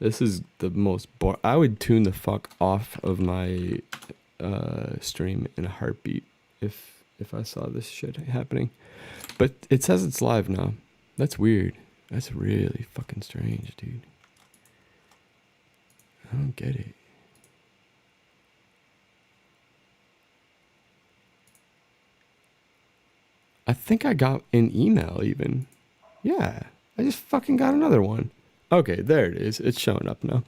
This is the most I would tune the fuck off of my stream in a heartbeat if I saw this shit happening. But it says it's live now. That's weird. That's really fucking strange, dude. I don't get it. I think I got an email even. Yeah, I just fucking got another one. Okay, there it is. It's showing up now.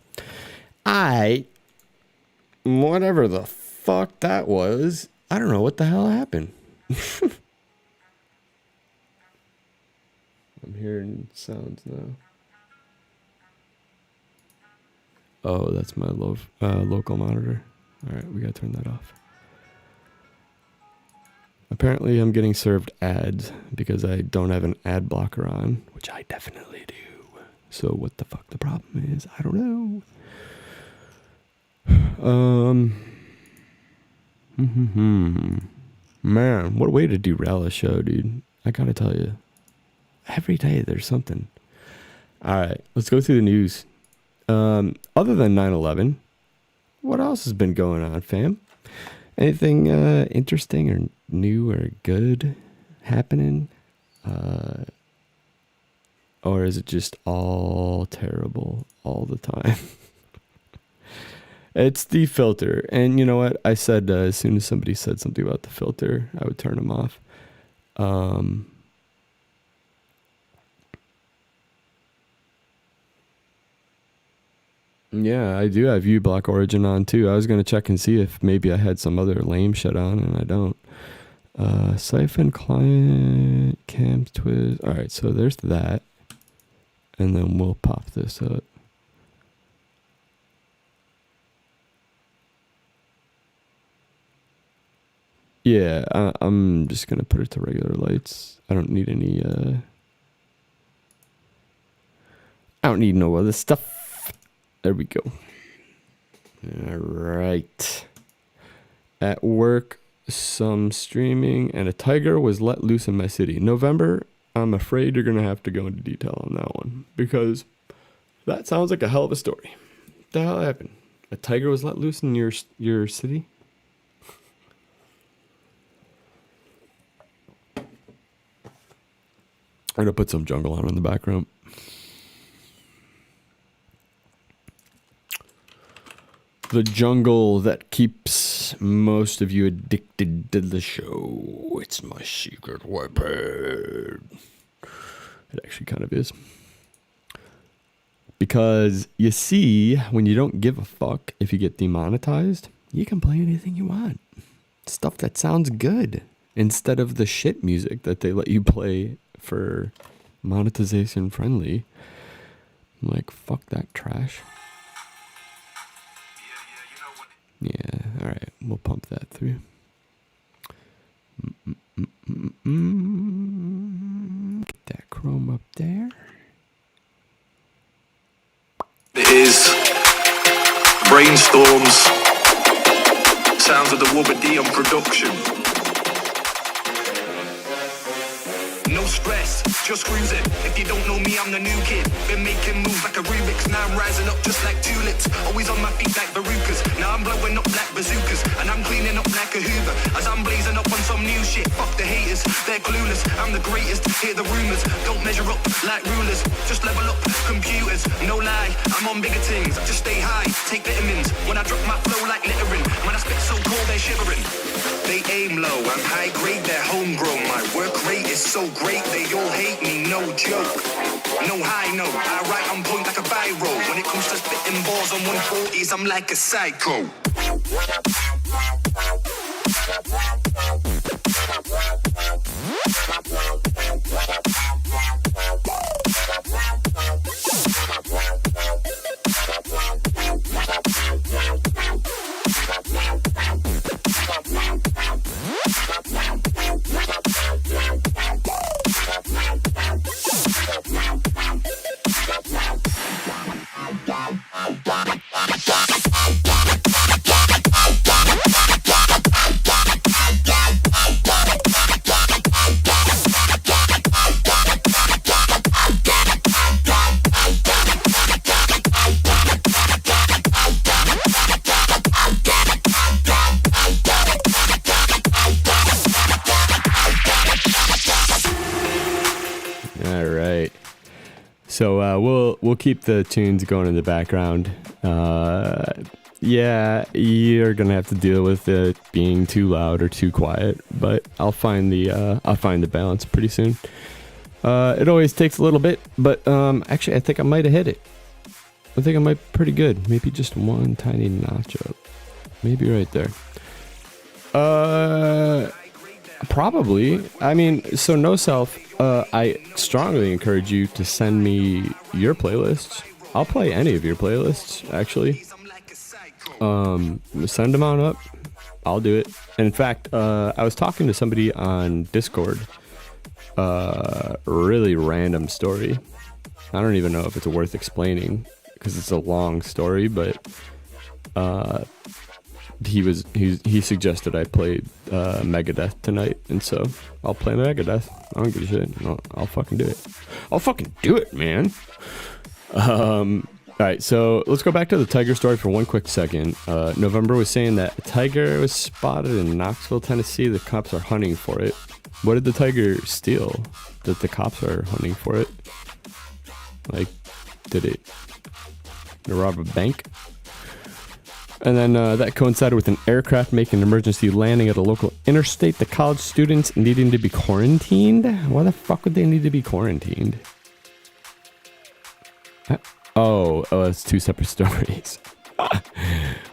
Whatever the fuck that was, I don't know what the hell happened. I'm hearing sounds now. Oh, that's my local monitor. All right, we gotta turn that off. Apparently, I'm getting served ads because I don't have an ad blocker on, which I definitely do. So what the fuck the problem is, I don't know. Man, what a way to derail a show, dude. I gotta tell you. Every day there's something. All right, let's go through the news. Other than 9/11, what else has been going on, fam? Anything interesting or new or good happening? Or is it just all terrible all the time? It's the filter. And you know what? I said as soon as somebody said something about the filter, I would turn them off. Yeah, I do have uBlock Origin on too. I was going to check and see if maybe I had some other lame shit on, and I don't. Siphon client, cams, twist. All right, so there's that. And then we'll pop this up. Yeah, I'm just going to put it to regular lights. I don't need any, I don't need no other stuff. There we go. All right. At work, some streaming, and a tiger was let loose in my city. November, I'm afraid you're going to have to go into detail on that one, because that sounds like a hell of a story. What the hell happened? A tiger was let loose in your city? I'm going to put some jungle on in the background. The jungle that keeps most of you addicted to the show. It's my secret weapon. It actually kind of is. Because you see, when you don't give a fuck if you get demonetized, you can play anything you want. Stuff that sounds good. Instead of the shit music that they let you play for monetization friendly. I'm like, fuck that trash. Yeah, all right, we'll pump that through. Get that chrome up there. It is Brainstorms, sounds of the Wubba Dion production. No stress, just cruise it. If you don't know me, I'm the new kid. Been making moves like a Rubik's. Now I'm rising up just like tulips. Always on my feet like Barukas. Now I'm blowing up like bazookas. And I'm cleaning up like a Hoover. As I'm blazing up on some new shit. Fuck the haters, they're clueless. I'm the greatest, hear the rumors. Don't measure up like rulers. Just level up, computers. No lie, I'm on bigger things. Just stay high, take vitamins. When I drop my flow like littering. Man, I spit so cold, they're shivering. They aim low, I'm high grade, they're homegrown. My work rate is so great, they all hate me, no joke. No high note, I write on point like a biro. When it comes to spitting balls on 140s, I'm like a psycho. So we'll keep the tunes going in the background. Yeah, you're gonna have to deal with it being too loud or too quiet, but I'll find the balance pretty soon. It always takes a little bit, but actually I think I might have hit it. I think I might be pretty good. Maybe just one tiny notch up. Maybe right there. Probably. I mean, so no self. I strongly encourage you to send me your playlists. I'll play any of your playlists, actually. Send them on up. I'll do it. And in fact, I was talking to somebody on Discord. Really random story. I don't even know if it's worth explaining because it's a long story, but he suggested I played Megadeth tonight, and so I'll play Megadeth. I don't give a shit. I'll fucking do it. I'll fucking do it, man. Alright, so let's go back to the tiger story for one quick second. November was saying that a tiger was spotted in Knoxville, Tennessee. The cops are hunting for it. What did the tiger steal that the cops are hunting for it? Like, did it rob a bank? And then that coincided with an aircraft making an emergency landing at a local interstate. The college students needing to be quarantined? Why the fuck would they need to be quarantined? Oh, it's two separate stories.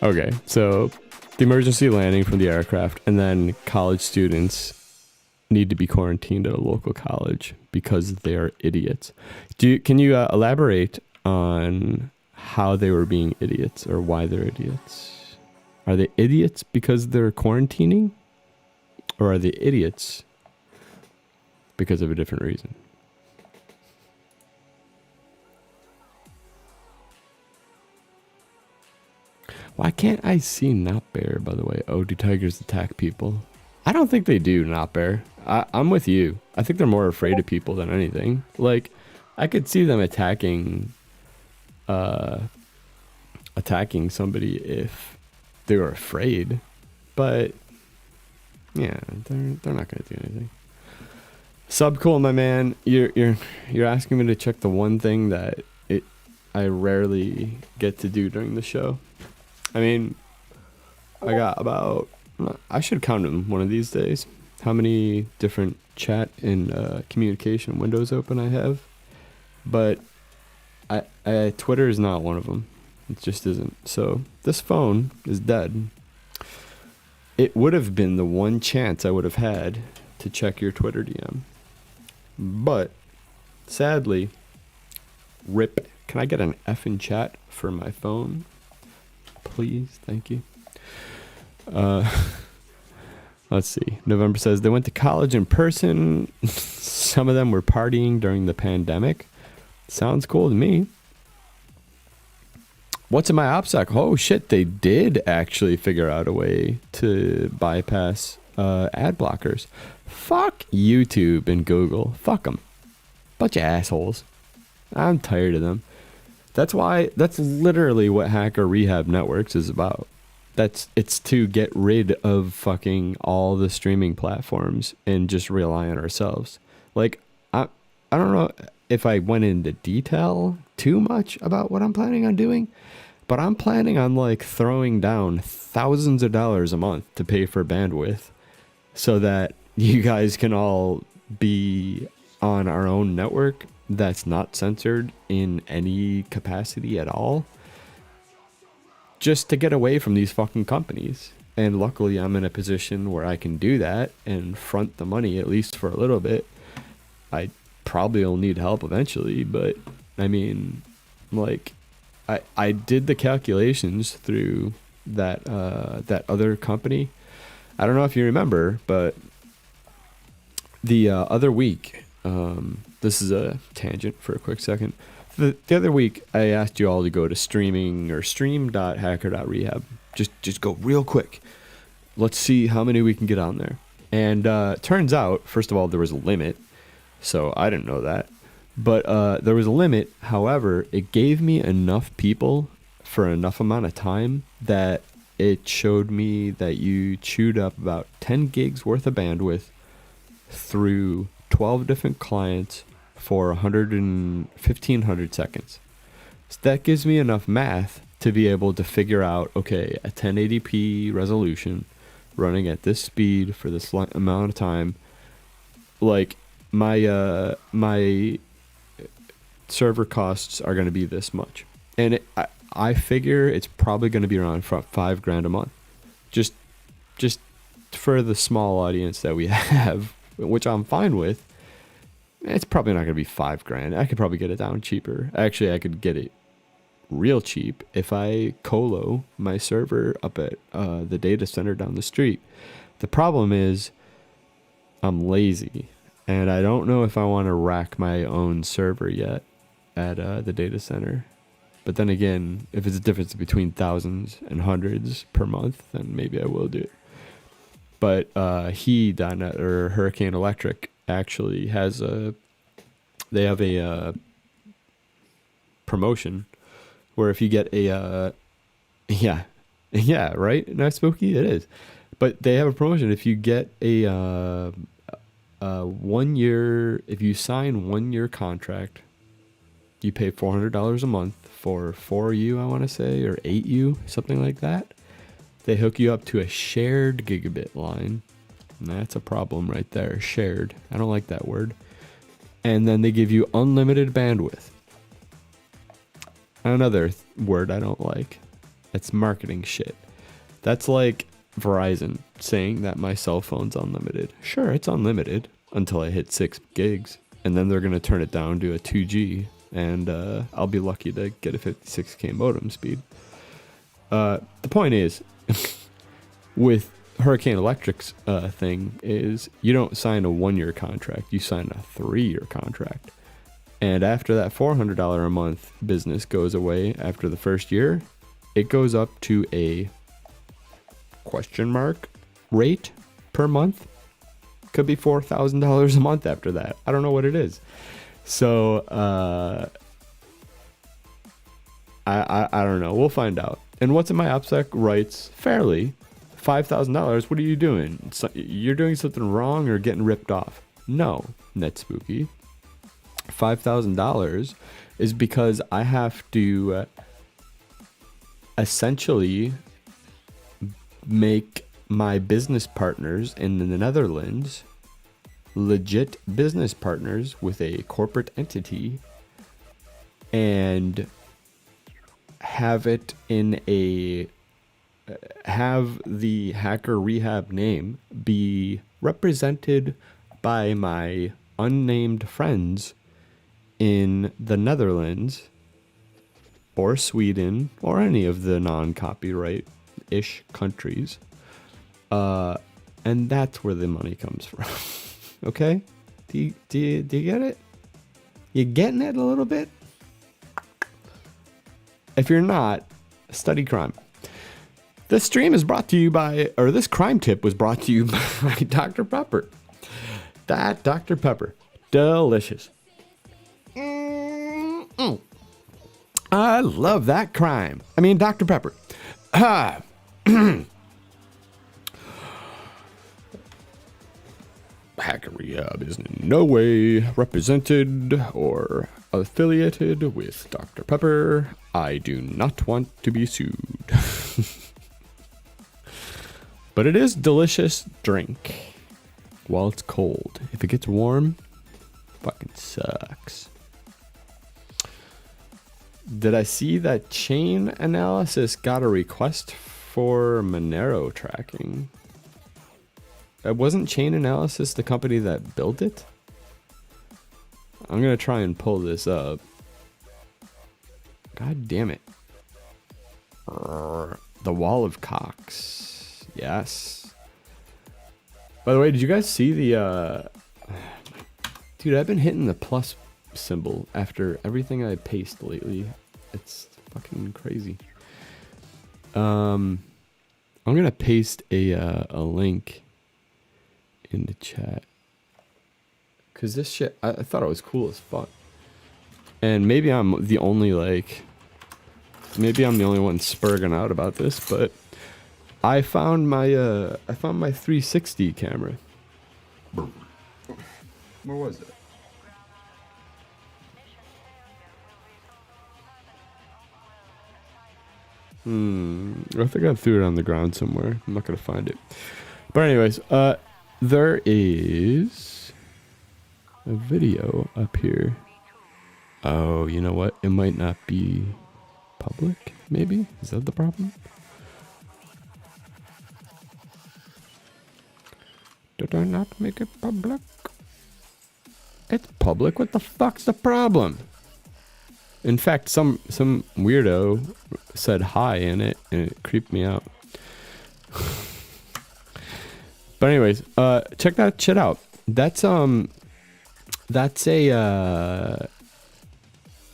Okay, so the emergency landing from the aircraft, and then college students need to be quarantined at a local college because they're idiots. Can you elaborate on how they were being idiots or why they're idiots? Are they idiots because they're quarantining, or are they idiots because of a different reason? Why can't I see Not Bear, by the way? Oh, do tigers attack people? I don't think they do, Not Bear. I'm with you. I think they're more afraid of people than anything. Like, I could see them attacking somebody if they were afraid, but yeah, they're not gonna do anything. Sub cool, my man. You're asking me to check the one thing that I rarely get to do during the show. I mean, I got about, I should count them one of these days, how many different chat and communication windows open I have, but I Twitter is not one of them. It just isn't. So this phone is dead. It would have been the one chance I would have had to check your Twitter DM, but sadly, rip. Can I get an F in chat for my phone? Please, thank you. Let's see. November says they went to college in person. Some of them were partying during the pandemic. Sounds cool to me. What's in my OPSEC? Oh shit, they did actually figure out a way to bypass ad blockers. Fuck YouTube and Google. Fuck them. Bunch of assholes. I'm tired of them. That's literally what Hacker Rehab Networks is about. It's to get rid of fucking all the streaming platforms and just rely on ourselves. Like, I don't know if I went into detail too much about what I'm planning on doing, but I'm planning on like throwing down thousands of dollars a month to pay for bandwidth so that you guys can all be on our own network that's not censored in any capacity at all, just to get away from these fucking companies. And luckily I'm in a position where I can do that and front the money, at least for a little bit. I probably will need help eventually, but I mean, like, I did the calculations through that other company. I don't know if you remember, but the other week, this is a tangent for a quick second. The other week, I asked you all to go to streaming or stream.hacker.rehab. Just go real quick. Let's see how many we can get on there. And turns out, first of all, there was a limit. So I didn't know that. But there was a limit. However, it gave me enough people for enough amount of time that it showed me that you chewed up about 10 gigs worth of bandwidth through 12 different clients for 1,500 seconds. So that gives me enough math to be able to figure out, okay, a 1080p resolution running at this speed for this amount of time, like my server costs are going to be this much. And I figure it's probably going to be around $5,000 a month. Just for the small audience that we have, which I'm fine with. It's probably not going to be $5,000. I could probably get it down cheaper. Actually, I could get it real cheap if I colo my server up at the data center down the street. The problem is I'm lazy, and I don't know if I want to rack my own server yet at the data center. But then again, if it's a difference between thousands and hundreds per month, then maybe I will do it. But he.net or Hurricane Electric actually has they have a promotion where if you get a yeah, right, not spooky, it is, but they have a promotion if you get a 1 year, if you sign 1 year contract, you pay $400 a month for 4U, I want to say, or 8U, something like that. They hook you up to a shared gigabit line. And that's a problem right there. Shared. I don't like that word. And then they give you unlimited bandwidth. Another word I don't like. That's marketing shit. That's like Verizon saying that my cell phone's unlimited. Sure, it's unlimited until I hit 6 gigs. And then they're going to turn it down to a 2G. And I'll be lucky to get a 56K modem speed. The point is, with Hurricane Electric's thing is you don't sign a 1 year contract, you sign a 3 year contract. And after that $400 a month business goes away after the first year, it goes up to a question mark rate per month. Could be $4,000 a month after that. I don't know what it is. So I don't know. We'll find out. And what's in my OPSEC writes fairly, $5,000. What are you doing? So you're doing something wrong or getting ripped off? No, NetSpooky. $5,000 is because I have to essentially make my business partners in the Netherlands legit business partners with a corporate entity and have it in a have the Hacker Rehab name be represented by my unnamed friends in the Netherlands or Sweden or any of the non-copyright-ish countries. And that's where the money comes from. Okay? Do you get it? You getting it a little bit? If you're not, study crime. This stream is brought to you by, or this crime tip was brought to you by Dr. Pepper. That Dr. Pepper. Delicious. Mm-mm. I love that crime. I mean, Dr. Pepper. Ah. Hacker Rehab is in no way represented or affiliated with Dr. Pepper. I do not want to be sued. But it is delicious drink while it's cold. If it gets warm, fucking sucks. Did I see that Chain Analysis got a request for Monero tracking? Wasn't Chain Analysis the company that built it? I'm going to try and pull this up. God damn it. The Wall of Cox. Yes. By the way, did you guys see the... Dude, I've been hitting the plus symbol after everything I paste lately. It's fucking crazy. I'm going to paste a link in the chat. Because this shit, I thought it was cool as fuck. And maybe I'm the only, maybe I'm the only one spurging out about this, but I found my 360 camera. Where was it? I think I threw it on the ground somewhere. I'm not gonna find it. But anyways, there is a video up here. Oh, you know what? It might not be public, maybe? Is that the problem? Did I not make it public? It's public. What the fuck's the problem? In fact, some weirdo said hi in it, and it creeped me out. But anyways, check that shit out. That's a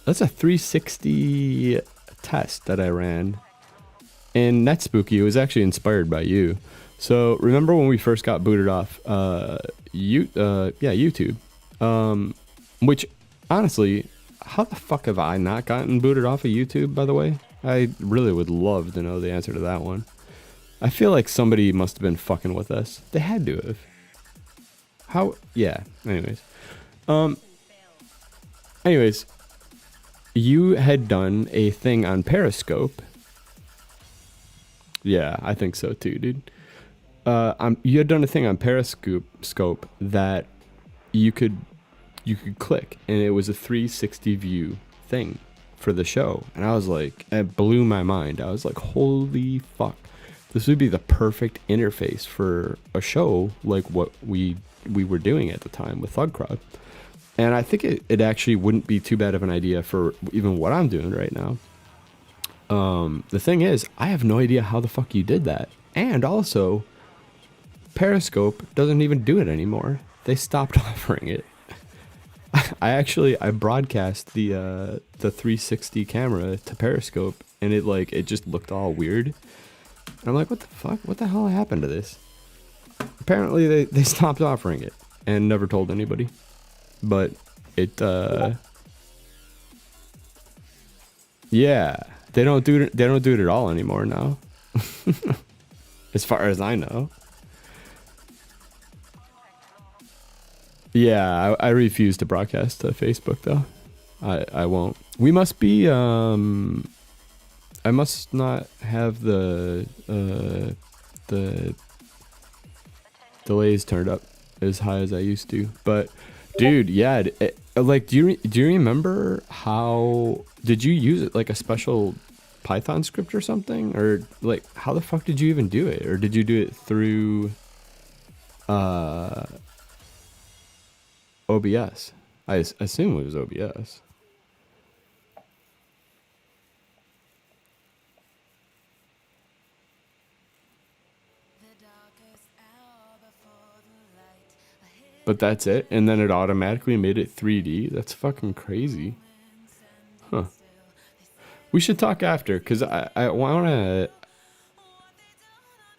360 test that I ran in NetSpooky. It was actually inspired by you. So remember when we first got booted off YouTube, which honestly, how the fuck have I not gotten booted off of YouTube, by the way? I really would love to know the answer to that one. I feel like somebody must have been fucking with us. They had to have. How? Yeah. Anyways, you had done a thing on Periscope. Yeah, I think so too, dude. You had done a thing on Periscope that you could click, and it was a 360 view thing for the show. And I was like, it blew my mind. I was like, holy fuck, this would be the perfect interface for a show like what we were doing at the time with Thug Crowd. And I think it actually wouldn't be too bad of an idea for even what I'm doing right now. The thing is, I have no idea how the fuck you did that. And also, Periscope doesn't even do it anymore. They stopped offering it. I broadcast the 360 camera to Periscope, and it just looked all weird. And I'm like, what the fuck? What the hell happened to this? Apparently they stopped offering it and never told anybody. But it yeah, they don't do it at all anymore now. As far as I know. Yeah, I refuse to broadcast to Facebook though. I won't. We must be I must not have the delays turned up as high as I used to. But dude, yeah, do you remember how did you use it, like a special Python script or something, or like how the fuck did you even do it, or did you do it through OBS? I assume it was OBS. But that's it, and then it automatically made it 3D. That's fucking crazy. Huh. We should talk after, because I want to...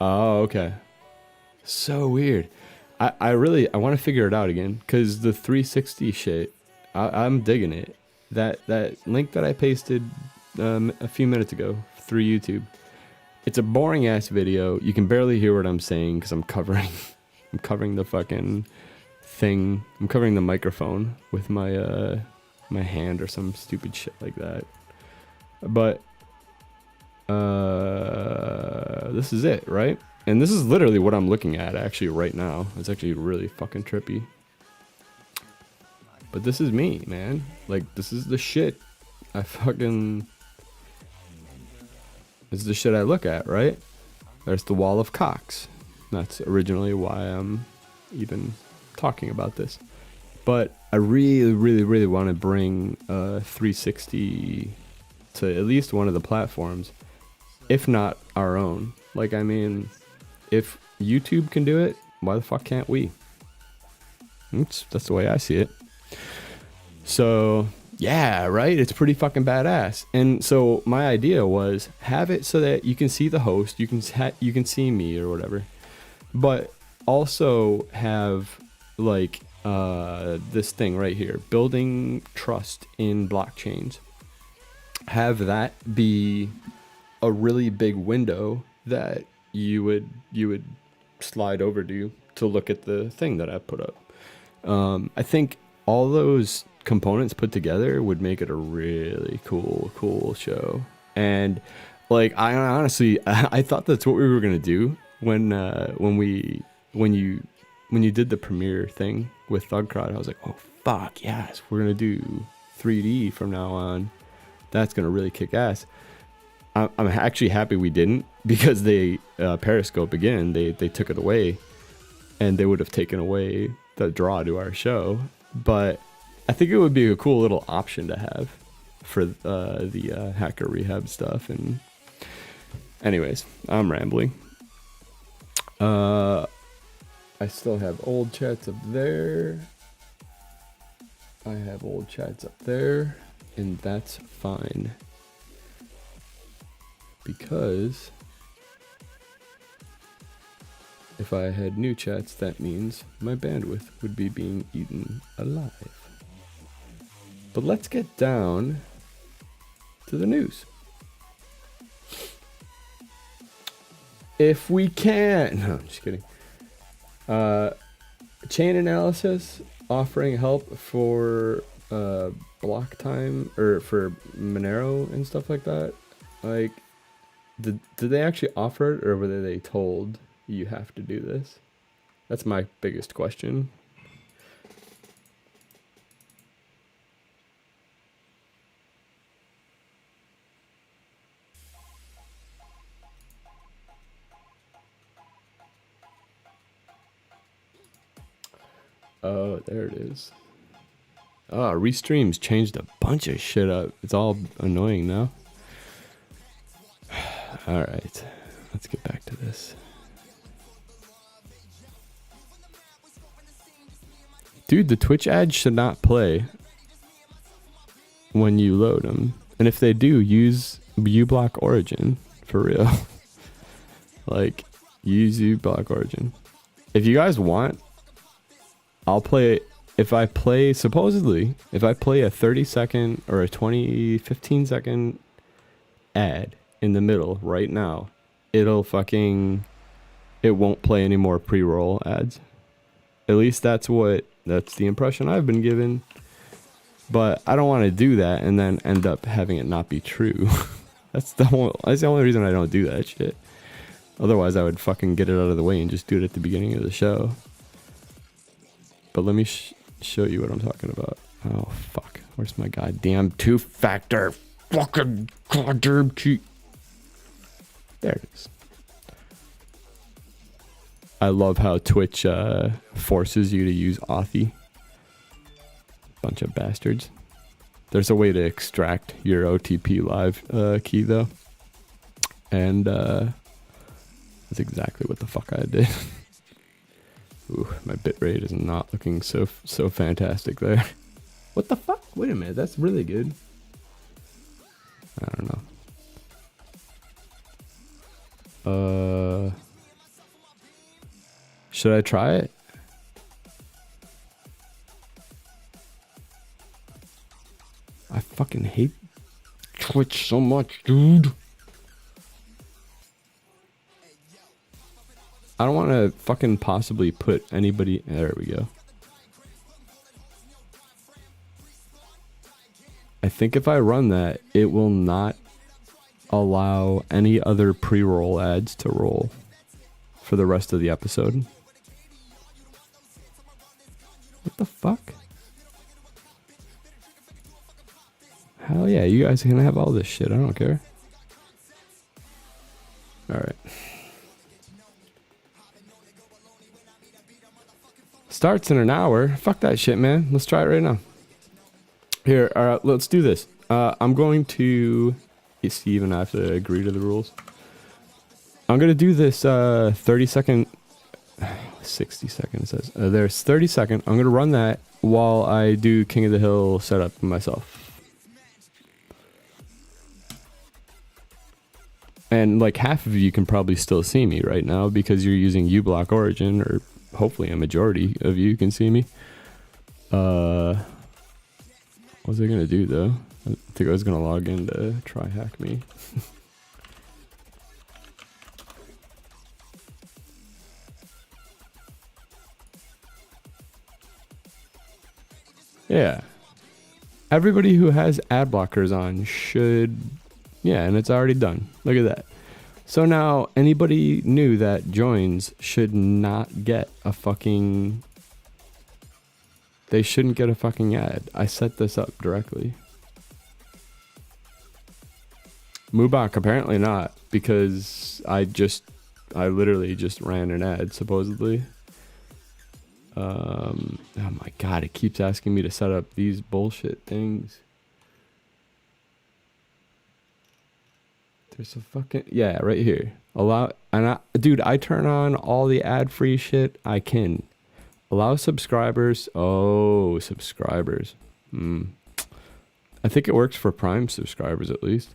Oh, okay. So weird. I want to figure it out again, because the 360 shit, I'm digging it. That link that I pasted a few minutes ago through YouTube, it's a boring ass video. You can barely hear what I'm saying because I'm covering the fucking thing. I'm covering the microphone with my my hand or some stupid shit like that. But this is it, right? And this is literally what I'm looking at actually right now. It's actually really fucking trippy. But this is me, man. Like, this is the shit this is the shit I look at, right? There's the wall of cocks. That's originally why I'm even talking about this. But I really want to bring 360 to at least one of the platforms, if not our own. Like, I mean, if YouTube can do it, why the fuck can't we? That's the way I see it. So yeah, right, it's pretty fucking badass. And so my idea was have it so that you can see the host, you can see me or whatever, but also have like this thing right here, building trust in blockchains. Have that be a really big window that you would slide over to look at the thing that I put up. I think all those components put together would make it a really cool show. And Like, I honestly, I thought that's what we were gonna do when you did the premiere thing with Thugcrowd. I was like, oh fuck yes, we're gonna do 3D from now on. That's gonna really kick ass. I'm actually happy we didn't, because they Periscope again. They took it away, and they would have taken away the draw to our show. But I think it would be a cool little option to have for the Hacker Rehab stuff. And anyways, I'm rambling. I still have old chats up there. I have old chats up there, and that's fine. Because if I had new chats, that means my bandwidth would be being eaten alive. But let's get down to the news. If we can. No, I'm just kidding. Chain analysis offering help for block time, or for Monero and stuff like that. Like, did they actually offer it, or were they told you have to do this? That's my biggest question. Oh, there it is. Oh, Restreams changed a bunch of shit up. It's all annoying now. All right, let's get back to this. Dude, the Twitch ads should not play when you load them. And if they do, use uBlock Origin, for real. Like, use uBlock Origin. If you guys want, I'll play, if I play a 30-second or a 15-second ad in the middle right now, it won't play any more pre-roll ads. At least that's the impression I've been given. But I don't want to do that and then end up having it not be true. That's the only reason I don't do that shit. Otherwise, I would fucking get it out of the way and just do it at the beginning of the show. But let me show you what I'm talking about. Oh, fuck. Where's my goddamn two-factor fucking goddamn key? There it is. I love how Twitch forces you to use Authy. Bunch of bastards. There's a way to extract your OTP live key, though. And that's exactly what the fuck I did. Ooh, my bitrate is not looking so fantastic there. What the fuck? Wait a minute, that's really good. I don't know. Should I try it? I fucking hate Twitch so much, dude. I don't want to fucking possibly put anybody... There we go. I think if I run that, it will not allow any other pre-roll ads to roll for the rest of the episode. What the fuck? Hell yeah, you guys can have all this shit. I don't care. Alright. Starts in an hour. Fuck that shit, man. Let's try it right now. Here, alright, let's do this. I'm going to... see, even I have to agree to the rules. I'm going to do this 30-second... 60 seconds says. There's 30 second. I'm going to run that while I do King of the Hill setup myself. And like half of you can probably still see me right now because you're using uBlock Origin, or hopefully a majority of you can see me. What was I gonna do though? I think I was gonna log in to try hack me. Yeah. Everybody who has ad blockers on should Yeah, and it's already done. Look at that. So now anybody new that joins should not get a fucking... They shouldn't get a fucking ad. I set this up directly. Mubak, apparently not, because I literally just ran an ad, supposedly. Oh my god, it keeps asking me to set up these bullshit things. There's a fucking... Yeah, right here. Dude, I turn on all the ad-free shit I can. Allow subscribers. Oh, subscribers. I think it works for Prime subscribers at least.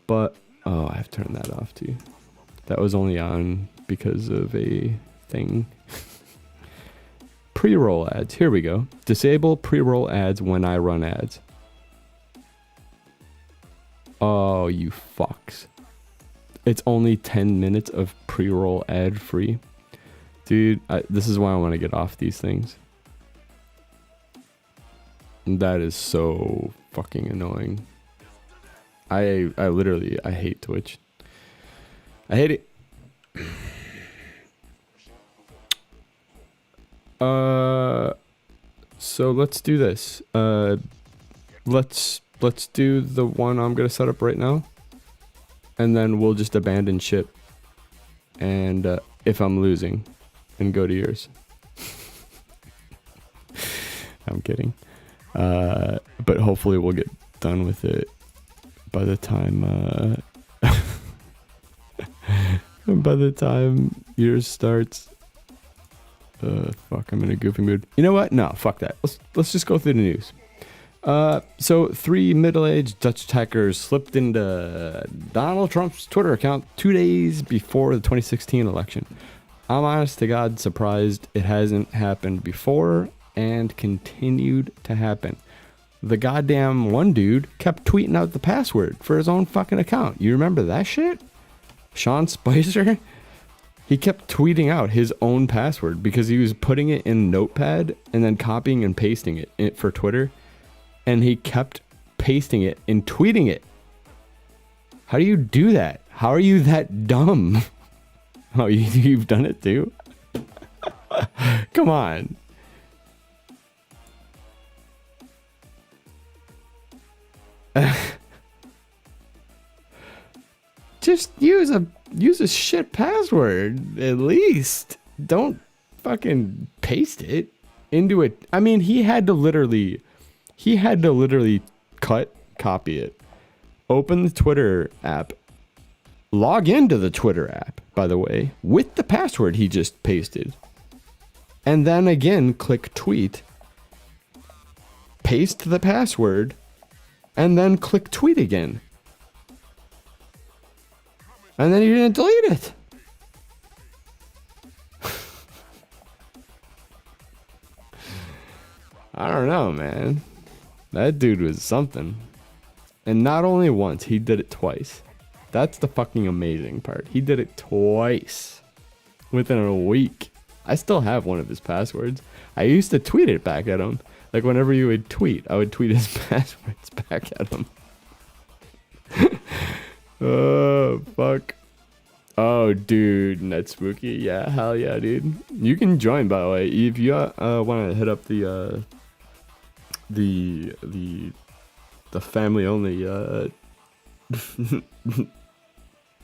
But, oh, I've turned that off too. That was only on because of a thing. Pre-roll ads. Here we go. Disable pre-roll ads when I run ads. Oh, you fucks. It's only 10 minutes of pre-roll ad free. Dude, this is why I want to get off these things. That is so fucking annoying. I literally hate Twitch. I hate it. So let's do this. Let's do the one I'm gonna set up right now, and then we'll just abandon ship. And if I'm losing, and go to yours. I'm kidding. But hopefully we'll get done with it by the time by the time yours starts. Fuck, I'm in a goofy mood. You know what? No, fuck that. Let's just go through the news. So 3 middle-aged Dutch hackers slipped into Donald Trump's Twitter account 2 days before the 2016 election. I'm honest to God surprised it hasn't happened before and continued to happen. The goddamn one dude kept tweeting out the password for his own fucking account. You remember that shit? Sean Spicer? He kept tweeting out his own password because he was putting it in Notepad and then copying and pasting it for Twitter. And he kept pasting it and tweeting it. How do you do that? How are you that dumb? Oh, you've done it too? Come on. Just use a shit password at least. Don't fucking paste it into it. I mean, he had to literally copy it, open the Twitter app, log into the Twitter app, by the way, with the password he just pasted, and then again click tweet, paste the password, and then click tweet again. And then you didn't delete it. I don't know, man. That dude was something. And not only once, he did it twice. That's the fucking amazing part. He did it twice within a week. I still have one of his passwords. I used to tweet it back at him. Like whenever you would tweet, I would tweet his passwords back at him. Oh, fuck. Oh, dude, Net Spooky. Yeah, hell yeah, dude. You can join, by the way. If you want to hit up the family only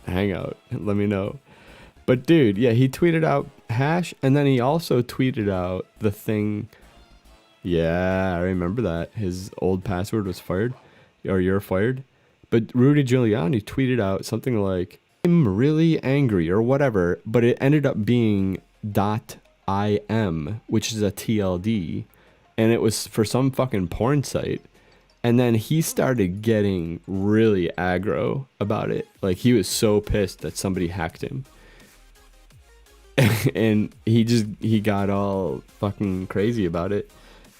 hangout, let me know. But dude, yeah, he tweeted out hash, and then he also tweeted out the thing. Yeah, I remember that. His old password was fired, or you're fired. But Rudy Giuliani tweeted out something like, I'm really angry or whatever, but it ended up being .im, which is a TLD, and it was for some fucking porn site. And then he started getting really aggro about it. Like, he was so pissed that somebody hacked him. And he got all fucking crazy about it.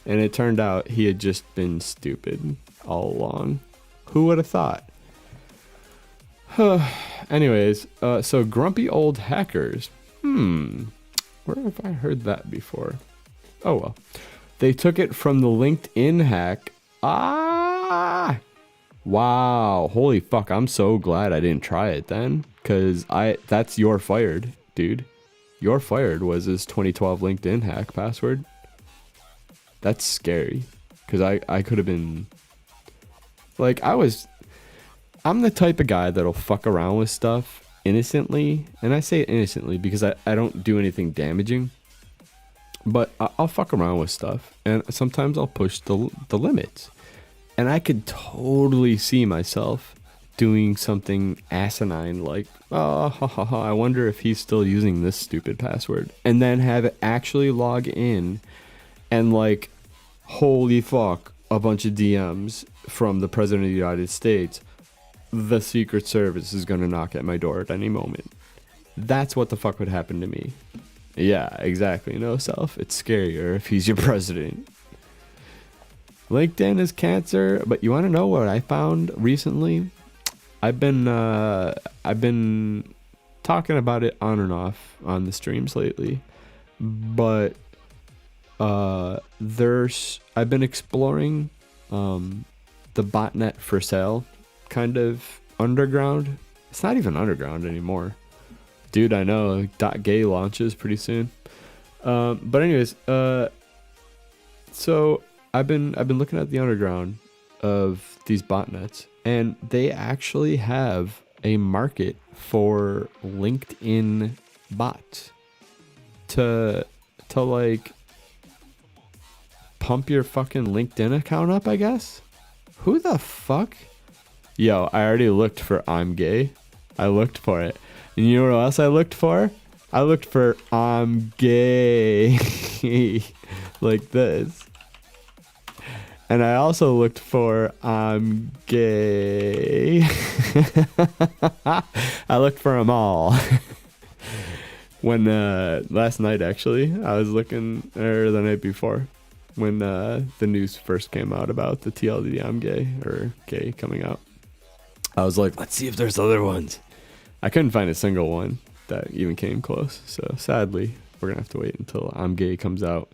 And it turned out he had just been stupid all along. Who would have thought? Anyways, so grumpy old hackers. Where have I heard that before? Oh well. They took it from the LinkedIn hack. Wow. Holy fuck. I'm so glad I didn't try it then. Because that's you're fired, dude. You're fired was his 2012 LinkedIn hack password. That's scary. Because I could have been... Like, I'm the type of guy that'll fuck around with stuff innocently. And I say innocently because I don't do anything damaging. But I'll fuck around with stuff. And sometimes I'll push the limits. And I could totally see myself doing something asinine like, oh, ha, ha, ha, I wonder if he's still using this stupid password. And then have it actually log in and like, holy fuck, a bunch of DMs from the President of the United States. The Secret Service is going to knock at my door at any moment. That's what the fuck would happen to me. Yeah, exactly. No self. It's scarier if he's your president. LinkedIn is cancer, but you want to know what I found recently? I've been talking about it on and off on the streams lately, but I've been exploring the botnet for sale kind of underground. It's not even underground anymore. Dude, I know. .gay launches pretty soon. But anyways, so I've been looking at the underground of these botnets, and they actually have a market for LinkedIn bots to like pump your fucking LinkedIn account up, I guess. Who the fuck? Yo, I already looked for I'm gay. I looked for it. And you know what else I looked for? I looked for I'm gay. Like this. And I also looked for I'm gay. I looked for them all. When last night actually, I was looking, or the night before, when the news first came out about the TLD I'm gay or gay coming out. I was like, let's see if there's other ones. I couldn't find a single one that even came close. So sadly, we're gonna have to wait until I'm gay comes out,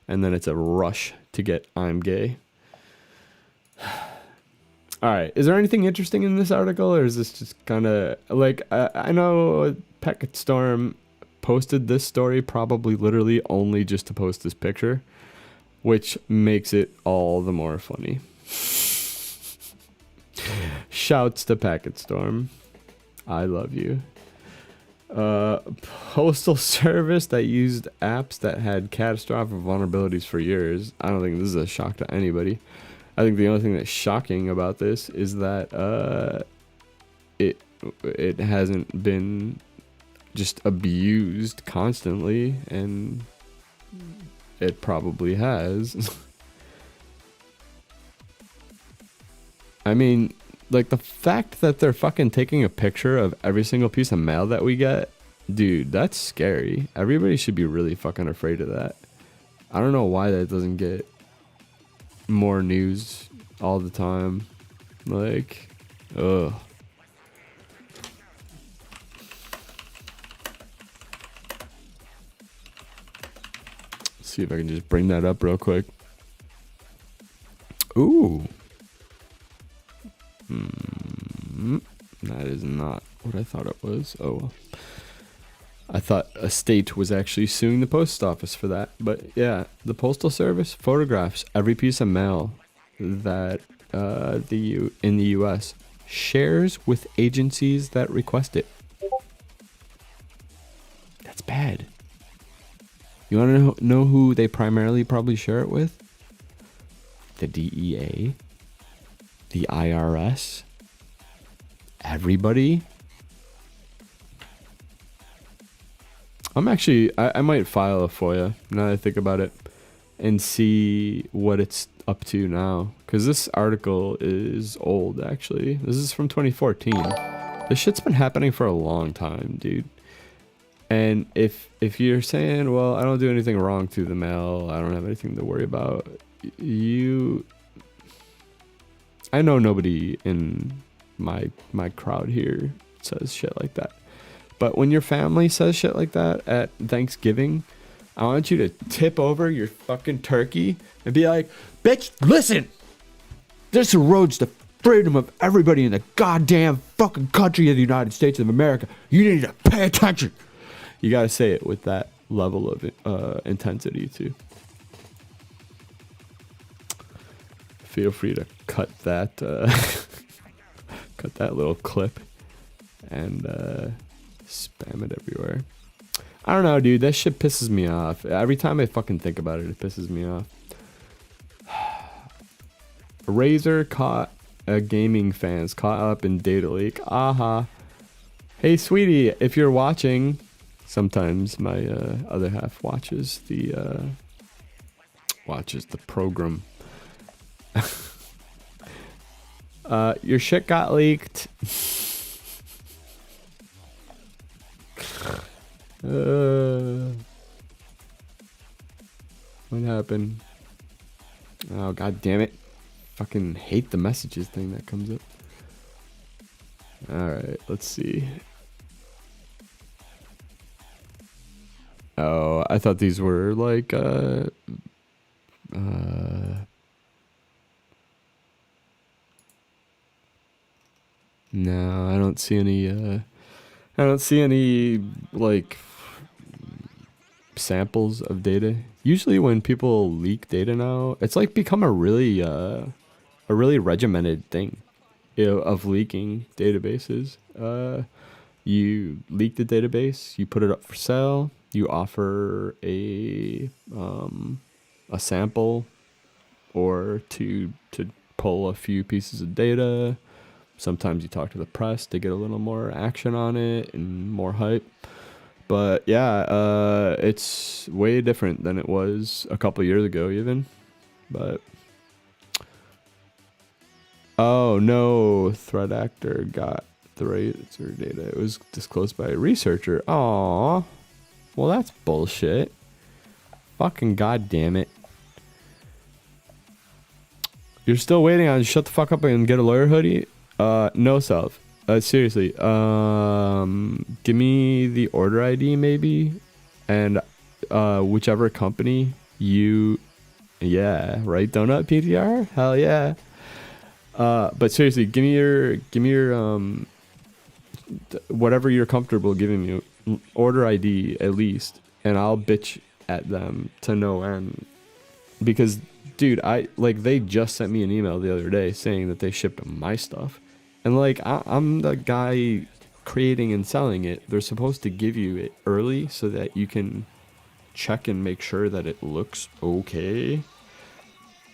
and then it's a rush to get I'm gay. All right. Is there anything interesting in this article, or is this just kind of like I know Packet Storm posted this story probably literally only just to post this picture, which makes it all the more funny. Shouts to Packet Storm. I love you. Postal service that used apps that had catastrophic vulnerabilities for years. I don't think this is a shock to anybody. I think the only thing that's shocking about this is that it hasn't been just abused constantly, and it probably has. I mean, like the fact that they're fucking taking a picture of every single piece of mail that we get, dude, that's scary. Everybody should be really fucking afraid of that. I don't know why that doesn't get more news all the time. Like, ugh. Let's see if I can just bring that up real quick. Ooh. That is not what I thought it was. Oh, I thought a state was actually suing the post office for that. But yeah, the Postal Service photographs every piece of mail that in the U.S. shares with agencies that request it. That's bad. You want to know who they primarily probably share it with? The DEA, the IRS, everybody. I might file a FOIA now that I think about it and see what it's up to now. Because this article is old, actually. This is from 2014. This shit's been happening for a long time, dude. And if you're saying, well, I don't do anything wrong through the mail, I don't have anything to worry about, I know nobody in my crowd here says shit like that. But when your family says shit like that at Thanksgiving, I want you to tip over your fucking turkey and be like, bitch, listen, there's some roads to freedom of everybody in the goddamn fucking country of the United States of America. You need to pay attention. You gotta say it with that level of intensity too. Feel free to cut that cut that little clip and spam it everywhere. I don't know, dude. That shit pisses me off. Every time I fucking think about it, it pisses me off. Razer caught gaming fans caught up in data leak. Aha. Hey, sweetie, if you're watching, sometimes my other half watches the program. Your shit got leaked. What happened? Oh, god damn it. Fucking hate the messages thing that comes up. Alright, let's see. Oh, I thought these were like no, I don't see any like samples of data. Usually when people leak data now, it's like become a really regimented thing, you know, of leaking databases. You leak the database, you put it up for sale, you offer a sample or to pull a few pieces of data. Sometimes you talk to the press to get a little more action on it and more hype. But yeah, it's way different than it was a couple years ago even. But oh no, threat actor got the Razer data. It was disclosed by a researcher. Aww. Well, that's bullshit. Fucking goddamn it. You're still waiting on shut the fuck up and get a lawyer hoodie? No, self. Seriously. Give me the order ID maybe, and whichever company you. Yeah, right. Donut PTR. Hell yeah. But seriously, give me your whatever you're comfortable giving me, order ID at least, and I'll bitch at them to no end. Because, dude, they just sent me an email the other day saying that they shipped my stuff, and like I'm the guy creating and selling it. They're supposed to give you it early so that you can check and make sure that it looks okay.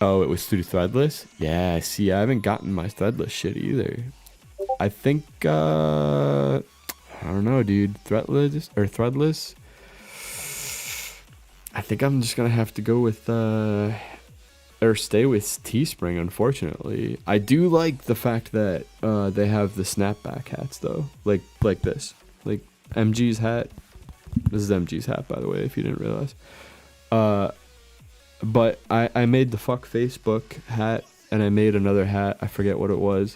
Oh, it was through Threadless? Yeah, see, I haven't gotten my Threadless shit either. I think, I don't know, dude. Threadless? I think I'm just gonna have to go with, or stay with Teespring, unfortunately. I do like the fact that, they have the snapback hats, though. Like this. Like, MG's hat. This is MG's hat, by the way, if you didn't realize. But I made the fuck Facebook hat, and I made another hat. I forget what it was.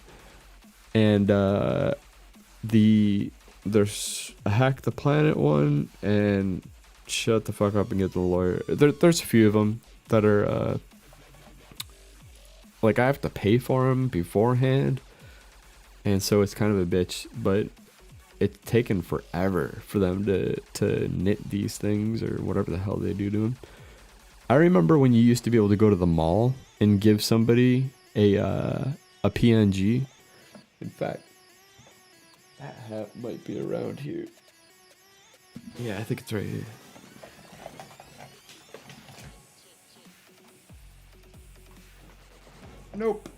And there's a Hack the Planet one, and shut the fuck up and get the lawyer. There's a few of them that are like I have to pay for them beforehand, and so it's kind of a bitch. But it's taken forever for them to knit these things or whatever the hell they do to them. I remember when you used to be able to go to the mall and give somebody a PNG. In fact, that hat might be around here. Yeah, I think it's right here. Nope.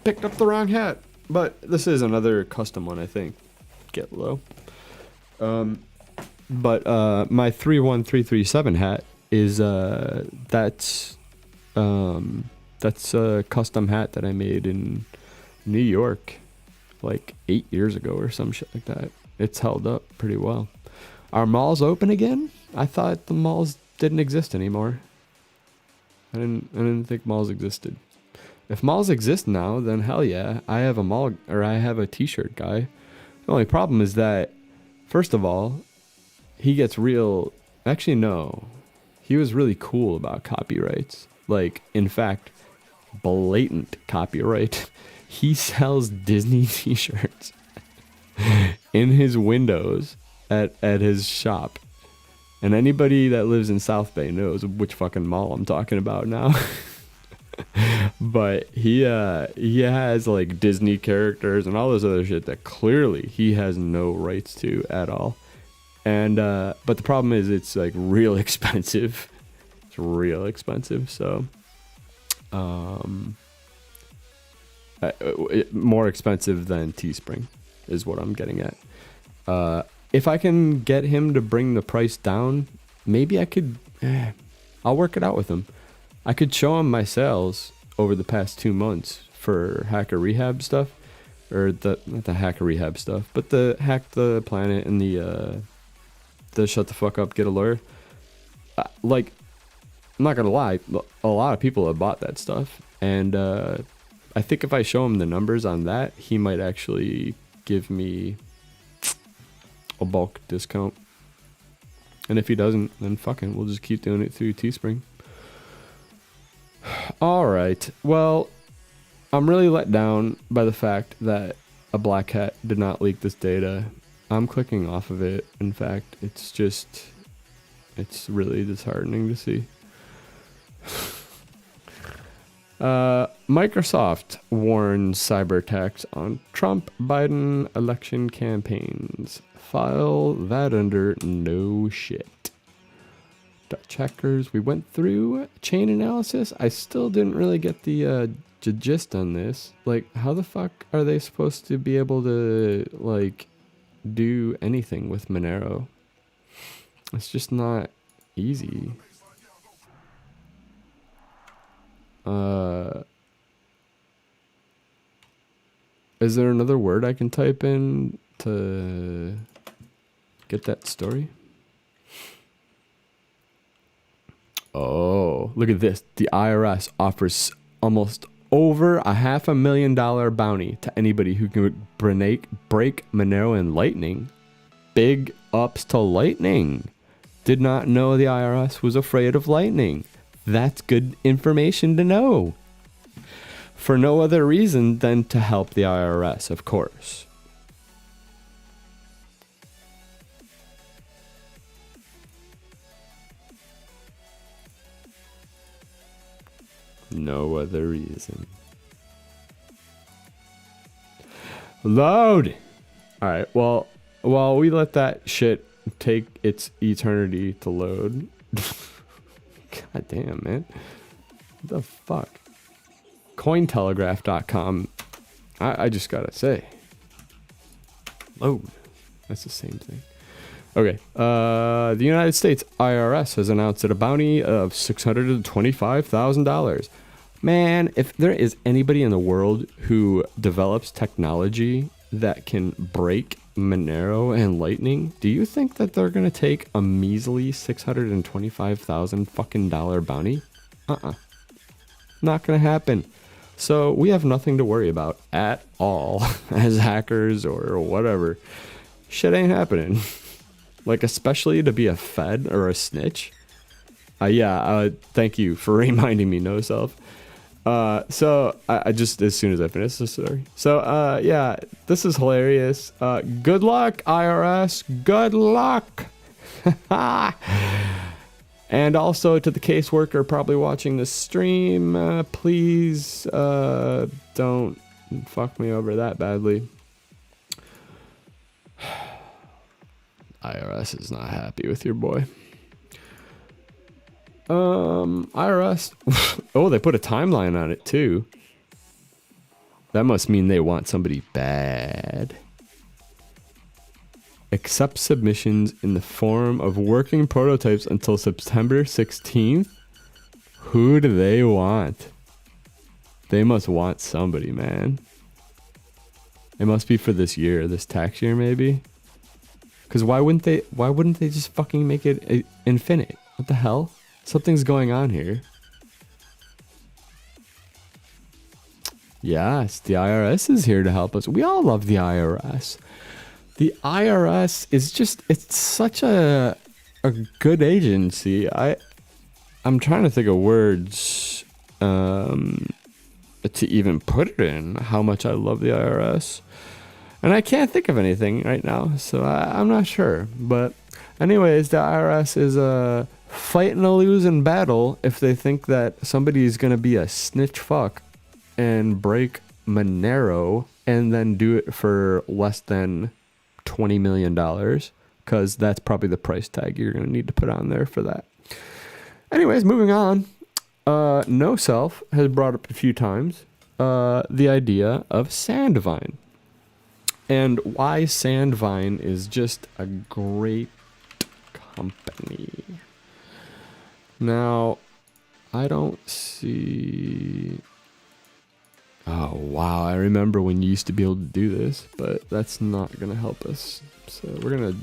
Picked up the wrong hat. But this is another custom one, I think. Get low. But my 31337 hat is that's a custom hat that I made in New York like 8 years ago or some shit like that. It's held up pretty well. Are malls open again? I thought the malls didn't exist anymore. I didn't think malls existed. If malls exist now, then hell yeah, I have a mall, or I have a t-shirt guy. The only problem is that, first of all, he gets real. Actually, no. He was really cool about copyrights. Like, in fact, blatant copyright. He sells Disney t-shirts in his windows at his shop. And anybody that lives in South Bay knows which fucking mall I'm talking about now. But he has like Disney characters and all this other shit that clearly he has no rights to at all. And but the problem is it's like real expensive. It's real expensive. So more expensive than Teespring is what I'm getting at. If I can get him to bring the price down, maybe I could. I'll work it out with him. I could show him my sales over the past 2 months for Hacker Rehab stuff, or not the Hacker Rehab stuff, but the Hack the Planet and the Shut the Fuck Up, Get a Lawyer. Like, I'm not gonna lie, a lot of people have bought that stuff, and I think if I show him the numbers on that, he might actually give me a bulk discount. And if he doesn't, then fucking we'll just keep doing it through Teespring. Alright, well, I'm really let down by the fact that a black hat did not leak this data. I'm clicking off of it. In fact, it's really disheartening to see. Microsoft warns cyber attacks on Trump-Biden election campaigns. File that under no shit. Dutch hackers. We went through chain analysis. I still didn't really get the gist on this. Like, how the fuck are they supposed to be able to like do anything with Monero? It's just not easy. Is there another word I can type in to get that story? Oh, look at this. The IRS offers almost over $500,000 bounty to anybody who can break Monero and Lightning. Big ups to Lightning. Did not know the IRS was afraid of Lightning. That's good information to know. For no other reason than to help the IRS, of course. No other reason. Load! Alright, well, while we let that shit take its eternity to load. God damn, man. What the fuck? Cointelegraph.com. I just gotta say. Load. That's the same thing. Okay. The United States IRS has announced that a bounty of $625,000. Man, if there is anybody in the world who develops technology that can break Monero and Lightning, do you think that they're gonna take a measly $625,000 fucking dollar bounty? Not gonna happen. So we have nothing to worry about at all as hackers or whatever. Shit ain't happening. Like, especially to be a fed or a snitch. Thank you for reminding me, no self. So I just, as soon as I finish this story. So, yeah, this is hilarious. Good luck, IRS. Good luck. And also to the caseworker probably watching this stream, please don't fuck me over that badly. IRS is not happy with your boy. IRS. Oh, they put a timeline on it too. That must mean they want somebody bad. Accept submissions in the form of working prototypes until September 16th. Who do they want? They must want somebody, man. It must be for this year, this tax year, maybe. Because why wouldn't they just fucking make it infinite? What the hell? Something's going on here. Yes, the IRS is here to help us. We all love the IRS. The IRS is just, it's such a good agency. I'm trying to think of words. to even put it in how much I love the IRS. And I can't think of anything right now, so I'm not sure. But anyways, the IRS is fighting a losing battle if they think that somebody's going to be a snitch fuck and break Monero and then do it for less than $20 million, because that's probably the price tag you're going to need to put on there for that. Anyways, moving on. No Self has brought up a few times the idea of Sandvine. And why Sandvine is just a great company. Now, I don't see... Oh, wow. I remember when you used to be able to do this, but that's not going to help us. So we're going to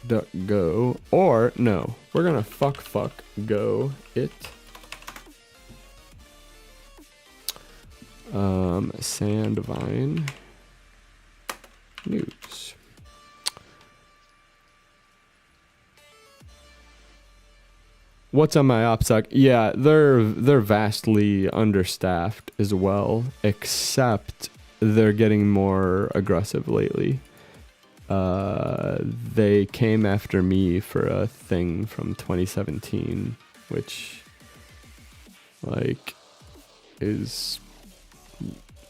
duck, go. Or, no. We're going to fuck, go it. Sandvine news. What's on my OPSEC? Yeah, they're vastly understaffed as well, except they're getting more aggressive lately. They came after me for a thing from 2017, which like is...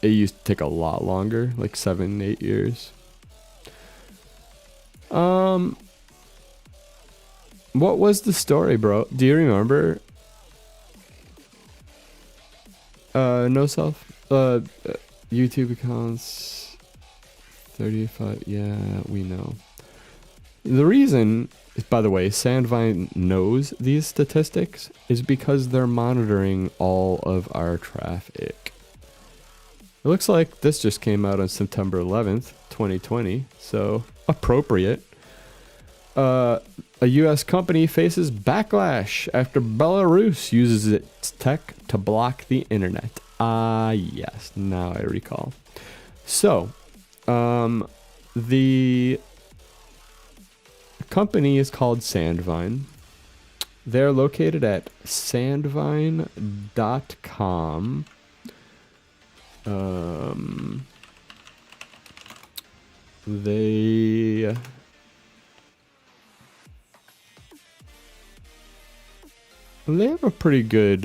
It used to take a lot longer, like 7-8 years. What was the story, bro? Do you remember? No Self? YouTube accounts 35. Yeah, we know. The reason, by the way, Sandvine knows these statistics is because they're monitoring all of our traffic. It looks like this just came out on September 11th, 2020, so appropriate. A U.S. company faces backlash after Belarus uses its tech to block the internet. Yes, now I recall. So, the company is called Sandvine. They're located at sandvine.com. They have a pretty good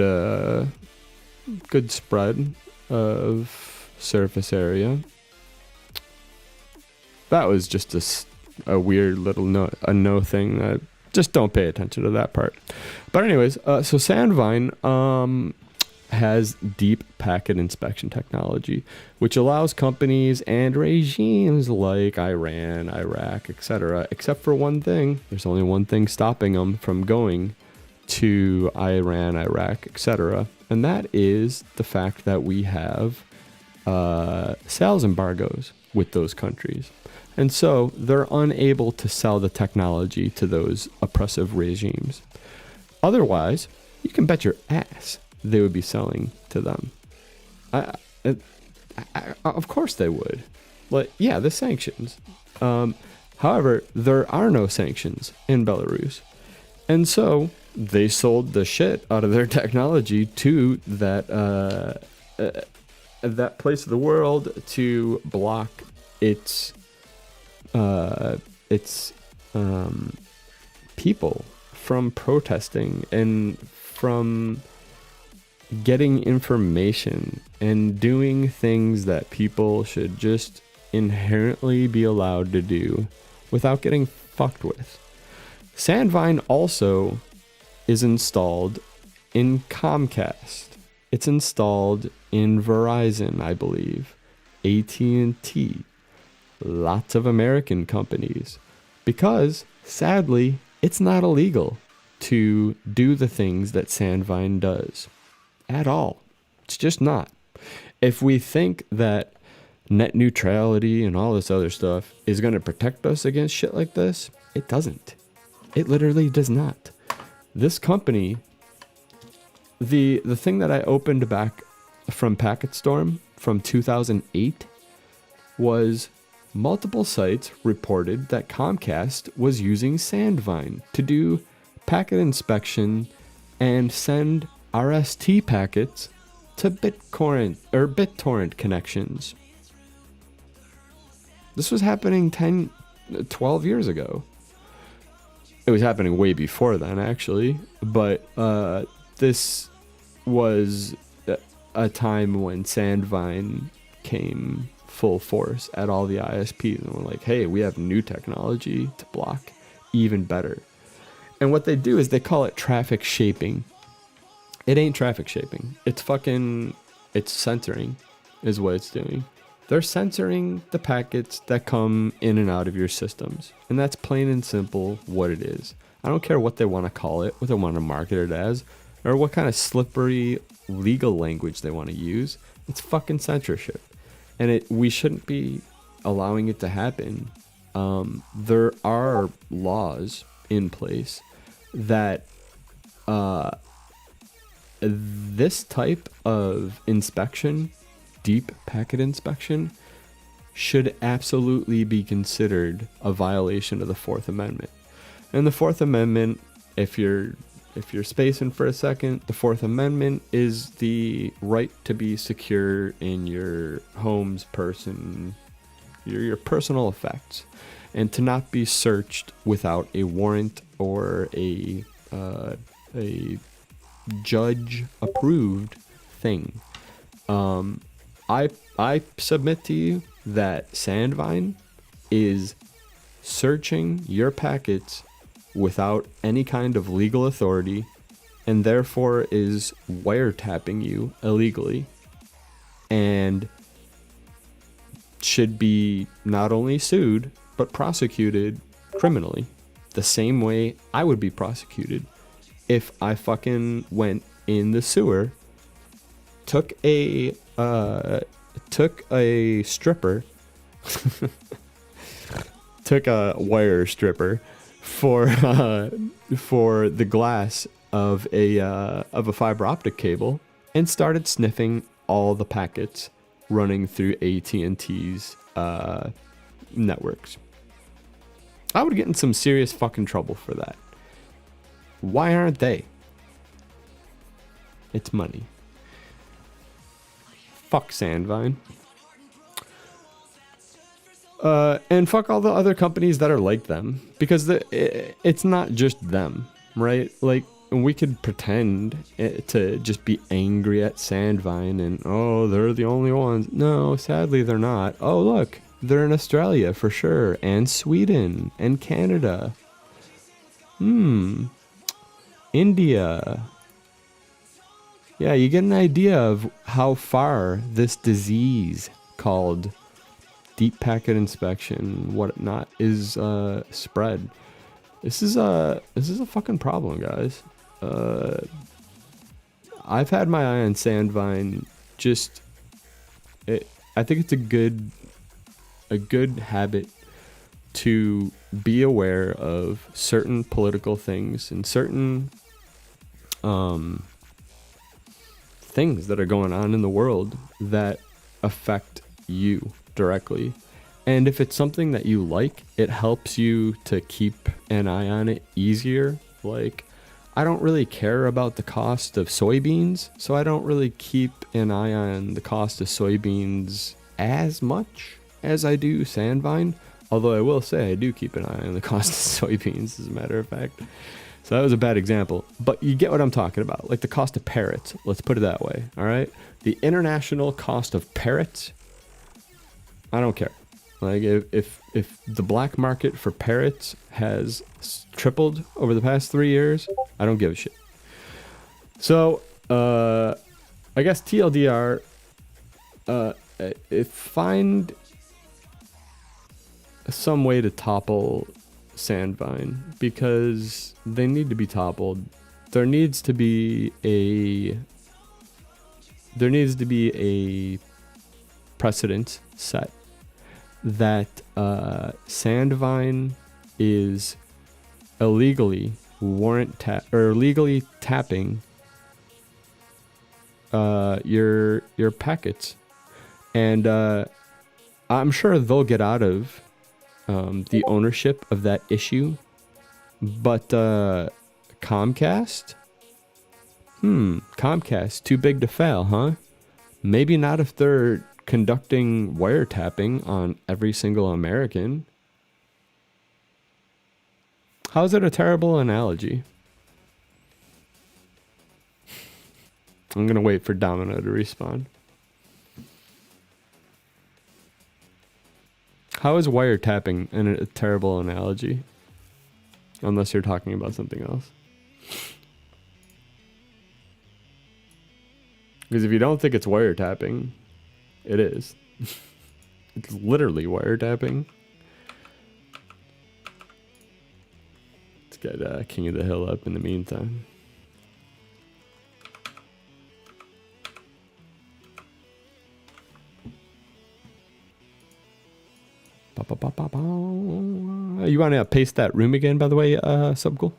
spread of surface area. That was just a weird little no thing. Just don't pay attention to that part. But anyways, so Sandvine has deep packet inspection technology, which allows companies and regimes like Iran, Iraq, etc., except for one thing. There's only one thing stopping them from going to Iran, Iraq, etc., and that is the fact that we have sales embargoes with those countries. And so they're unable to sell the technology to those oppressive regimes. Otherwise, you can bet your ass they would be selling to them. Of course they would. Like, yeah, the sanctions. However, there are no sanctions in Belarus. And so they sold the shit out of their technology to that place of the world to block its people from protesting and from getting information and doing things that people should just inherently be allowed to do without getting fucked with. Sandvine also is installed in Comcast. It's installed in Verizon, I believe, AT&T, lots of American companies, because sadly, it's not illegal to do the things that Sandvine does. At all. It's just not. If we think that net neutrality and all this other stuff is going to protect us against shit like this, it doesn't. It literally does not. This company, the thing that I opened back from PacketStorm from 2008 was multiple sites reported that Comcast was using Sandvine to do packet inspection and send RST packets to BitTorrent connections. This was happening 12 years ago. It was happening way before then, actually, but this was a time when Sandvine came full force at all the ISPs and were like, hey, we have new technology to block even better. And what they do is they call it traffic shaping. It ain't traffic shaping. It's censoring is what it's doing. They're censoring the packets that come in and out of your systems. And that's plain and simple what it is. I don't care what they want to call it, what they want to market it as, or what kind of slippery legal language they want to use. It's fucking censorship. And we shouldn't be allowing it to happen. There are laws in place that this type of inspection, deep packet inspection, should absolutely be considered a violation of the Fourth Amendment. And the Fourth Amendment, if you're spacing for a second, the Fourth Amendment is the right to be secure in your home's your personal effects, and to not be searched without a warrant or a judge approved thing. I submit to you that Sandvine is searching your packets without any kind of legal authority, and therefore is wiretapping you illegally, and should be not only sued but prosecuted criminally, the same way I would be prosecuted if I fucking went in the sewer, took a stripper, took a wire stripper for the glass of a fiber optic cable, and started sniffing all the packets running through AT&T's networks. I would get in some serious fucking trouble for that. Why aren't they? It's money. Fuck Sandvine. And fuck all the other companies that are like them. Because it's not just them, right? Like, we could pretend to just be angry at Sandvine and, oh, they're the only ones. No, sadly, they're not. Oh, look, they're in Australia for sure. And Sweden. And Canada. India. Yeah, you get an idea of how far this disease called deep packet inspection, whatnot, is spread. This is a fucking problem, guys. I've had my eye on Sandvine. I think it's a good habit to be aware of certain political things and certain things that are going on in the world that affect you directly. And if it's something that you like, it helps you to keep an eye on it easier. Like, I don't really care about the cost of soybeans, so I don't really keep an eye on the cost of soybeans as much as I do Sandvine. Although I will say I do keep an eye on the cost of soybeans, as a matter of fact. So that was a bad example. But you get what I'm talking about. Like the cost of parrots. Let's put it that way. All right? The international cost of parrots, I don't care. Like if the black market for parrots has tripled over the past 3 years, I don't give a shit. So, I guess TLDR, find some way to topple Sandvine, because they need to be toppled. There needs to be a precedent set that Sandvine is illegally legally tapping your packets, and I'm sure they'll get out of the ownership of that issue, but Comcast, too big to fail, huh? Maybe not if they're conducting wiretapping on every single American. How is it a terrible analogy? I'm gonna wait for Domino to respond. How is wiretapping a terrible analogy? Unless you're talking about something else. Because if you don't think it's wiretapping, it is. It's literally wiretapping. Let's get King of the Hill up in the meantime. You want to paste that room again, by the way, Subcool?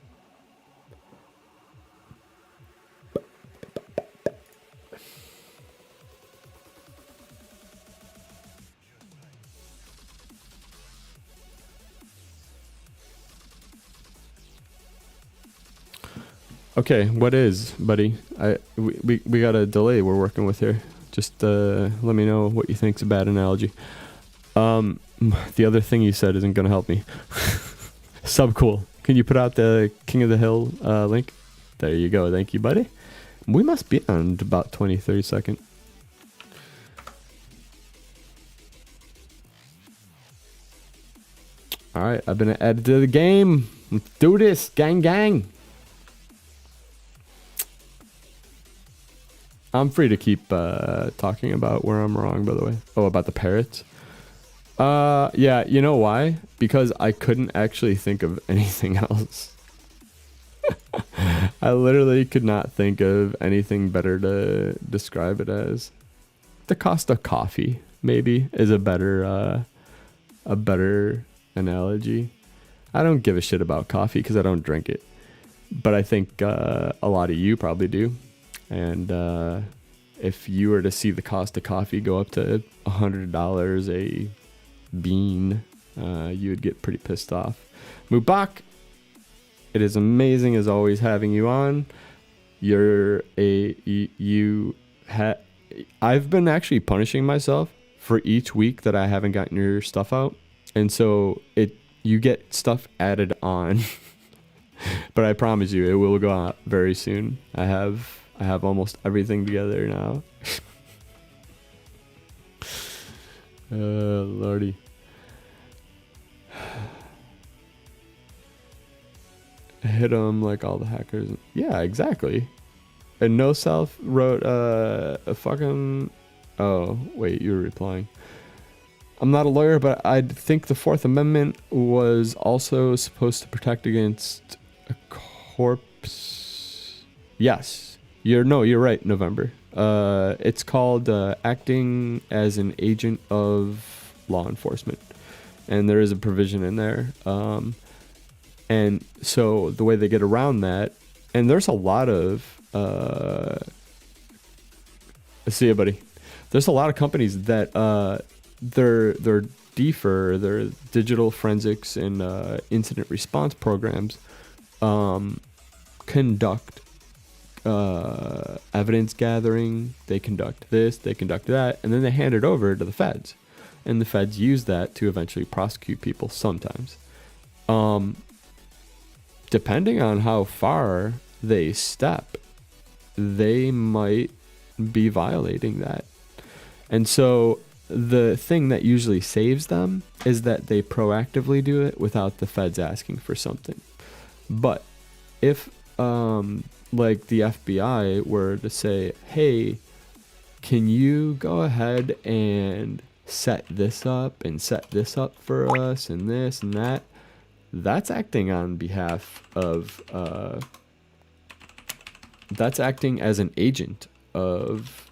Okay, what is, buddy? We got a delay we're working with here. Just let me know what you think's a bad analogy. The other thing you said isn't gonna help me. Subcool. Can you put out the King of the Hill link? There you go. Thank you, buddy. We must be on about 20-30 seconds. All right, I've been added to the game. Let's do this, gang, gang. I'm free to keep talking about where I'm wrong, by the way. Oh, about the parrots. Yeah, you know why? Because I couldn't actually think of anything else. I literally could not think of anything better to describe it as. The cost of coffee, maybe, is a better analogy. I don't give a shit about coffee because I don't drink it. But I think a lot of you probably do. And if you were to see the cost of coffee go up to $100 a bean, you would get pretty pissed off. Mubak, it is amazing as always having you on. I've been actually punishing myself for each week that I haven't gotten your stuff out, and so you get stuff added on. But I promise you, it will go out very soon. I have almost everything together now. Lordy. Hit them like all the hackers. Yeah, exactly. And No Self wrote a fucking... Oh, wait, you were replying. I'm not a lawyer, but I think the Fourth Amendment was also supposed to protect against a corpse. Yes. You're right, November. It's called acting as an agent of law enforcement. And there is a provision in there. And so the way they get around that, and there's a lot of, see you, buddy. There's a lot of companies that their DFIR, their digital forensics and incident response programs, conduct evidence gathering. They conduct this, they conduct that, and then they hand it over to the feds, and the feds use that to eventually prosecute people sometimes. Depending on how far they step, they might be violating that. And so the thing that usually saves them is that they proactively do it without the feds asking for something. But if like the FBI were to say, hey, can you go ahead and set this up for us and this and that, that's acting on behalf of that's acting as an agent of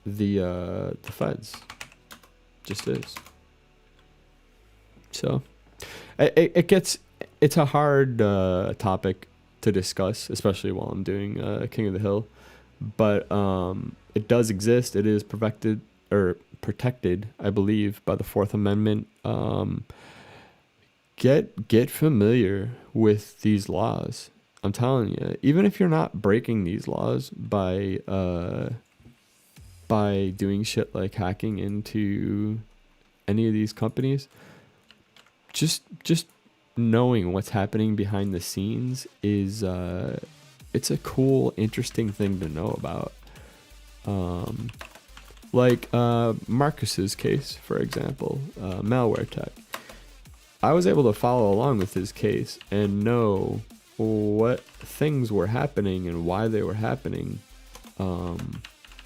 the feds. Just is. So it's a hard topic to discuss, especially while I'm doing King of the Hill, but it does exist. It is protected, I believe, by the Fourth Amendment. Get familiar with these laws. I'm telling you, even if you're not breaking these laws by by doing shit like hacking into any of these companies. Just knowing what's happening behind the scenes is it's a cool, interesting thing to know about. Like Marcus's case, for example, malware tech. I was able to follow along with his case and know what things were happening and why they were happening,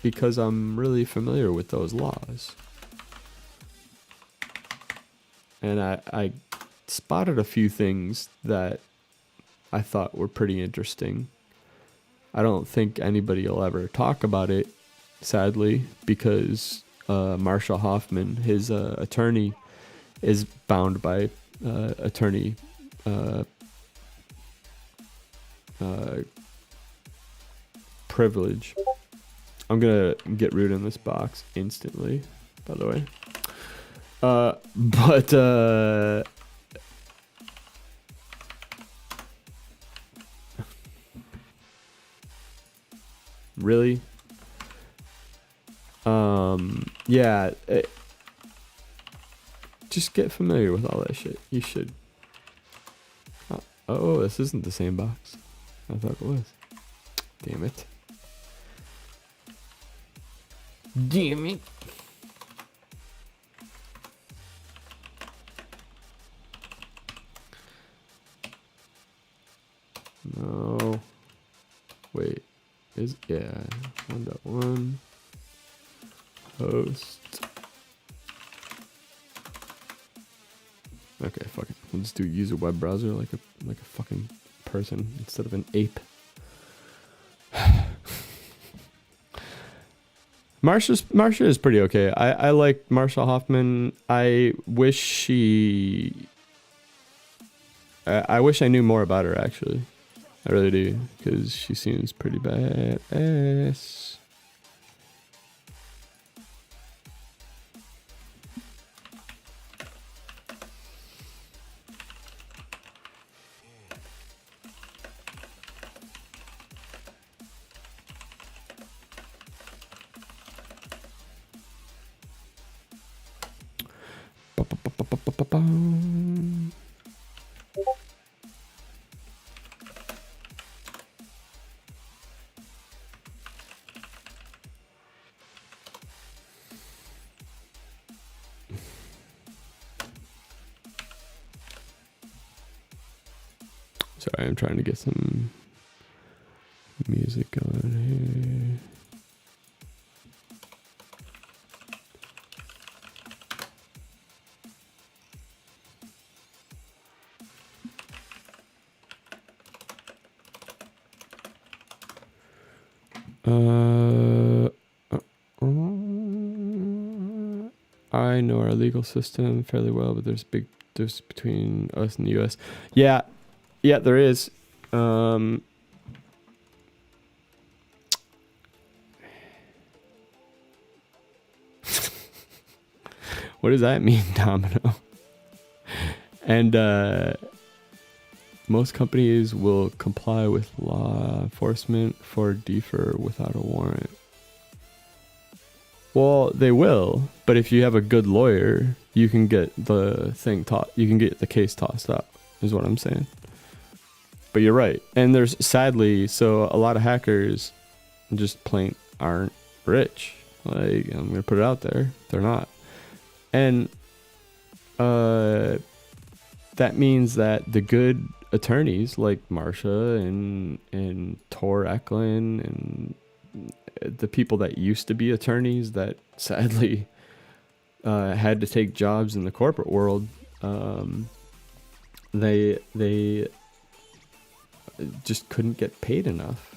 because I'm really familiar with those laws. And I spotted a few things that I thought were pretty interesting. I don't think anybody will ever talk about it, sadly, because Marshall Hoffman, his attorney, is bound by attorney privilege. I'm gonna get root in this box instantly, by the way. But really, yeah, just get familiar with all that shit. You should. Oh, this isn't the same box. I thought it was. Damn it. Damn it. No. Wait. Yeah. 1.1. Host. Okay, fuck it. We'll just do use a web browser like a fucking person instead of an ape. Marsha is pretty okay. I like Marsha Hoffman. I wish I knew more about her, actually. I really do, because she seems pretty badass. Sorry, I'm trying to get some music on here. I know our legal system fairly well, but there's big difference between us and the U.S. Yeah, there is. What does that mean, Domino? And most companies will comply with law enforcement for defer without a warrant. Well, they will, but if you have a good lawyer, you can get the case tossed up, is what I'm saying. But you're right. And there's, sadly, so a lot of hackers just plain aren't rich. Like, I'm going to put it out there. They're not. And that means that the good attorneys like Marsha and Tor Eklund and the people that used to be attorneys that sadly had to take jobs in the corporate world, they just couldn't get paid enough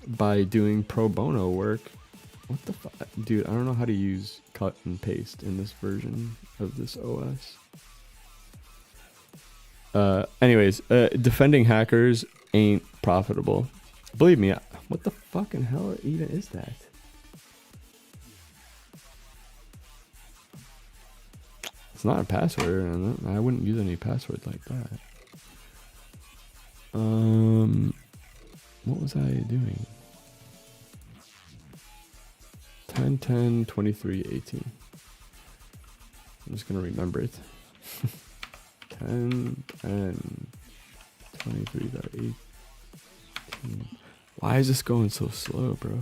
by doing pro bono work. What the fuck? Dude, I don't know how to use cut and paste in this version of this OS. Anyways, defending hackers ain't profitable. Believe me, what the fucking hell even is that? It's not a password, and I wouldn't use any password like that. What was I doing? 10, 10, 23, 18. I'm just gonna remember it. 10, 10, 23, 18. Why is this going so slow, bro?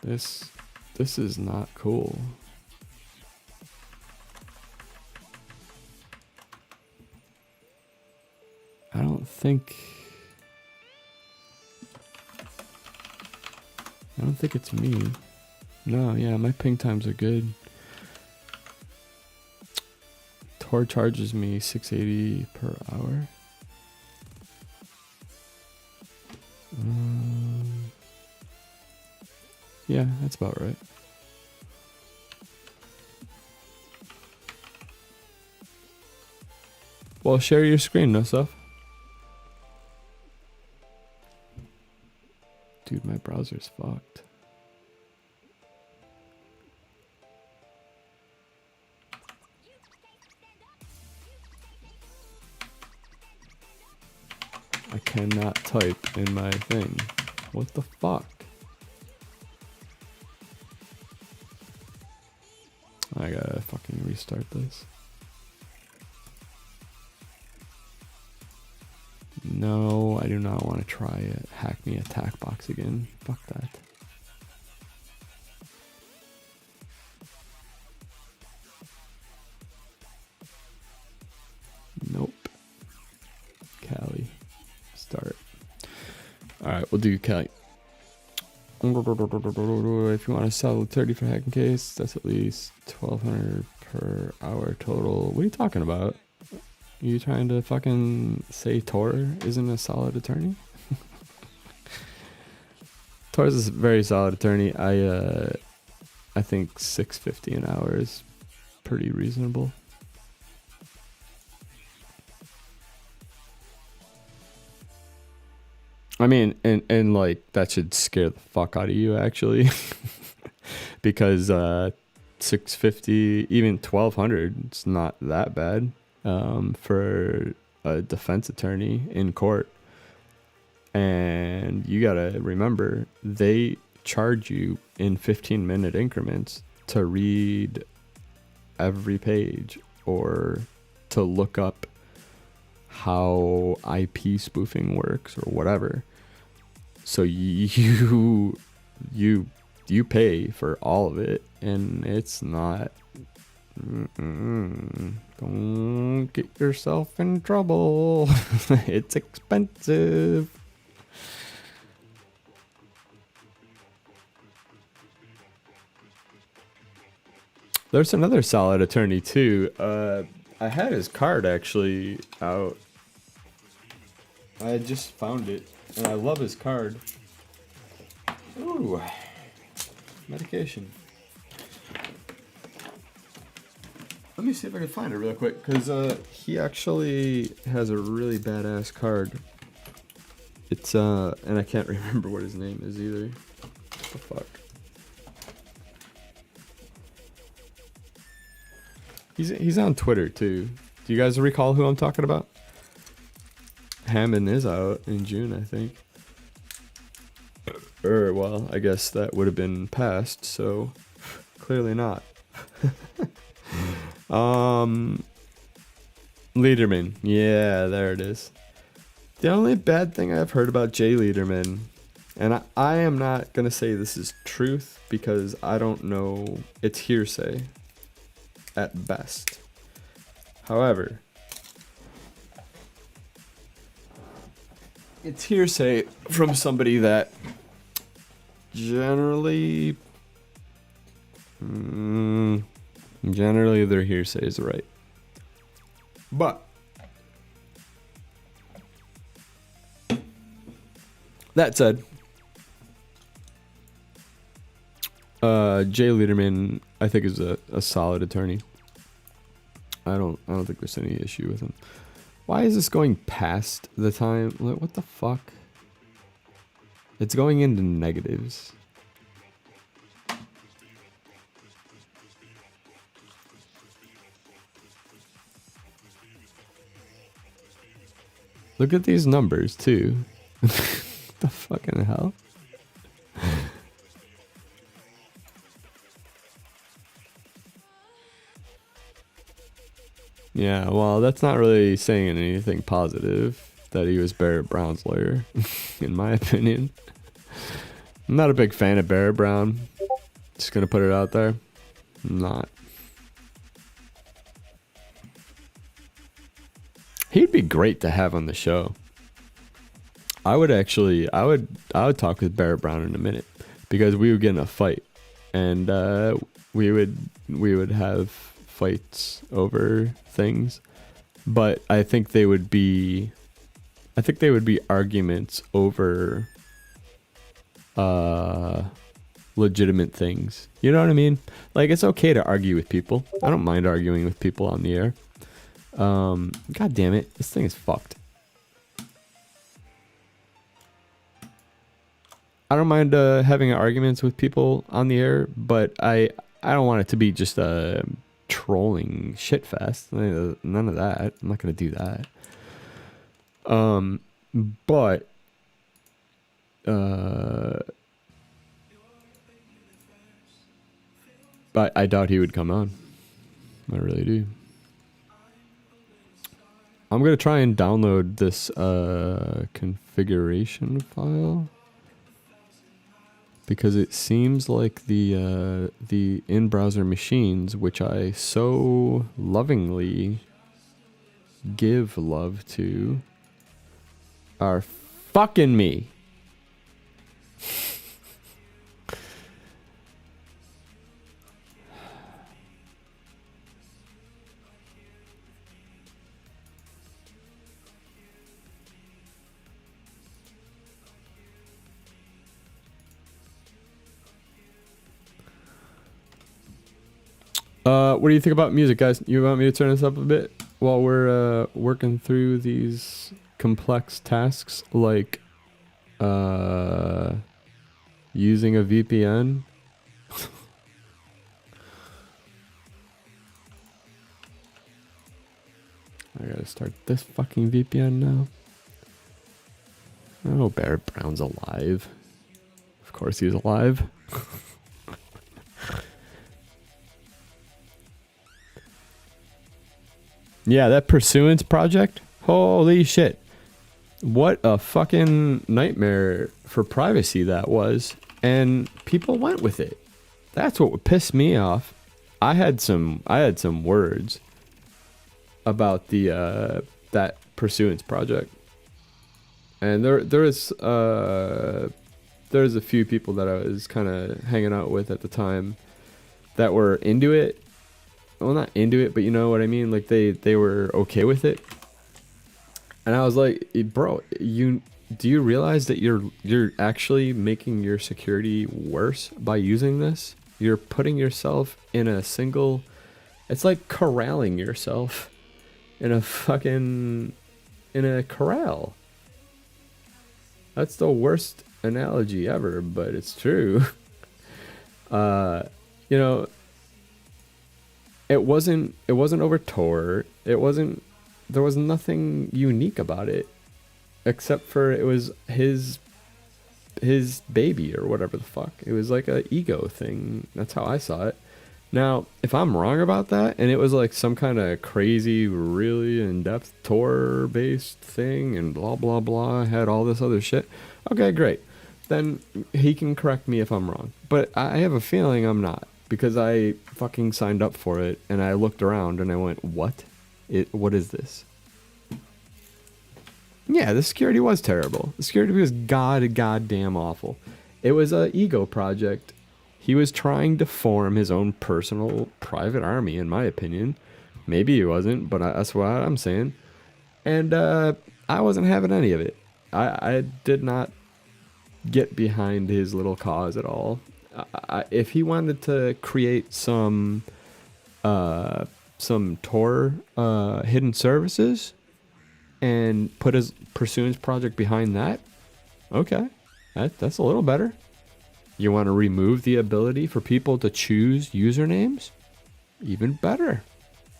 This is not cool. I don't think it's me. No, yeah, my ping times are good. Tor charges me 680 per hour. Yeah, that's about right. Well, share your screen, no stuff. Dude, my browser's fucked. I cannot type in my thing. What the fuck? I gotta fucking restart this. No, I do not want to try it. Hack me attack box again. Fuck that. Nope. Cali. Start. Alright, we'll do Cali. If you want to sell 30 for hacking case, that's at least 1,200 per hour total. What are you talking about? Are you trying to fucking say Tor isn't a solid attorney? Tor is a very solid attorney. I think 650 an hour is pretty reasonable. I mean, and like that should scare the fuck out of you actually, because 650, even 1,200, it's not that bad for a defense attorney in court. And you gotta remember, they charge you in 15-minute increments to read every page or to look up how IP spoofing works or whatever. So you pay for all of it, and it's not. Don't get yourself in trouble. It's expensive. There's another solid attorney too. I had his card actually out. I just found it, and I love his card. Ooh, medication. Let me see if I can find it real quick, because he actually has a really badass card. It's and I can't remember what his name is either. What the fuck? He's on Twitter too. Do you guys recall who I'm talking about? Hammond is out in June, I think. Or, well, I guess that would have been past, so clearly not. Liederman. Yeah, there it is. The only bad thing I've heard about Jay Liederman, and I am not going to say this is truth because I don't know, it's hearsay at best. However, it's hearsay from somebody that generally their hearsay is right. But that said, Jay Liederman, I think, is a solid attorney. I don't think there's any issue with him. Why is this going past the time? What the fuck? It's going into negatives. Look at these numbers too. The fuck? Fucking hell. Yeah, well, that's not really saying anything positive that he was Barrett Brown's lawyer, in my opinion. I'm not a big fan of Barrett Brown. Just gonna put it out there. I'm not. He'd be great to have on the show. I would talk with Barrett Brown in a minute, because we would get in a fight, and we would have fights over things, but I think they would be arguments over legitimate things. You know what I mean? Like, it's okay to argue with people. I don't mind arguing with people on the air. God damn it, this thing is fucked. I don't mind having arguments with people on the air, but I don't want it to be just a trolling shit fest. None of that. I'm not gonna do that. But I doubt he would come on. I really do. I'm gonna try and download this configuration file, because it seems like the in-browser machines, which I so lovingly give love to, are fucking me. What do you think about music, guys? You want me to turn this up a bit while we're working through these complex tasks, like using a VPN? I gotta start this fucking VPN now. Oh, Barrett Brown's alive. Of course he's alive. Yeah, that Pursuance project. Holy shit. What a fucking nightmare for privacy that was. And people went with it. That's what would piss me off. I had some words about the that Pursuance project. And there's a few people that I was kind of hanging out with at the time that were into it. Well, not into it, but you know what I mean? Like, they were okay with it. And I was like, bro, do you realize that you're actually making your security worse by using this? You're putting yourself in a single... It's like corralling yourself in a corral. That's the worst analogy ever, but it's true. You know... It wasn't over Tor. There was nothing unique about it, except for it was his baby or whatever the fuck. It was like a ego thing. That's how I saw it. Now, if I'm wrong about that, and it was like some kind of crazy, really in-depth Tor-based thing, and blah blah blah, had all this other shit, okay, great. Then he can correct me if I'm wrong. But I have a feeling I'm not. Because I fucking signed up for it, and I looked around, and I went, what? What is this? Yeah, the security was terrible. The security was goddamn awful. It was an ego project. He was trying to form his own personal private army, in my opinion. Maybe he wasn't, but that's what I'm saying. And I wasn't having any of it. I did not get behind his little cause at all. If he wanted to create some Tor hidden services and put his Pursuance project behind that, okay, that's a little better. You want to remove the ability for people to choose usernames? Even better.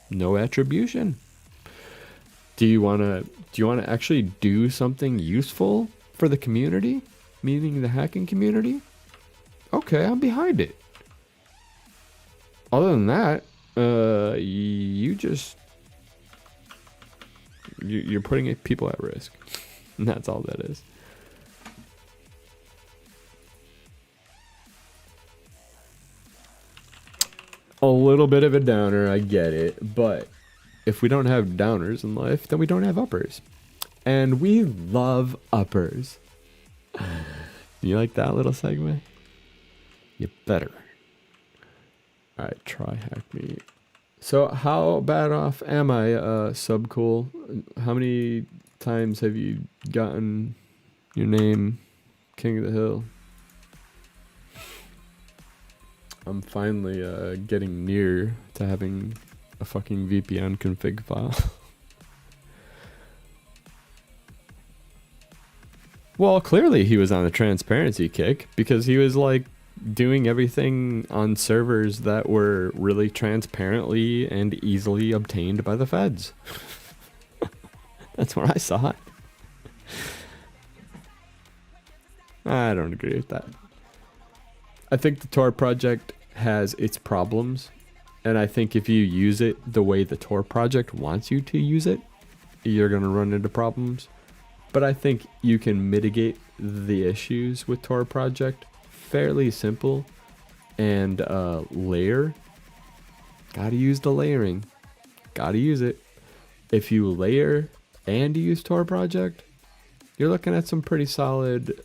No attribution. Do you want to actually do something useful for the community? meaning the hacking community, okay, I'm behind it. Other than that, you're putting people at risk. And that's all that is. A little bit of a downer, I get it, but if we don't have downers in life, then we don't have uppers. And we love uppers. You like that little segment? You better. Alright, try hack me. So how bad off am I, Subcool? How many times have you gotten your name King of the Hill? I'm finally getting near to having a fucking VPN config file. Well, clearly he was on a transparency kick because he was like doing everything on servers that were really transparently and easily obtained by the feds. That's where I saw it. I don't agree with that. I think the Tor project has its problems, and I think if you use it the way the Tor project wants you to use it, you're going to run into problems. But I think you can mitigate the issues with Tor project fairly simple and layer. Gotta use the layering. Gotta use it. If you layer and use Tor project, you're looking at some pretty solid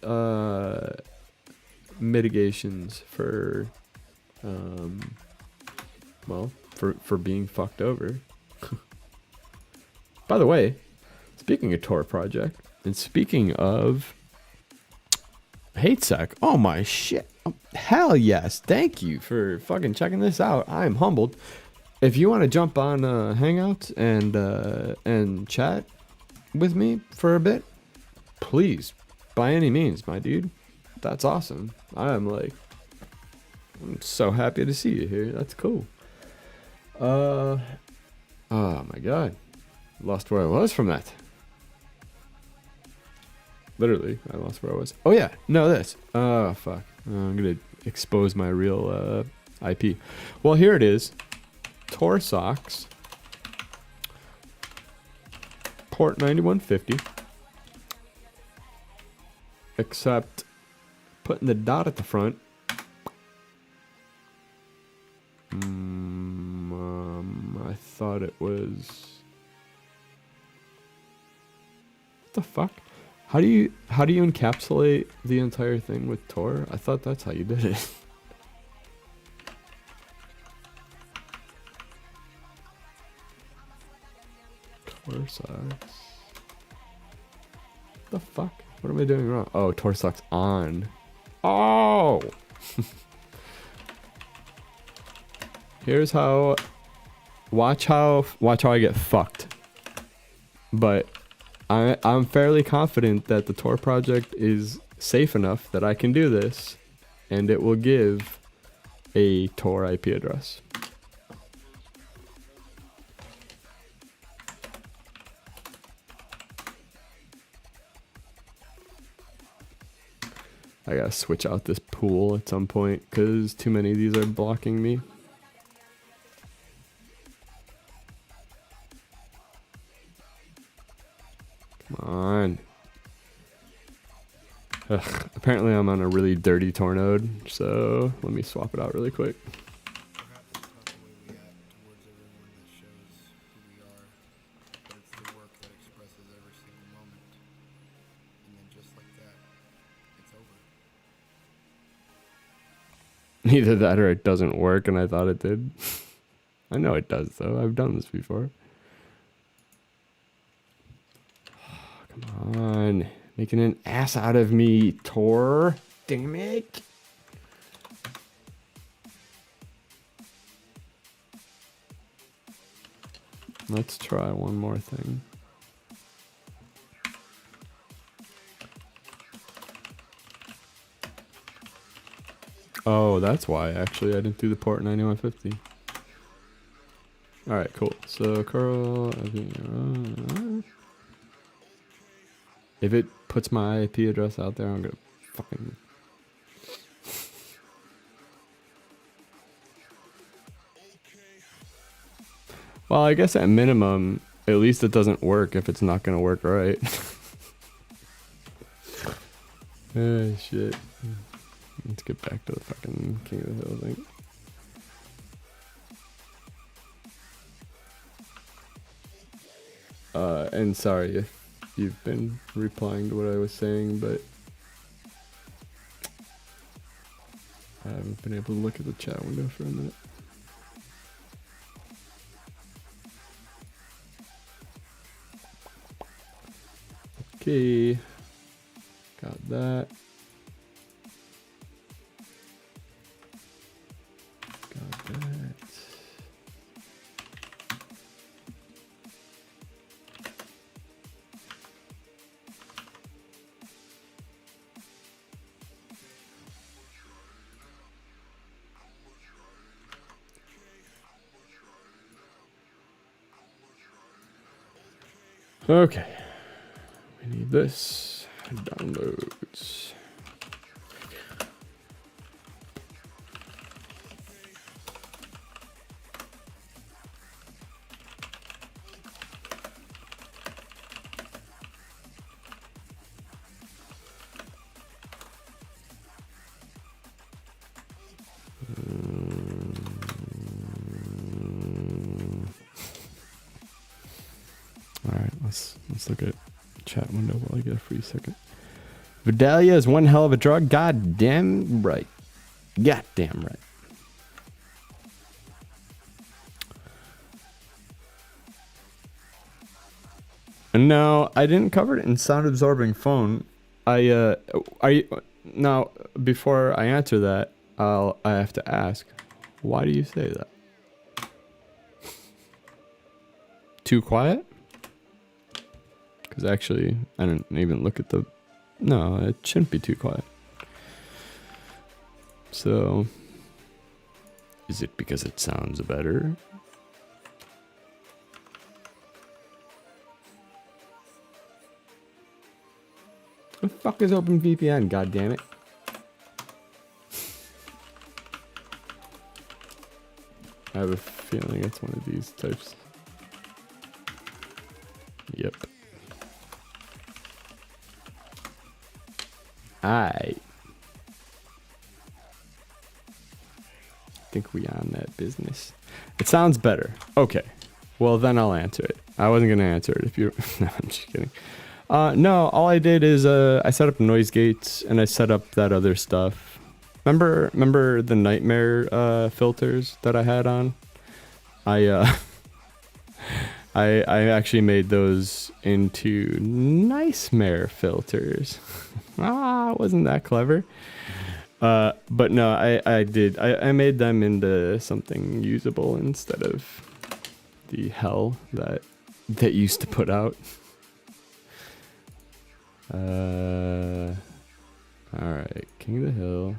mitigations for well, for being fucked over. By the way, speaking of Tor project and speaking of HateSec, oh my shit, hell yes, thank you for fucking checking this out. I'm humbled. If you want to jump on Hangouts and chat with me for a bit, please, by any means, my dude. That's awesome. I'm so happy to see you here. That's cool. Oh my god. Lost where I was from that. Literally, I lost where I was. Oh yeah, no this. Oh fuck. I'm gonna expose my real IP. Well, here it is. Tor socks. Port 9150. Except putting the dot at the front. I thought it was. What the fuck? How do you encapsulate the entire thing with Tor? I thought that's how you did it. Tor socks. What the fuck? What am I doing wrong? Oh, Tor socks on. Oh! Here's how. Watch how I get fucked. But I'm fairly confident that the Tor project is safe enough that I can do this, and it will give a Tor IP address. I gotta switch out this pool at some point because too many of these are blocking me. Come on. Ugh, apparently I'm on a really dirty Tor node, so let me swap it out really quick. Either that or it doesn't work and I thought it did. I know it does though. I've done this before. Come on. Making an ass out of me, Tor. Damn it. Let's try one more thing. Oh, that's why, actually, I didn't do the port 9150. Alright, cool. So, curl... If it puts my IP address out there, I'm gonna fucking. Well, I guess at minimum, at least it doesn't work if it's not gonna work right. Oh shit. Let's get back to the fucking King of the Hill thing. And sorry if you've been replying to what I was saying, but I haven't been able to look at the chat window for a minute. Okay, got that. Got that. Okay, we need this. Downloads. All right, let's look at chat window while I get a free second. Vidalia is one hell of a drug. Goddamn right. Goddamn right. No, I didn't cover it in sound absorbing phone. Are you now? Before I answer that, I have to ask, why do you say that? Too quiet? Because actually, I didn't even look at the. No, it shouldn't be too quiet. So, is it because it sounds better? What the fuck is OpenVPN? God damn it! I have a feeling it's one of these types. Yep. I think we on that business. It sounds better. Okay. Well, then I'll answer it. I wasn't going to answer it if you... No, I'm just kidding. No, all I did is I set up noise gates and I set up that other stuff. Remember the nightmare filters that I had on? I actually made those into nice mare filters. Wasn't that clever? But no, I did. I made them into something usable instead of the hell that used to put out. All right, King of the Hill.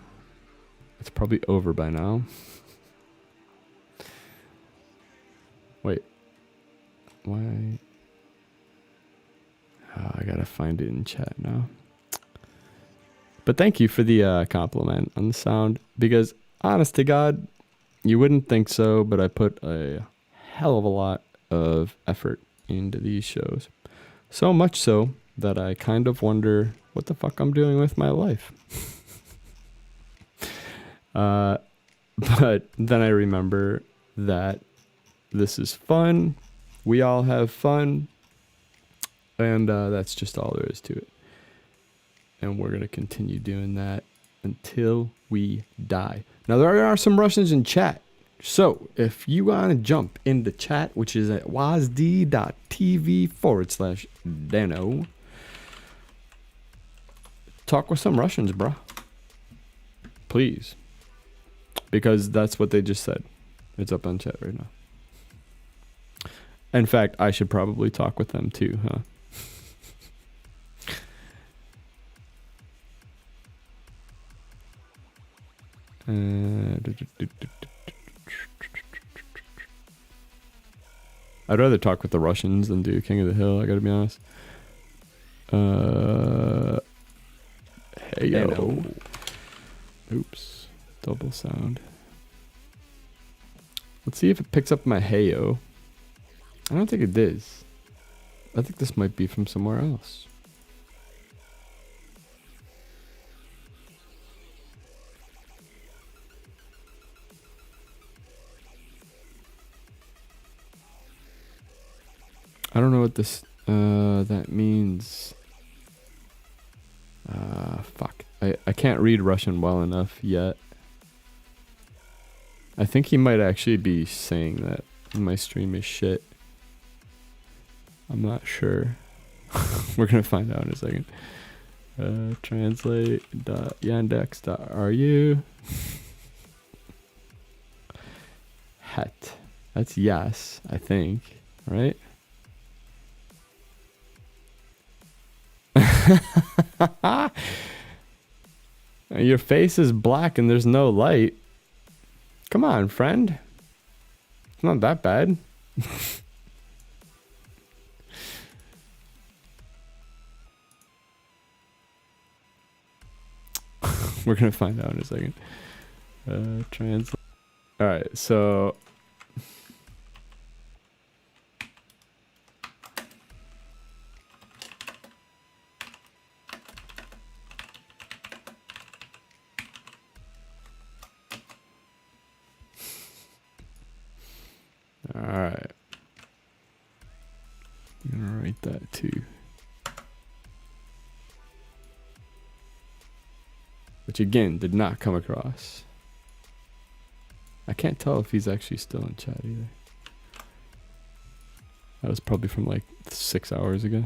It's probably over by now. Wait. Why? Oh, I gotta find it in chat now. But thank you for the compliment on the sound, because honest to God, you wouldn't think so, but I put a hell of a lot of effort into these shows. So much so that I kind of wonder what the fuck I'm doing with my life. But then I remember that this is fun. We all have fun. And that's just all there is to it. And we're going to continue doing that until we die. Now, there are some Russians in chat. So, if you want to jump into chat, which is at wasd.tv/Dano, talk with some Russians, bro. Please. Because that's what they just said. It's up on chat right now. In fact, I should probably talk with them too, huh? I'd rather talk with the Russians than do King of the Hill, I gotta be honest. Hey yo. Hello. Oops. Double sound. Let's see if it picks up my heyo. I don't think it does. I think this might be from somewhere else. I don't know what this that means. Fuck. I can't read Russian well enough yet. I think he might actually be saying that my stream is shit. I'm not sure. We're gonna find out in a second. Translate.yandex.ru. Het. That's yes, I think. Right? Your face is black and there's no light. Come on, friend. It's not that bad. We're gonna find out in a second. Translate. All right, so. All right. I'm gonna write that too. Which again, did not come across. I can't tell if he's actually still in chat either. That was probably from like 6 hours ago.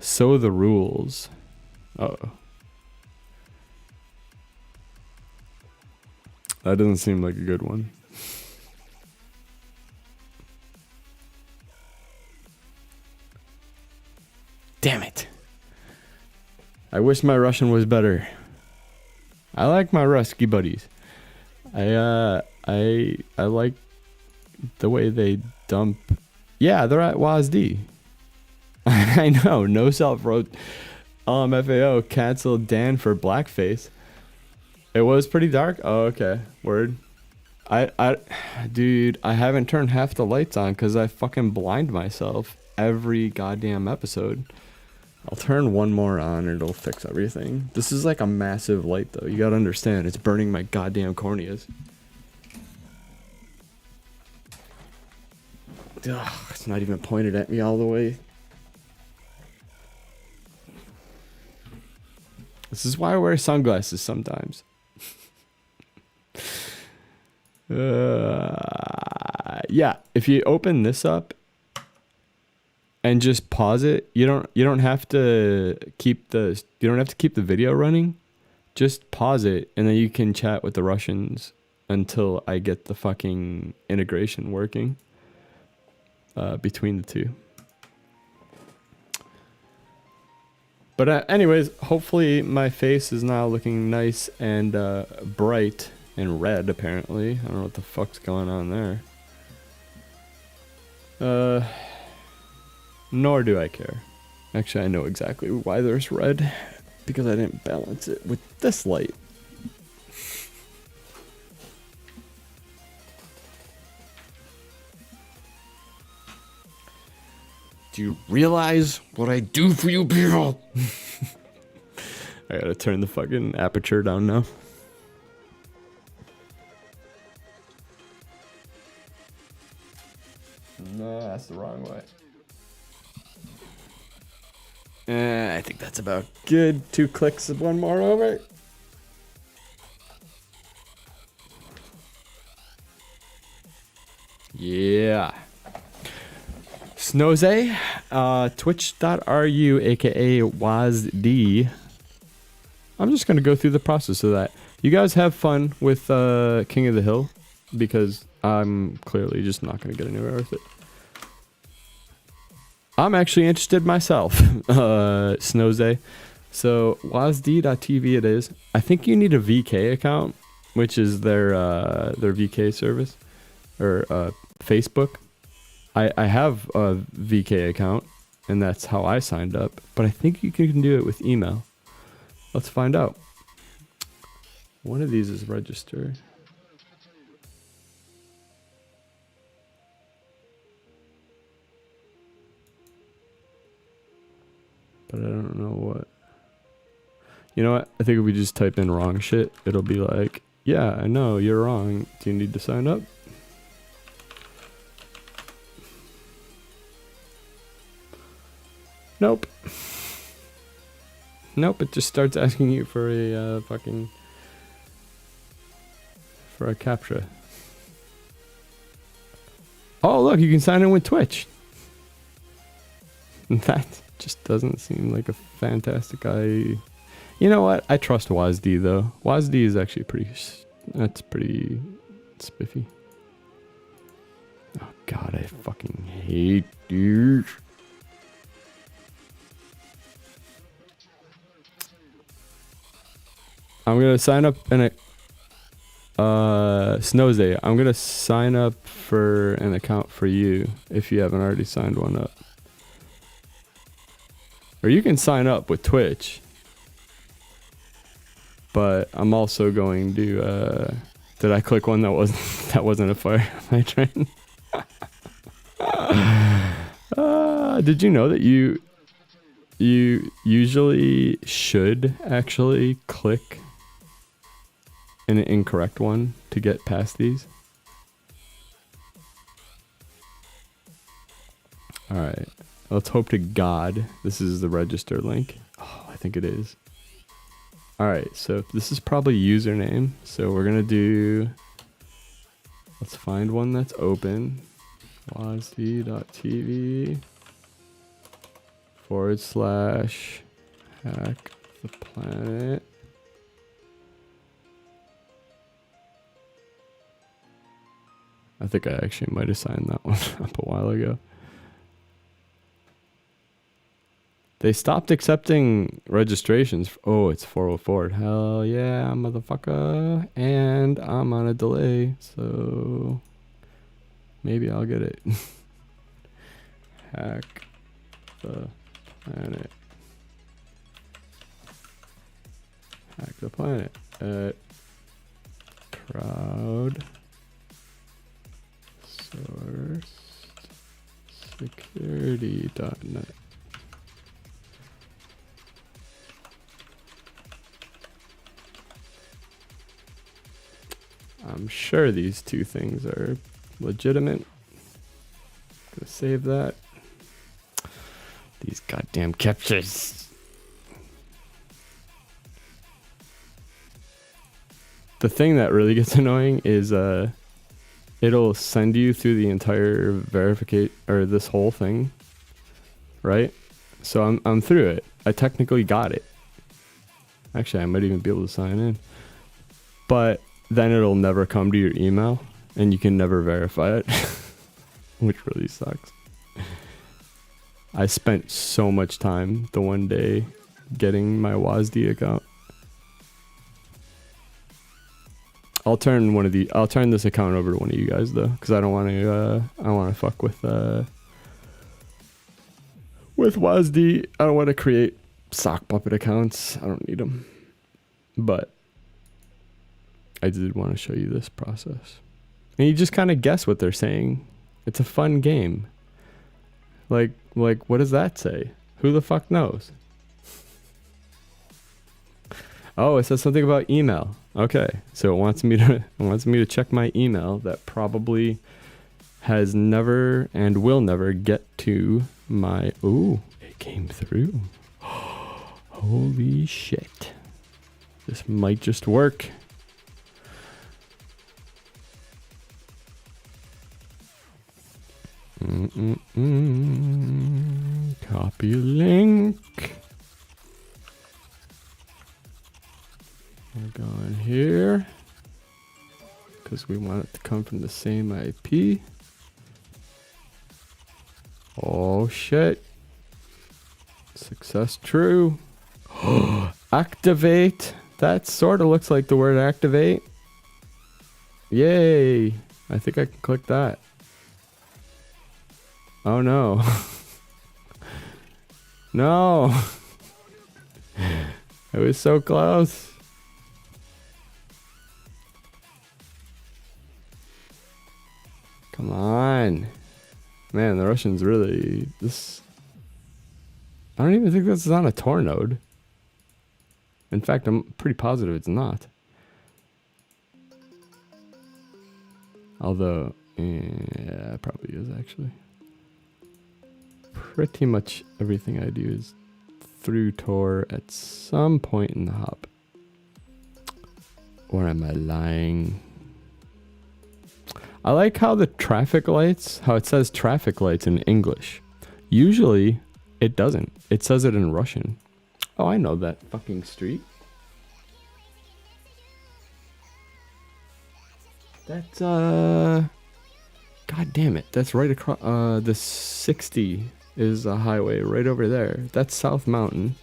So the rules. Uh-oh. That doesn't seem like a good one. Damn it. I wish my Russian was better. I like my Rusky buddies. I like the way they dump. Yeah, they're at WASD. I know. No self wrote. FAO canceled Dan for blackface. It was pretty dark. Oh, okay. Word. Dude, I haven't turned half the lights on because I fucking blind myself every goddamn episode. I'll turn one more on and it'll fix everything. This is like a massive light though. You gotta understand, it's burning my goddamn corneas. Ugh, it's not even pointed at me all the way. This is why I wear sunglasses sometimes. Yeah, if you open this up and just pause it, you don't have to keep the video running. Just pause it and then you can chat with the Russians until I get the fucking integration working between the two. But anyways, hopefully my face is now looking nice and bright and red apparently. I don't know what the fuck's going on there. Nor do I care. Actually, I know exactly why there's red. Because I didn't balance it with this light. Do you realize what I do for you people? I gotta turn the fucking aperture down now. No, that's the wrong way. I think that's about good. 2 clicks of one more over. Yeah. Snoze, twitch.ru, aka WazD. I'm just going to go through the process of that. You guys have fun with King of the Hill, because I'm clearly just not going to get anywhere with it. I'm actually interested myself, Snoze. So, WazD.tv it is. I think you need a VK account, which is their VK service, or Facebook. I have a VK account, and that's how I signed up. But I think you can do it with email. Let's find out. One of these is register. But I don't know what. You know what? I think if we just type in wrong shit, it'll be like, yeah, I know, you're wrong. Do you need to sign up? Nope. Nope, it just starts asking you for a for a CAPTCHA. Oh, look, you can sign in with Twitch. That just doesn't seem like a fantastic idea. You know what? I trust WASD though. WASD is actually that's pretty spiffy. Oh god, I fucking hate these. I'm gonna sign up in a Snowsday. I'm gonna sign up for an account for you if you haven't already signed one up. Or you can sign up with Twitch. But I'm also going to did I click one that wasn't a fire hydrant? Did you know that you usually should actually click an incorrect one to get past these? Alright, let's hope to God this is the register link. Oh, I think it is. Alright, so this is probably username. So we're gonna do, let's find one that's open. wasd.tv / hack the planet. I think I actually might have signed that one up a while ago. They stopped accepting registrations. Oh, it's 404. Hell yeah, motherfucker. And I'm on a delay, so maybe I'll get it. Hack the planet. Hack the planet at crowd sourced security.net. I'm sure these two things are legitimate. Gonna save that. These goddamn captchas. The thing that really gets annoying is it'll send you through the entire verification or this whole thing, right? So I'm through it. I technically got it. Actually, I might even be able to sign in. But then it'll never come to your email and you can never verify it, which really sucks. I spent so much time the one day getting my WASD account. I'll turn this account over to one of you guys though, because I don't want to fuck with WASD. I don't want to create sock puppet accounts. I don't need them. But I did want to show you this process. And you just kind of guess what they're saying. It's a fun game. Like what does that say? Who the fuck knows? Oh, it says something about email. Okay, so it wants me to check my email that probably has never and will never get to my. Ooh, it came through. Holy shit! This might just work. Copy link. We're going here because we want it to come from the same IP. Oh shit. Success true. Activate. That sort of looks like the word activate. Yay. I think I can click that. Oh no. No. It was so close. Come on. Man, the Russians really... This... I don't even think this is on a Tor node. In fact, I'm pretty positive it's not. Although, yeah, it probably is actually. Pretty much everything I do is through Tor at some point in the hop. Or am I lying? I like how the traffic lights, how it says traffic lights in English. Usually, it doesn't. It says it in Russian. Oh, I know that fucking street. That's, God damn it. That's right across, the 60 is a highway right over there. That's South Mountain.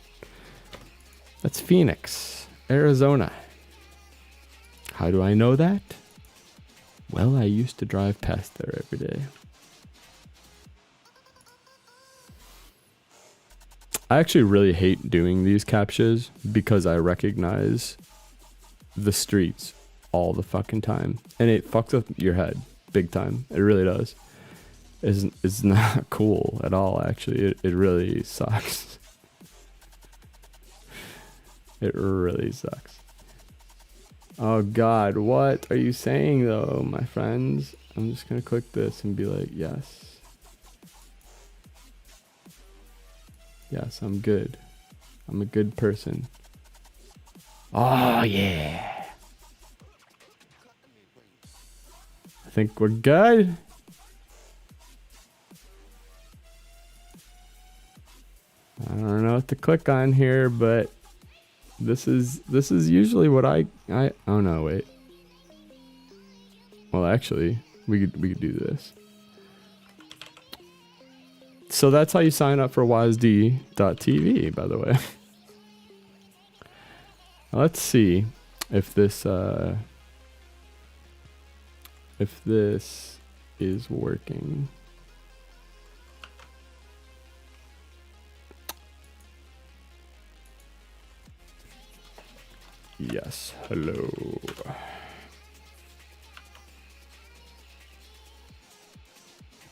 That's Phoenix, Arizona. How do I know that? Well, I used to drive past there every day. I actually really hate doing these captchas because I recognize the streets all the fucking time. And it fucks up your head big time. It really does. It's not cool at all, actually. It really sucks. It really sucks. Oh God, what are you saying though, my friends? I'm just gonna click this and be like, yes. Yes, I'm good. I'm a good person. Oh yeah. I think we're good. I don't know what to click on here, but this is usually what I oh no, wait. Well, actually, we could do this. So that's how you sign up for WASD.tv, by the way. Let's see if this is working. Yes, hello.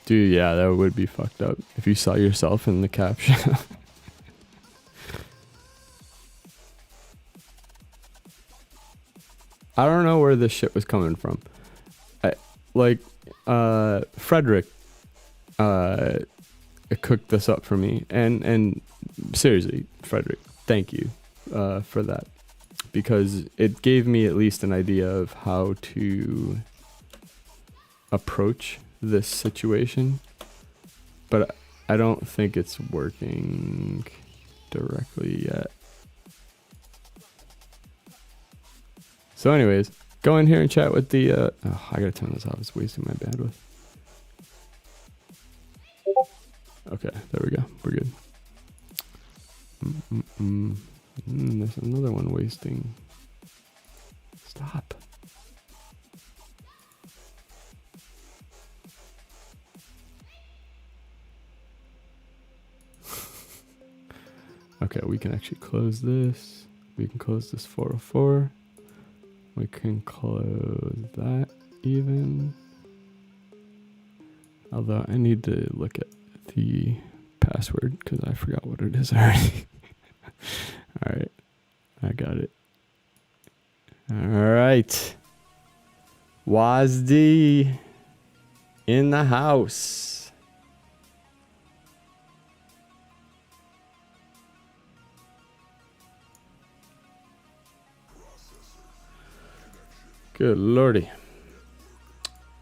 Dude, yeah, that would be fucked up if you saw yourself in the caption. I don't know where this shit was coming from. Frederick cooked this up for me, and seriously, Frederick, thank you for that, because it gave me at least an idea of how to approach this situation, but I don't think it's working directly yet. So anyways, go in here and chat with the oh, I gotta turn this off, it's wasting my bandwidth. Okay, there we go, we're good. There's another one wasting. Stop. Okay, we can actually close this. We can close this 404. We can close that even. Although I need to look at the password because I forgot what it is already. Alright, I got it. Alright. WASD in the house. Good lordy.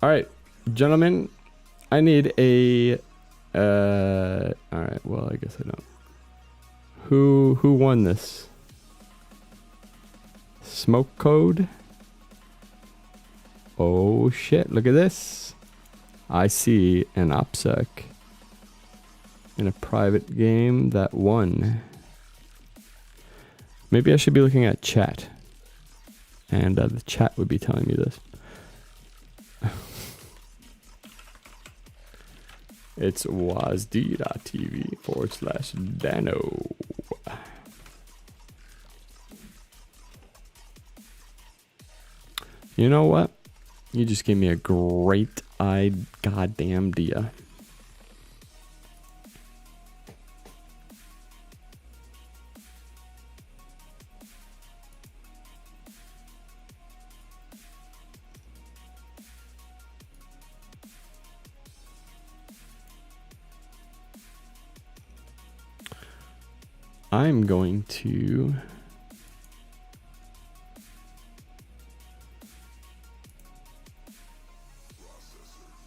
Alright, gentlemen, I need a alright, well I guess I don't. Who won this? Smoke code? Oh shit, look at this. I see an OPSEC in a private game that won. Maybe I should be looking at chat. And the chat would be telling me this. It's wasd.tv/Dano. You know what? You just gave me a great goddamn idea.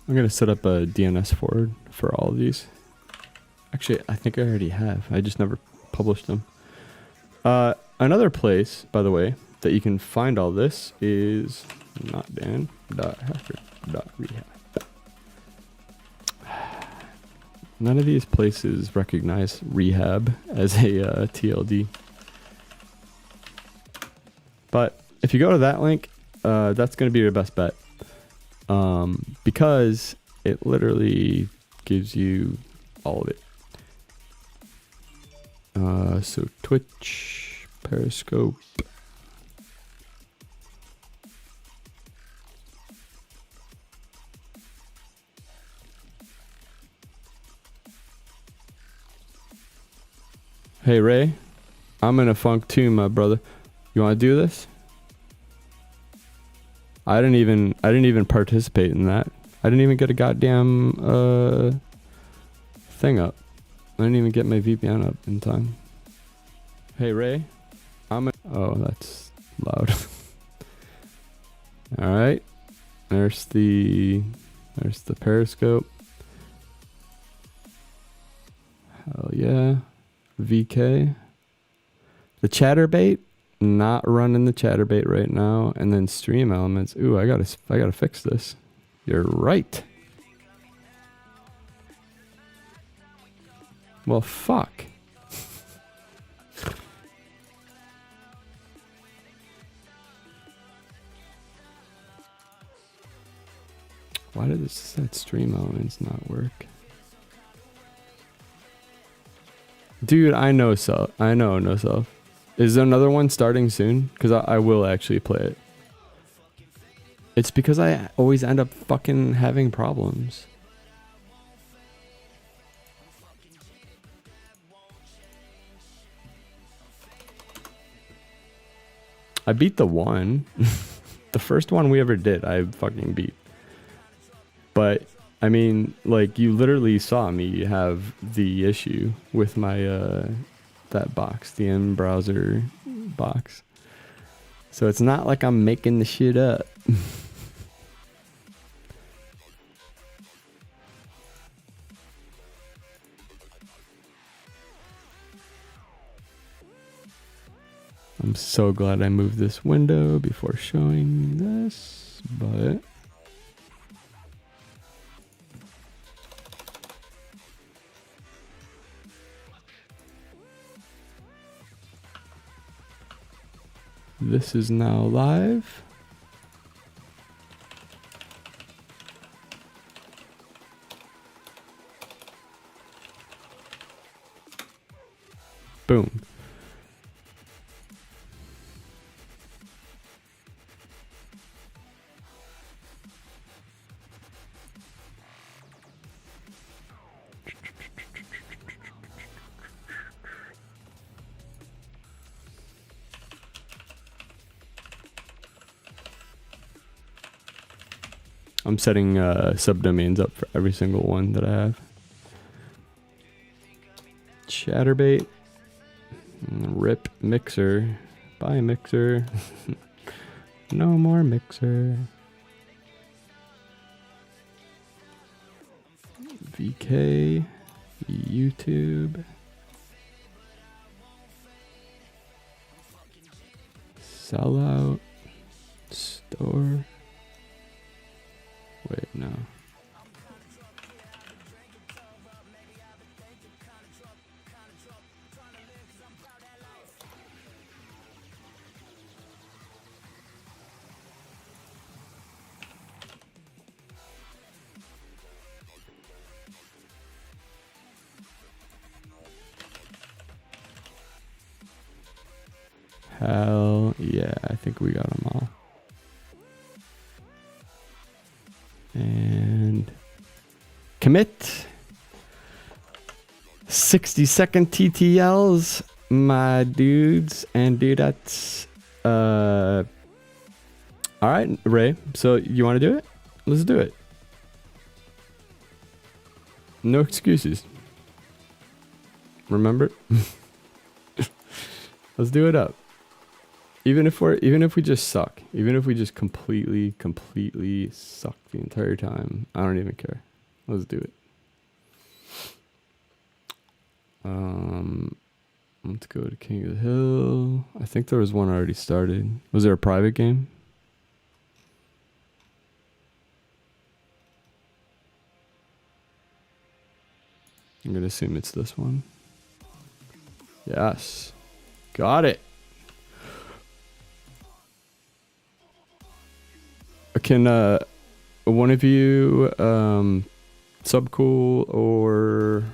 I'm going to set up a DNS forward for all of these. Actually, I think I already have. I just never published them. Another place, by the way, that you can find all this is notdan.hacker.rehab. None of these places recognize rehab as a TLD. But if you go to that link, that's going to be your best bet. Because it literally gives you all of it. So Twitch, Periscope. Hey Ray, I'm in a funk too, my brother. You want to do this? I didn't even participate in that. I didn't even get a goddamn thing up. I didn't even get my VPN up in time. Hey Ray, oh, that's loud. All right, there's the Periscope. Hell yeah. VK. The Chatterbait, not running the Chatterbait right now. And then Stream Elements. Ooh, I gotta fix this. You're right. Well, fuck. Why did that Stream Elements not work? Dude, I know no self. Is there another one starting soon? Because I will actually play it. It's because I always end up fucking having problems. I beat the one. The first one we ever did, I fucking beat. But I mean, like, you literally saw me have the issue with my that box, the in-browser box. So it's not like I'm making the shit up. I'm so glad I moved this window before showing this, but this is now live. Boom. I'm setting subdomains up for every single one that I have. Chatterbait. Rip Mixer. Bye Mixer. No more Mixer. VK. YouTube. Sellout. Store. Wait, no. Hell yeah, I think we got them all. And commit. 60-second TTLs, my dudes and dudettes. All right, Ray. So you want to do it? Let's do it. No excuses. Remember? Let's do it up. Even if we just suck, even if we just completely suck the entire time, I don't even care. Let's do it. Let's go to King of the Hill. I think there was one already started. Was there a private game? I'm gonna assume it's this one. Yes. Got it. Can one of you Subcool or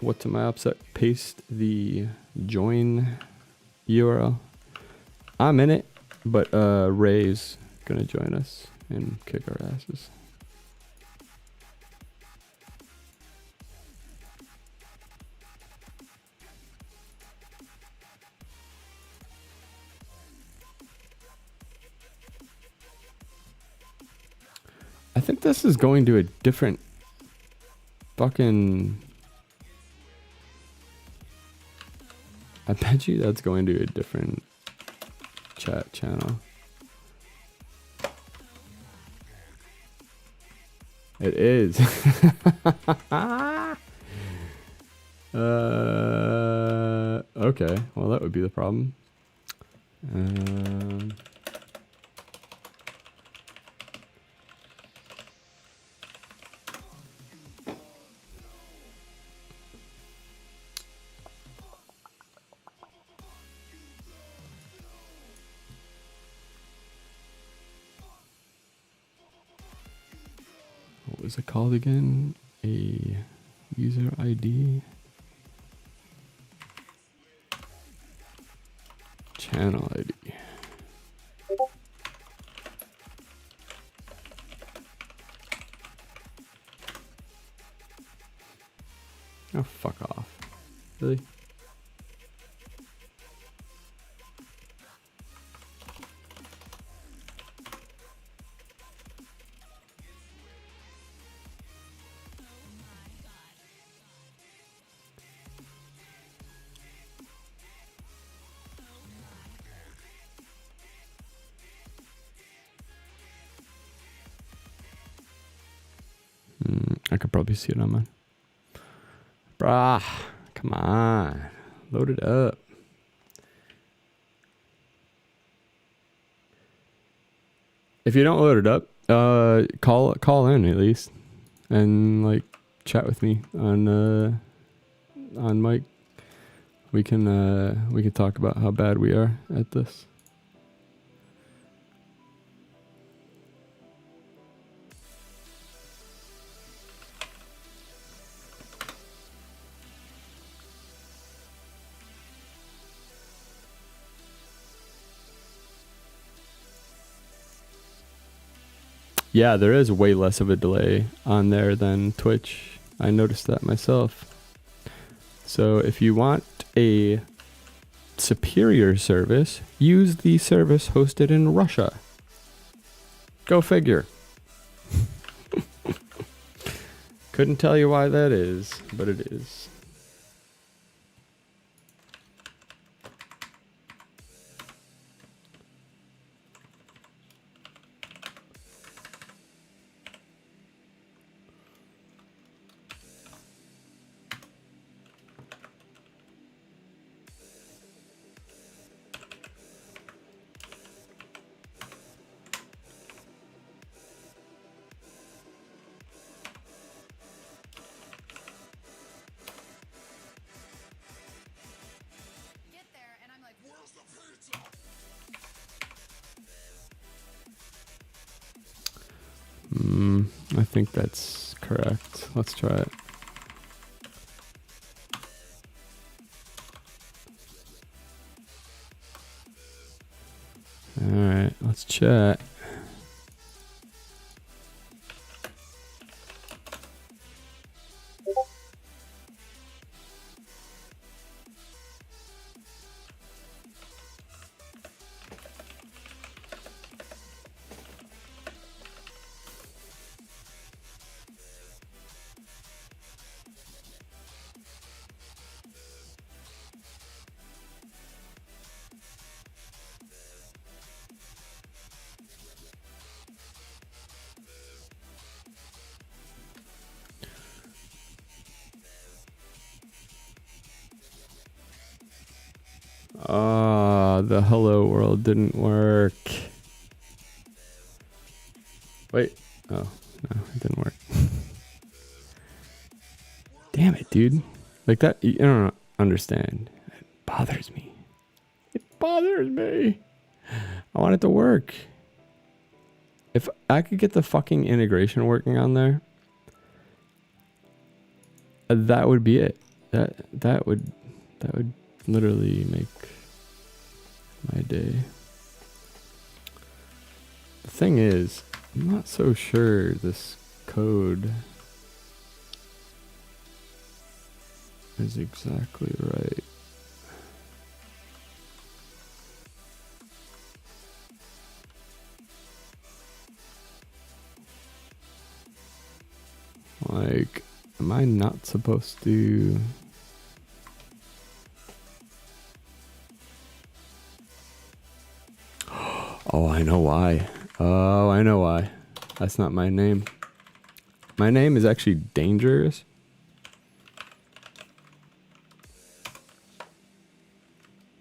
what to my upset paste the join URL? I'm in it, but Ray's gonna join us and kick our asses. I think this is going to a different fucking... I bet you that's going to a different chat channel. It is. Okay, well that would be the problem. What was it called again? A user ID? Channel ID. Oh, fuck off. Really? I could probably see it on mine. Brah, come on. Load it up. If you don't load it up, call in at least. And like chat with me on mic. We can talk about how bad we are at this. Yeah, there is way less of a delay on there than Twitch. I noticed that myself. So if you want a superior service, use the service hosted in Russia. Go figure. Couldn't tell you why that is, but it is. I think that's correct. Let's try it. All right, let's chat. Ah, the hello world didn't work. Wait. Oh, no, it didn't work. Damn it, dude. Like that, I don't understand. It bothers me. It bothers me. I want it to work. If I could get the fucking integration working on there, that would be it. That would literally make my day. The thing is, I'm not so sure this code is exactly right. Like, am I not supposed to? Oh, I know why. Oh, I know why. That's not my name. My name is actually Dangerous.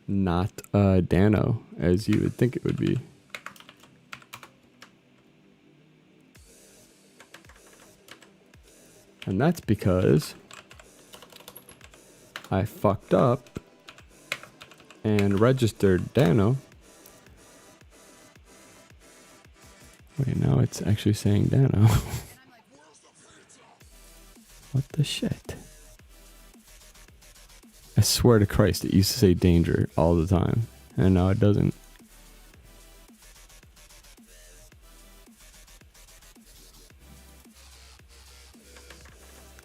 Not Dano, as you would think it would be. And that's because I fucked up and registered Dano. Wait, now it's actually saying Dano. What the shit? I swear to Christ, it used to say danger all the time, and now it doesn't.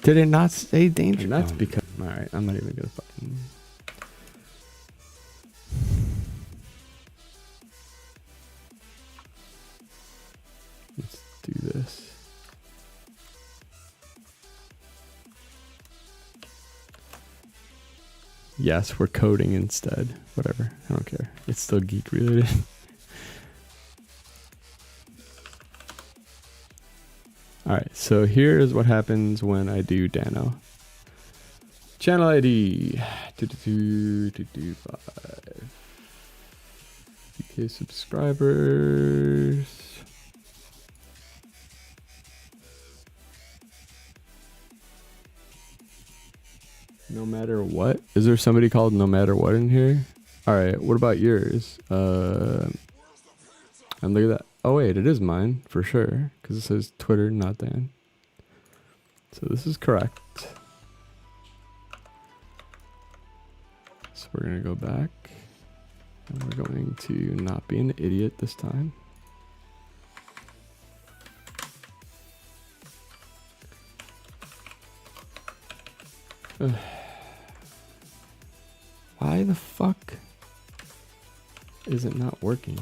Did it not say danger? And that's because... Alright, I'm not even gonna fucking... Let's do this. Yes, we're coding instead. Whatever, I don't care. It's still geek related. Alright, so here's what happens when I do Dano. Channel ID 222-225. UK subscribers. No matter what? Is there somebody called No Matter What in here? Alright, what about yours? And look at that. Oh wait, it is mine for sure, because it says Twitter, not Dan. So this is correct. So we're gonna go back, and we're going to not be an idiot this time. Why the fuck is it not working?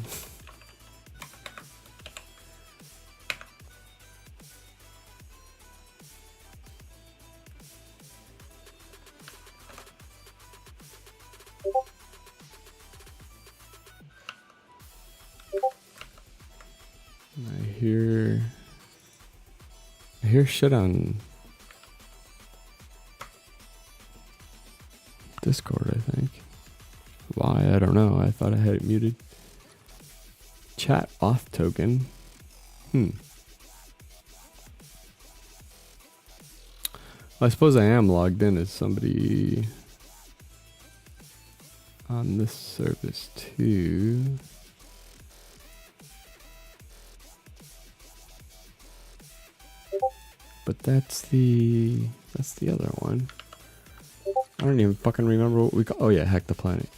I hear shit on Discord, I think. Why? I don't know. I thought I had it muted. Chat auth token. Well, I suppose I am logged in as somebody on this service too. But that's the other one. I don't even fucking remember what we call. Oh yeah, Hack the Planet.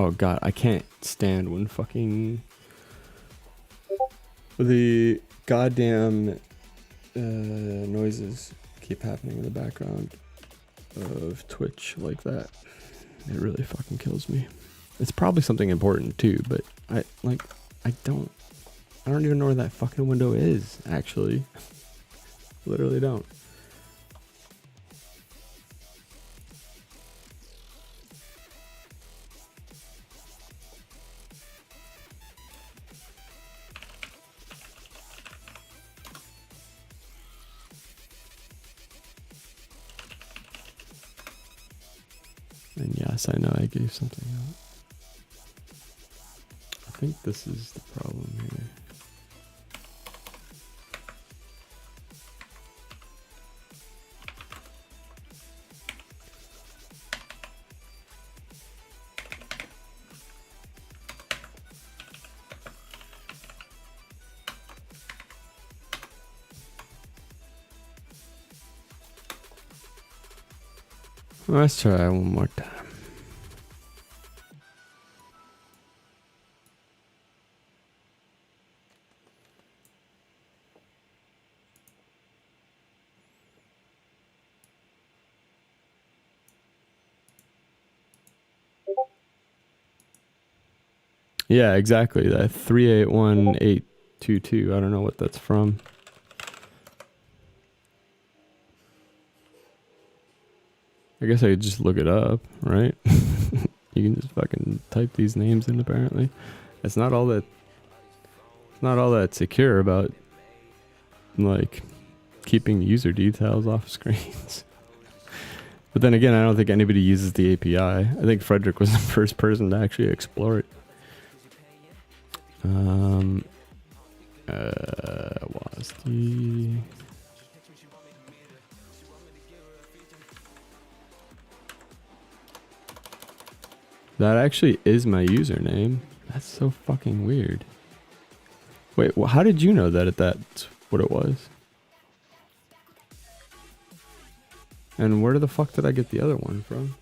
Oh god, I can't stand when fucking the goddamn noises keep happening in the background of Twitch like that. It really fucking kills me. It's probably something important too, but I don't even know where that fucking window is, actually. Literally don't. And yes, I know I gave something out. I think this is the problem here. Let's try one more time. Yeah, exactly. That 381822. I don't know what that's from. I guess I could just look it up, right? You can just fucking type these names in, apparently. It's not all that secure about like keeping user details off screens. But then again, I don't think anybody uses the API. I think Frederick was the first person to actually explore it. Was the that actually is my username? That's so fucking weird. Wait, well, how did you know that that's what it was? And where the fuck did I get the other one from?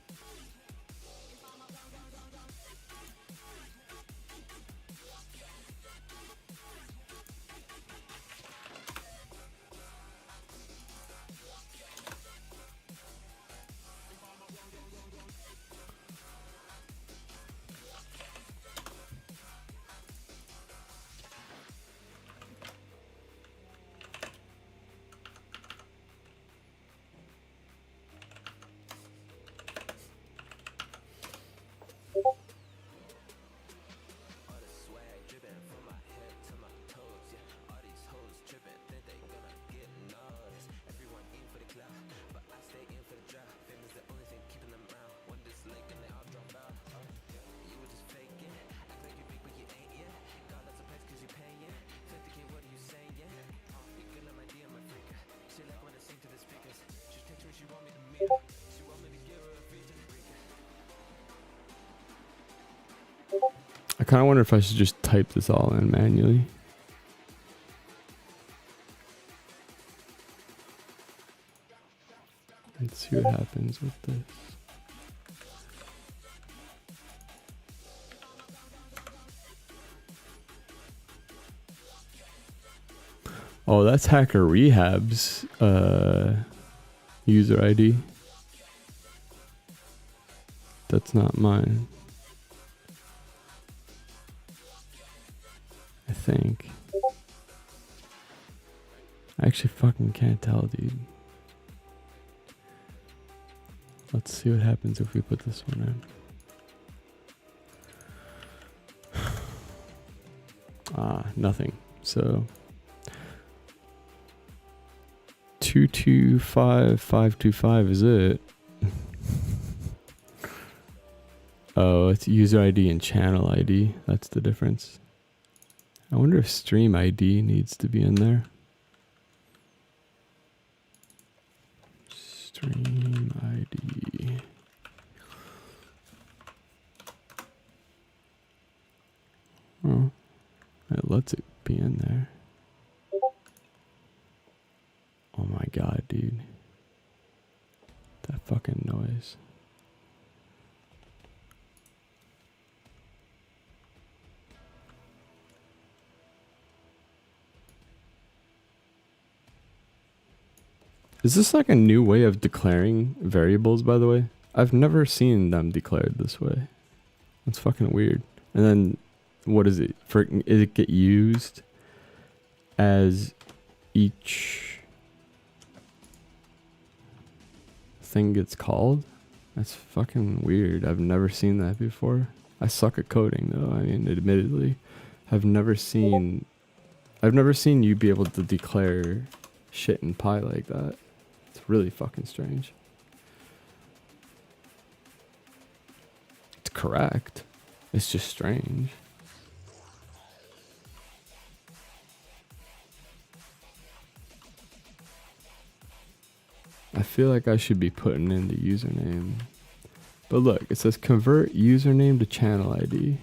I kind of wonder if I should just type this all in manually. Let's see what happens with this. Oh, that's Hacker Rehab's user ID. That's not mine. I think. I actually fucking can't tell, dude. Let's see what happens if we put this one in. Nothing. So 225525 is it? Oh, it's user ID and channel ID. That's the difference. I wonder if stream ID needs to be in there. Stream ID. Oh, it lets it be in there. Oh my god, dude. That fucking noise. Is this like a new way of declaring variables, by the way? I've never seen them declared this way. That's fucking weird. And then, what is it? Is it get used as each thing gets called? That's fucking weird. I've never seen that before. I suck at coding though. I mean, admittedly, I've never seen you be able to declare shit in Pi like that. It's really fucking strange. It's correct. It's just strange. I feel like I should be putting in the username. But look, it says convert username to channel ID.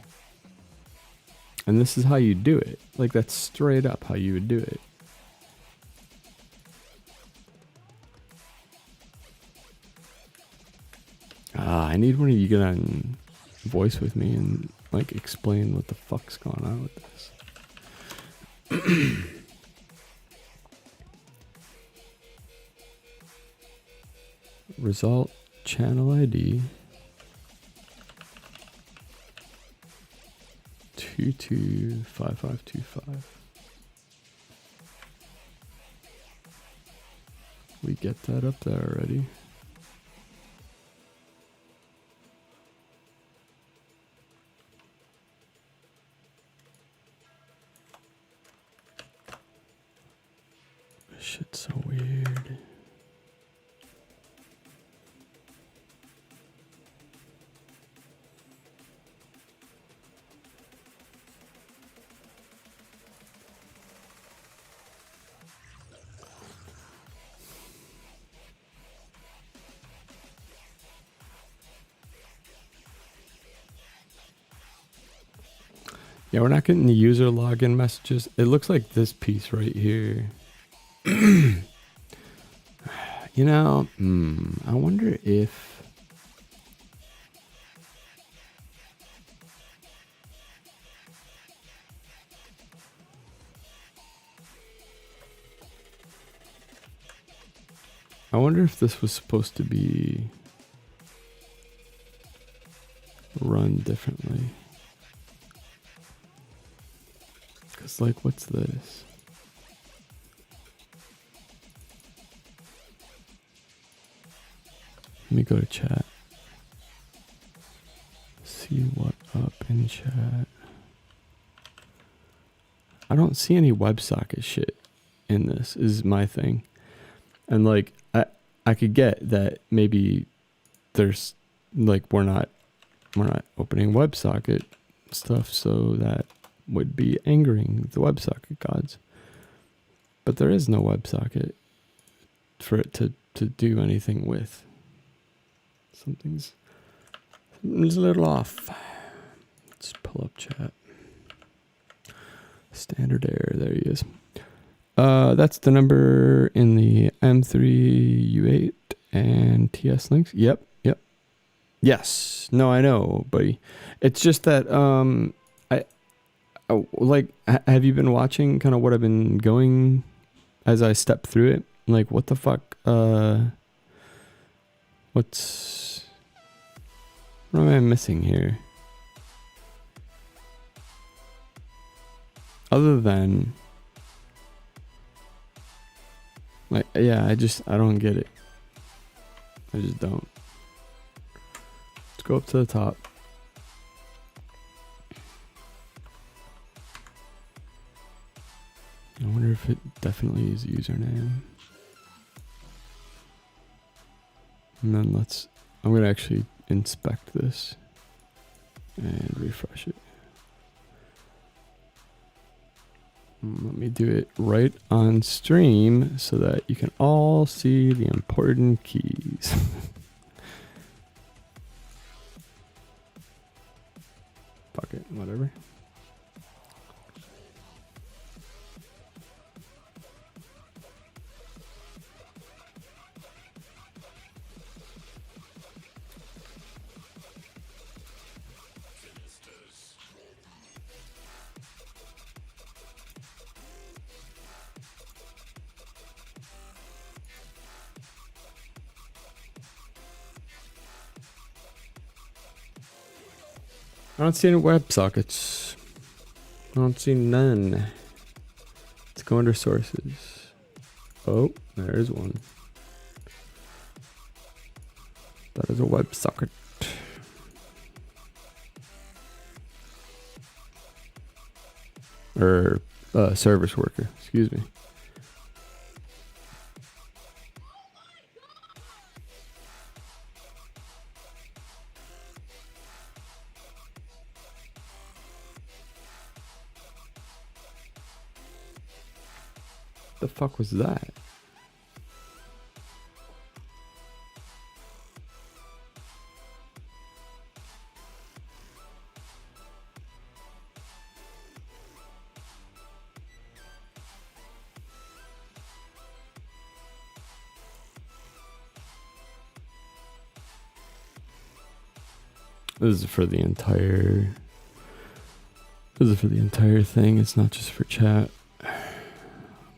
And this is how you do it. Like, that's straight up how you would do it. I need one of you to get on voice with me and like explain what the fuck's going on with this. Result channel ID 225525. We get that up there already. Shit's so weird. Yeah, we're not getting the user login messages. It looks like this piece right here. You know, I wonder if this was supposed to be run differently. Cause like, what's this? Let me go to chat. See what up in chat. I don't see any WebSocket shit in this, is my thing. And like, I could get that maybe there's like, we're not opening WebSocket stuff, so that would be angering the WebSocket gods. But there is no WebSocket for it to do anything with. Something's a little off. Let's pull up chat. Standard error, there he is. That's the number in the M3U8 and TS links. Yep. Yes. No, I know, buddy. It's just that have you been watching kind of what I've been going as I step through it? Like, what the fuck? What am I missing here? Other than, like, yeah, I don't get it. I just don't. Let's go up to the top. I wonder if it definitely is a username. And then I'm going to actually inspect this and refresh it. Let me do it right on stream so that you can all see the important keys. Fuck it, whatever. I don't see any WebSockets. I don't see none. Let's go under sources. Oh, there's one. That is a WebSocket. Or service worker, excuse me. The fuck was that? This is for the entire. This is for the entire thing. It's not just for chat.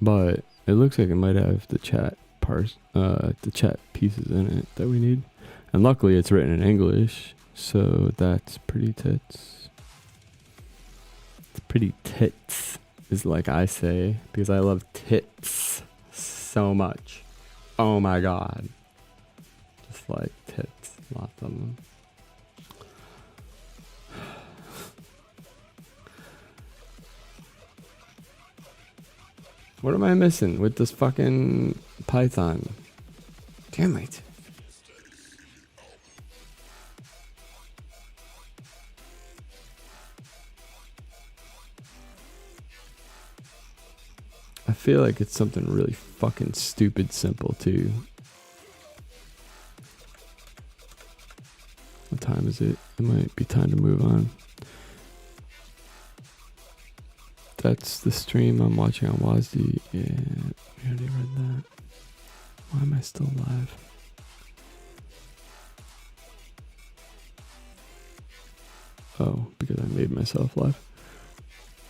But it looks like it might have the chat the chat pieces in it that we need. And luckily it's written in English, so that's pretty tits. It's pretty tits, is like I say, because I love tits so much. Oh my god. Just like tits, lots of them. What am I missing with this fucking Python? Damn it. I feel like it's something really fucking stupid simple too. What time is it? It might be time to move on. That's the stream I'm watching on WASD. Yeah, we already read that. Why am I still live? Oh, because I made myself live.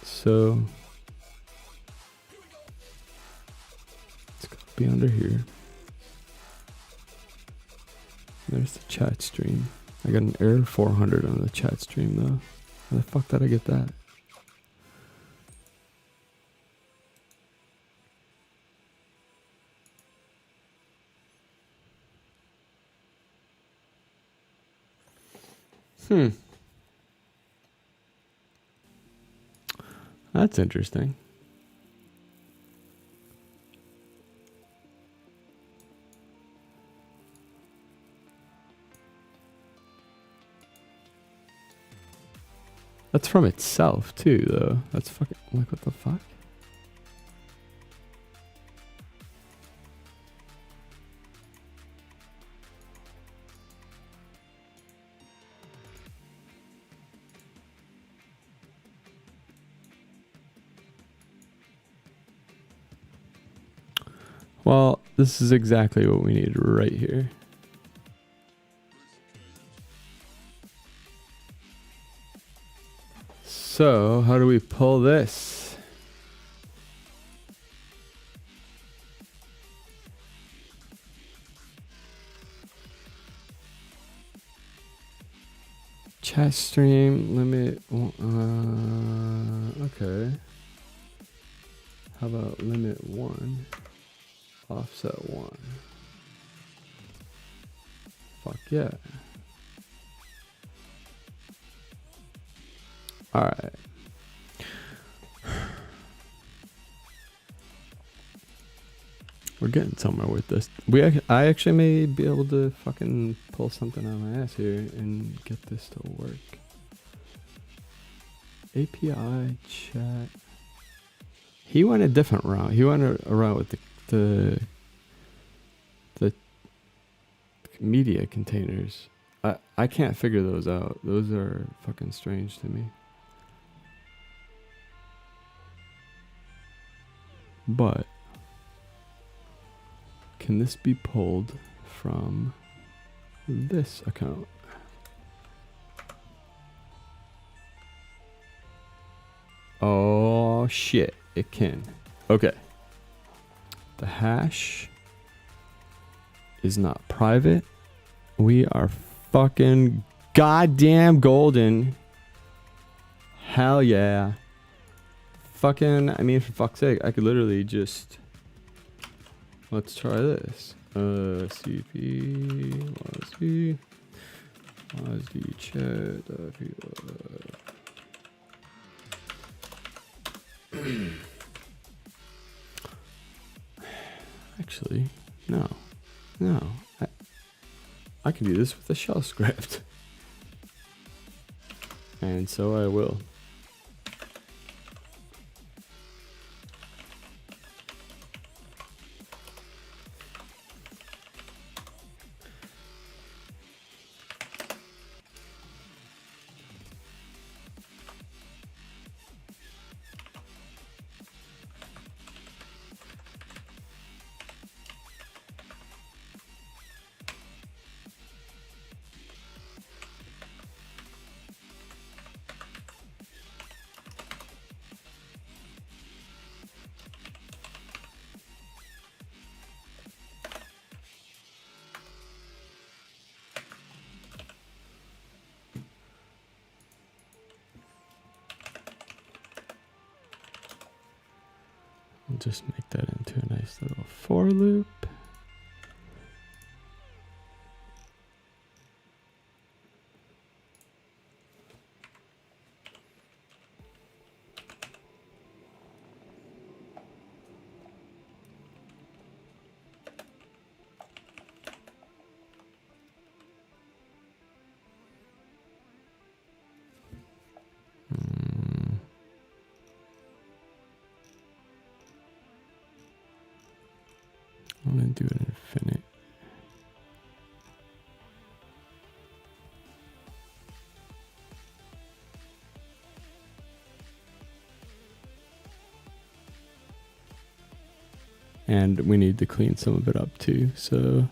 So it's gonna be under here. There's the chat stream. I got an error 400 on the chat stream though. How the fuck did I get that? That's interesting. That's from itself too, though. That's fucking like what the fuck? Well, this is exactly what we need right here. So, how do we pull this? Chat stream limit. Okay. How about limit 1? Offset 1. Fuck yeah. Alright. We're getting somewhere with this. I actually may be able to fucking pull something out of my ass here and get this to work. API chat. He went a different route. He went around with the media containers. I can't figure those out. Those are fucking strange to me. But can this be pulled from this account? Oh shit, it can. Okay. The hash is not private. We are fucking goddamn golden. Hell yeah. Fucking, I mean, for fuck's sake, I could literally just... Let's try this. CP, WASD chat, Actually, no. I can do this with a shell script. And so I will. I'll just make that into a nice little for loop. I'm gonna do an infinite. And we need to clean some of it up too, so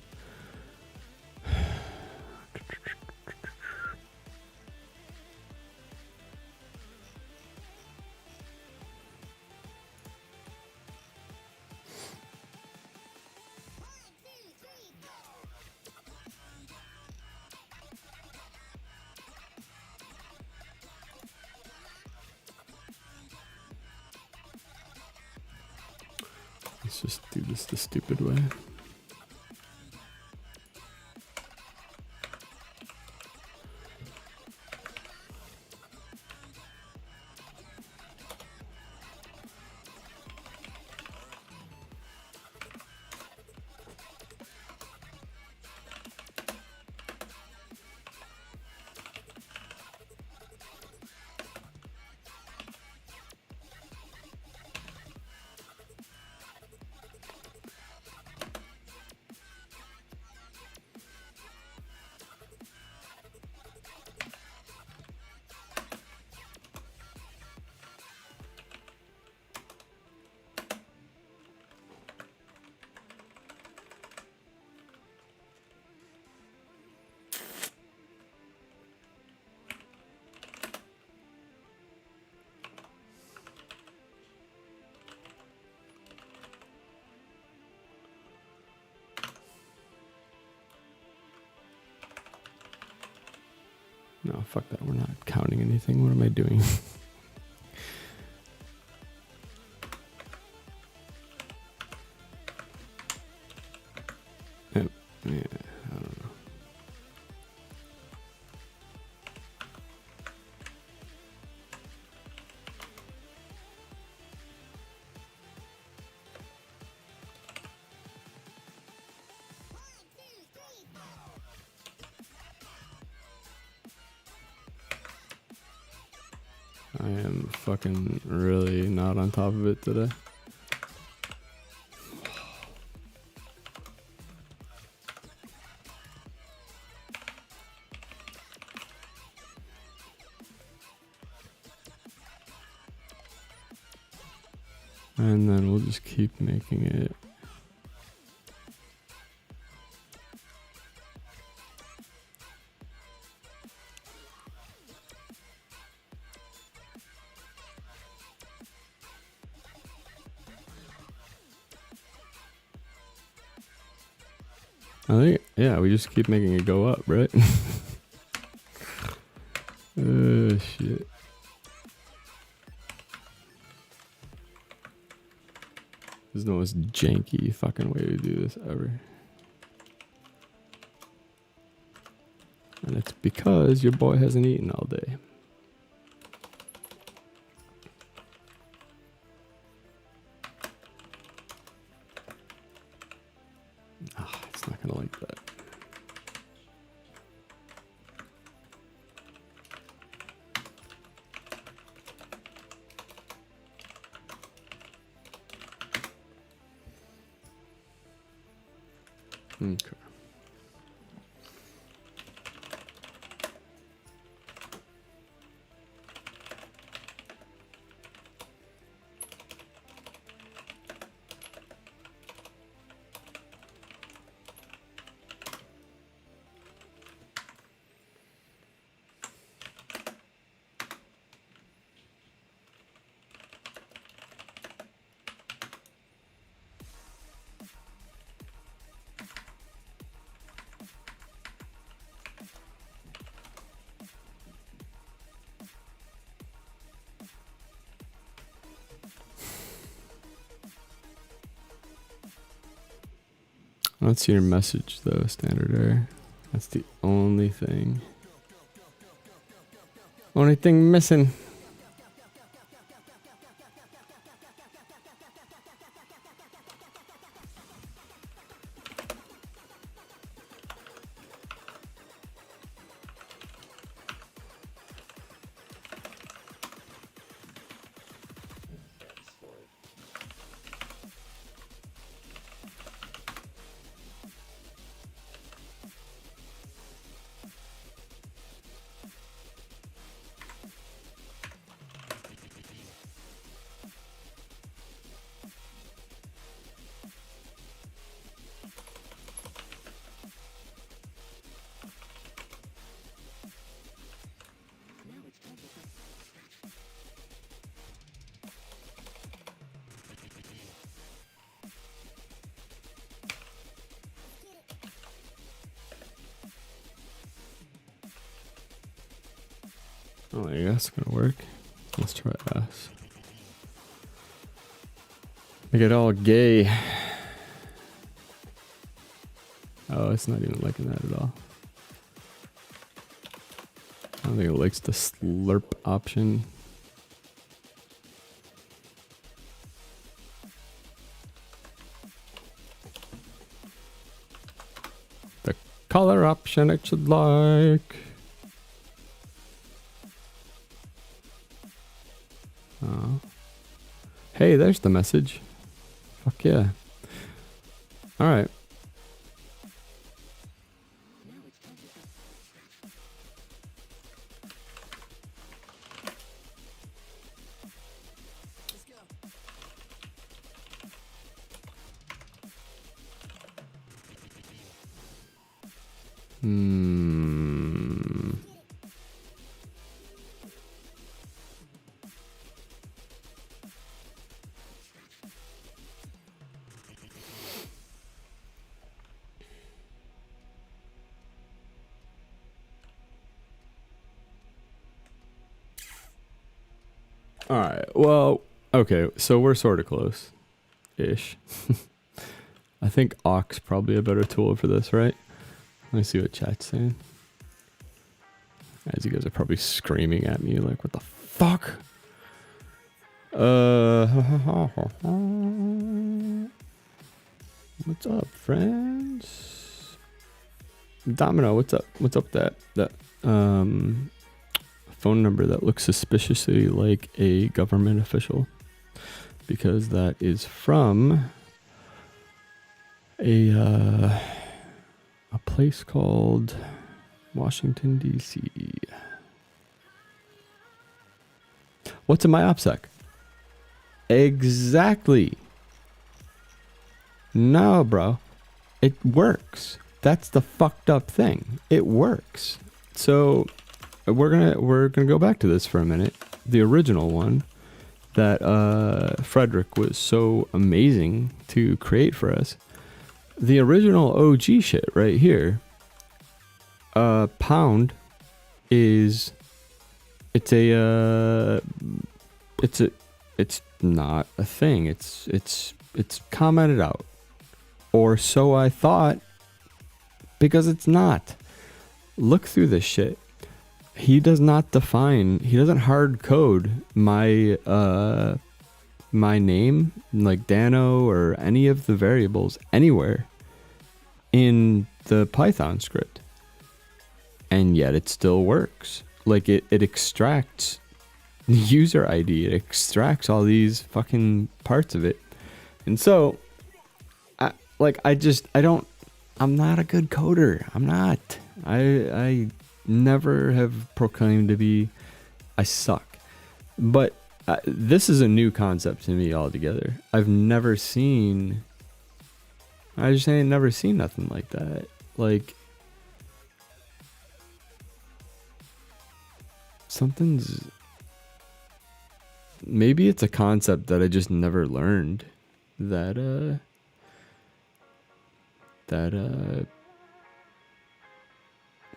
let's just do this the stupid way. No, fuck that. We're not counting anything. What am I doing? Yeah, I don't know. I am fucking really not on top of it today. And then we'll just keep making it. I think, yeah, we just keep making it go up, right? Oh, shit. This is the most janky fucking way to do this ever. And it's because your boy hasn't eaten all day. Ah, it's not gonna like that. Okay. I don't see your message though, standard error. That's the only thing. Only thing missing. Oh, I guess it's gonna work. Let's try S. Make it all gay. Oh, it's not even liking that at all. I don't think it likes the slurp option. The color option it should like. Oh. Hey, there's the message. Fuck yeah. Alright. Alright, well, okay, so we're sort of close-ish. I think Ox probably a better tool for this, right? Let me see what chat's saying. As you guys are probably screaming at me like, what the fuck? What's up, friends? Domino, what's up? What's up that phone number that looks suspiciously like a government official? Because that is from a place called Washington, D.C. What's in my OPSEC? Exactly. No, bro. It works. That's the fucked up thing. It works. So we're gonna go back to this for a minute. The original one that Frederick was so amazing to create for us. The original OG shit right here. Pound is it's not a thing. It's It's commented out. Or so I thought, because it's not. Look through this shit. He does not define, he doesn't hard code my my name, like Dano or any of the variables anywhere in the Python script. And yet it still works. Like it extracts the user ID, it extracts all these fucking parts of it. And so I'm not a good coder. I'm not. I never have proclaimed to be. I suck. But this is a new concept to me altogether. I've never seen. I just ain't never seen nothing like that. Like something's. Maybe it's a concept that I just never learned. That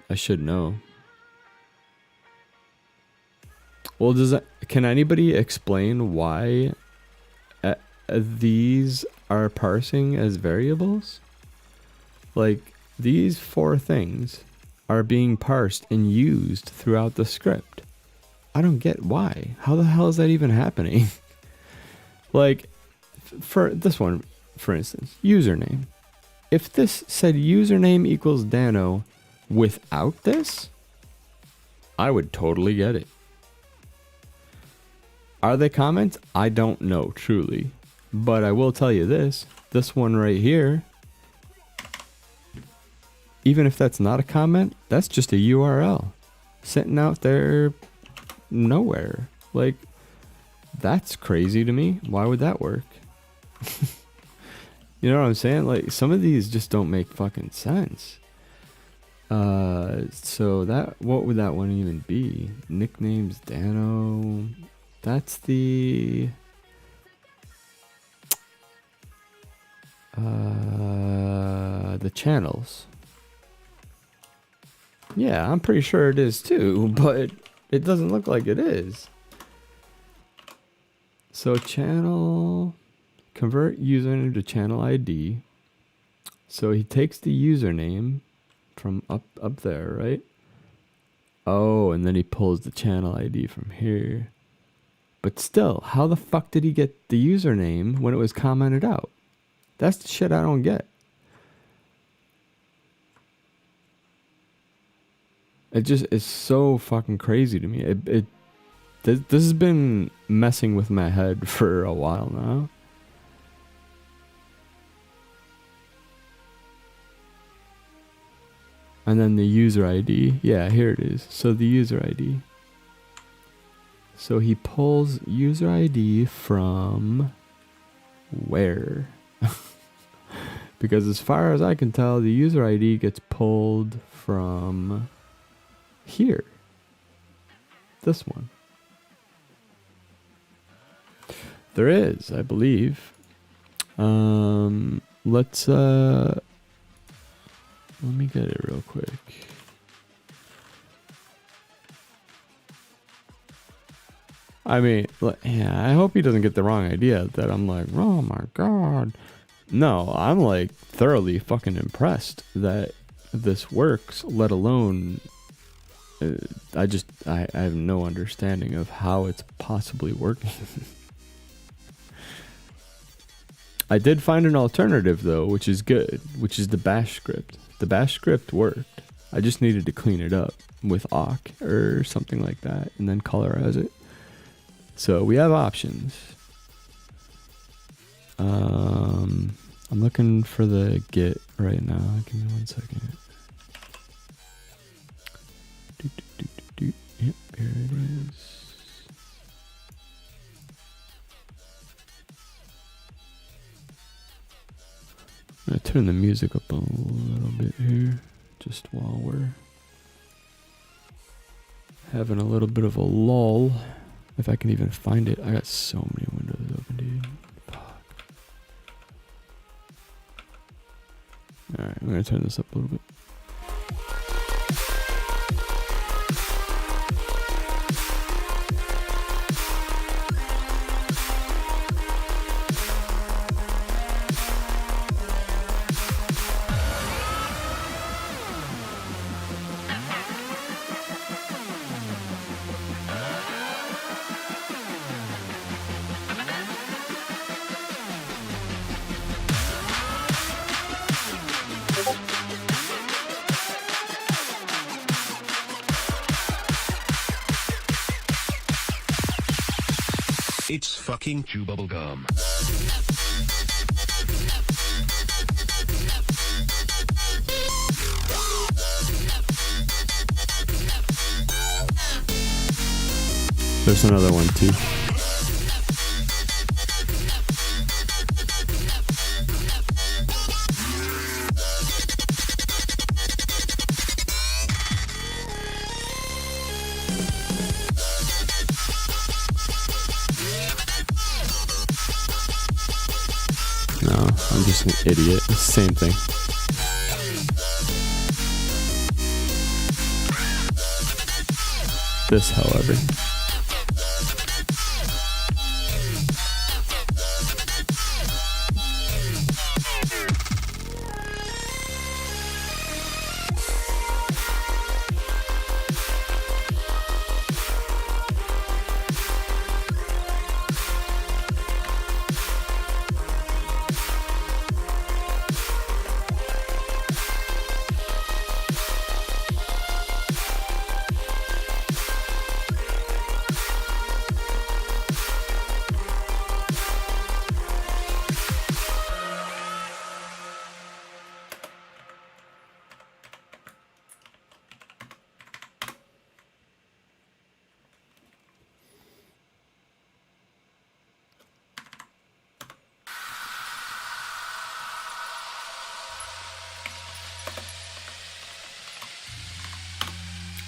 I should know. Well, can anybody explain why these are parsing as variables? Like, these 4 things are being parsed and used throughout the script. I don't get why. How the hell is that even happening? Like, for this one, for instance, username. If this said username equals Dano without this, I would totally get it. Are they comments? I don't know, truly. But I will tell you this one right here, even if that's not a comment, that's just a URL sitting out there nowhere. Like, that's crazy to me. Why would that work? You know what I'm saying? Like, some of these just don't make fucking sense. So what would that one even be? Nicknames Dano. That's the channels. Yeah, I'm pretty sure it is too, but it doesn't look like it is. So channel, convert username to channel ID. So he takes the username from up there, right? Oh, and then he pulls the channel ID from here. But still, how the fuck did he get the username when it was commented out? That's the shit I don't get. It just is so fucking crazy to me. This has been messing with my head for a while now. And then the user ID. Yeah, here it is. So the user ID. So he pulls user ID from where? Because as far as I can tell, the user ID gets pulled from here. This one. There is, I believe. Let's let me get it real quick. I mean, yeah, I hope he doesn't get the wrong idea that I'm like, oh my god. No, I'm like thoroughly fucking impressed that this works, let alone I have no understanding of how it's possibly working. I did find an alternative though, which is good, which is the bash script. The bash script worked. I just needed to clean it up with awk or something like that and then colorize it. So we have options. I'm looking for the Git right now. Give me 1 second. Yep, here it is. I'm gonna turn the music up a little bit here, just while we're having a little bit of a lull. If I can even find it. I got so many windows open, dude. Fuck. Alright, I'm gonna turn this up a little bit. It's fucking chew bubblegum. There's another one too. No, I'm just an idiot. It's the same thing. This, however.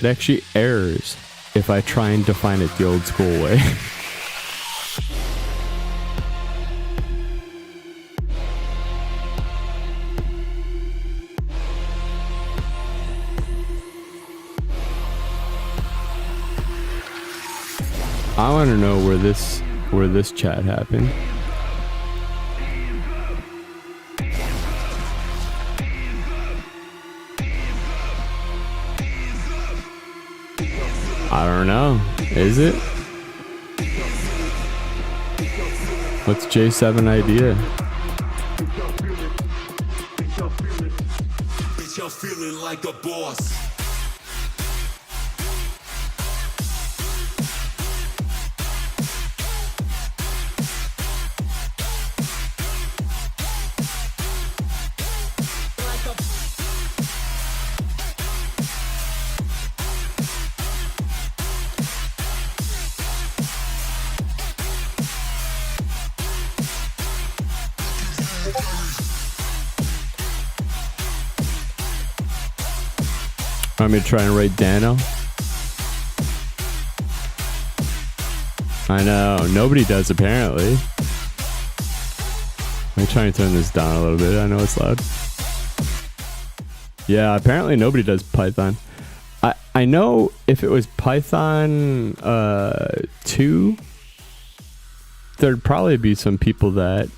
It actually errors if I try and define it the old school way. I want to know where this chat happened. I don't know. Is it? What's J7 idea? Bitch, I'm feeling like a boss. Want me to try and rate Dano? I know, nobody does apparently. Let me try and turn this down a little bit. I know it's loud. Yeah, apparently nobody does Python. I know if it was Python 2, there'd probably be some people that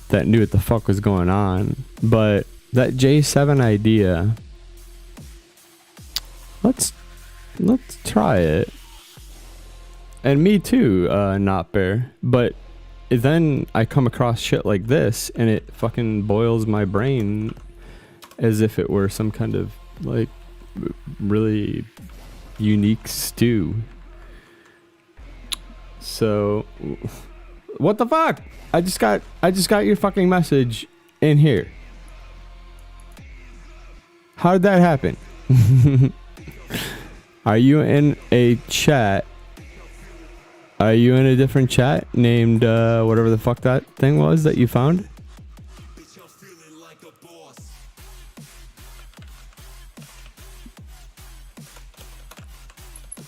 knew what the fuck was going on. But that J7 idea, let's try it. And me too, not bear. But then I come across shit like this and it fucking boils my brain as if it were some kind of like really unique stew. So what the fuck? I just got your fucking message in here. How did that happen? Are you in a chat? Are you in a different chat named whatever the fuck that thing was that you found?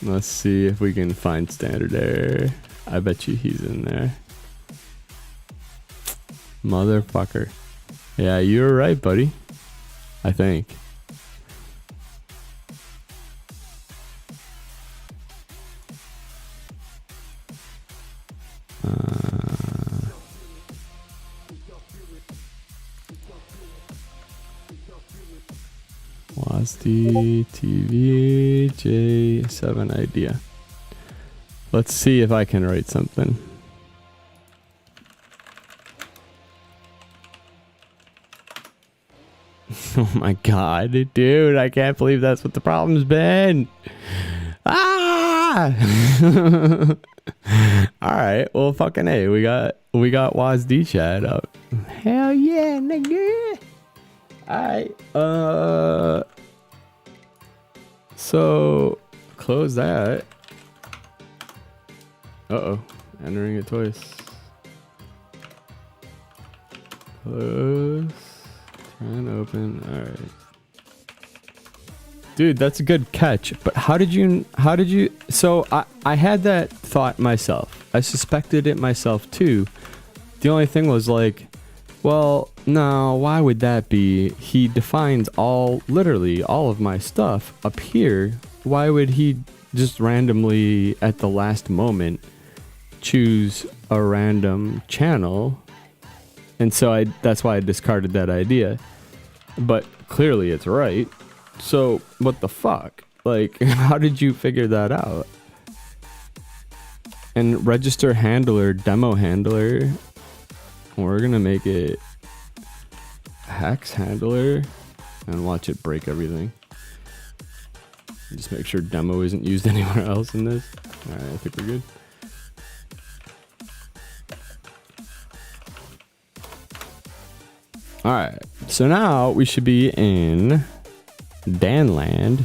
Let's see if we can find standard error. I bet you he's in there. Motherfucker. Yeah, you were right, buddy. I think. WASD TV J7 idea. Let's see if I can write something. Oh my god, dude, I can't believe that's what the problem's been. Ah! All right. Well, fucking A. We got WASD chat up. Hell yeah, nigga. All right. So close that. Uh-oh. Entering it twice. Close. Try and open. All right. Dude, that's a good catch. But how did you, so I had that thought myself. I suspected it myself too. The only thing was like, well, no, why would that be? He defines literally all of my stuff up here. Why would he just randomly at the last moment choose a random channel? And so that's why I discarded that idea. But clearly it's right. So what the fuck? Like, how did you figure that out? And register handler, demo handler. We're gonna make it hacks handler and watch it break everything. Just make sure demo isn't used anywhere else in this. Alright, I think we're good. Alright, so now we should be in Danland.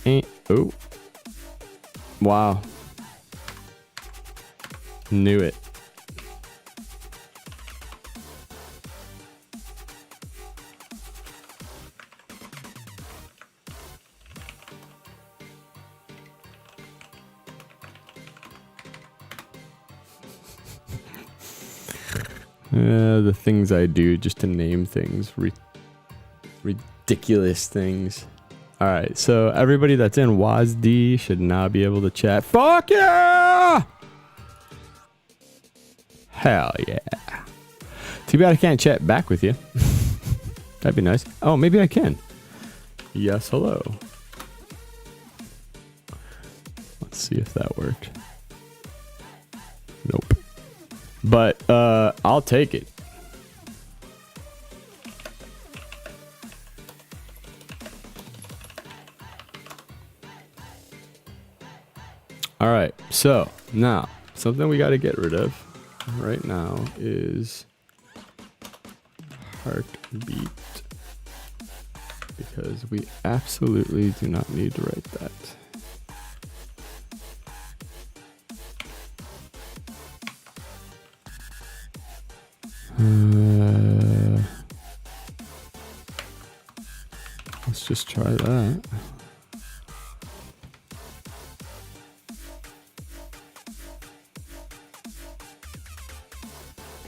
And, oh. Wow. Knew it. The things I do just to name things. Ridiculous things. Alright, so everybody that's in WASD should now be able to chat. Fuck yeah! Hell yeah. Too bad I can't chat back with you. That'd be nice. Oh, maybe I can. Yes, hello. Let's see if that worked. Nope. But I'll take it. All right, so now something we got to get rid of right now is heartbeat, because we absolutely do not need to write that. Let's just try that.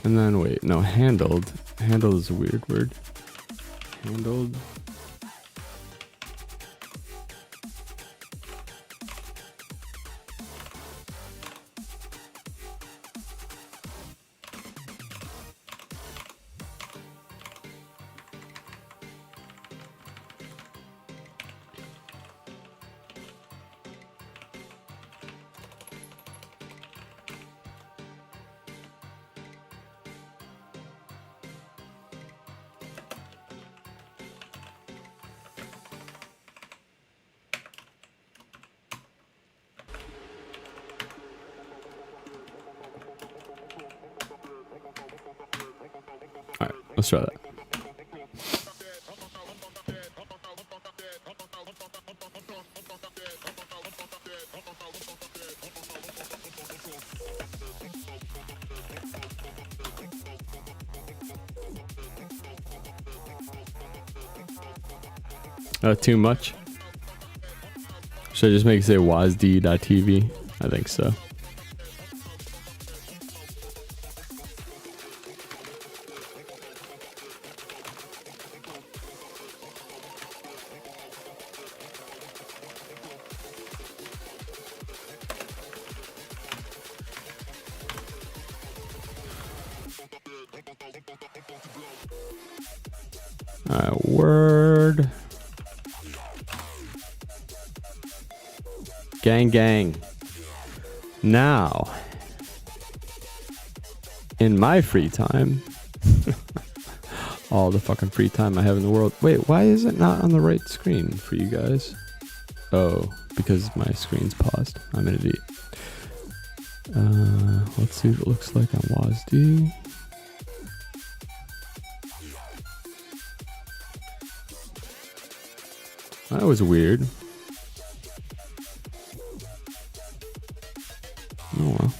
And then wait, no, handled. Handled is a weird word. Handled. All right, let's try that. Too much? Should I just make it say wasd.tv? I think so. Word. Gang, gang. Now, in my free time, all the fucking free time I have in the world. Wait, why is it not on the right screen for you guys? Oh, because my screen's paused. I'm an idiot. Let's see what it looks like on WASD. That was weird. Oh well.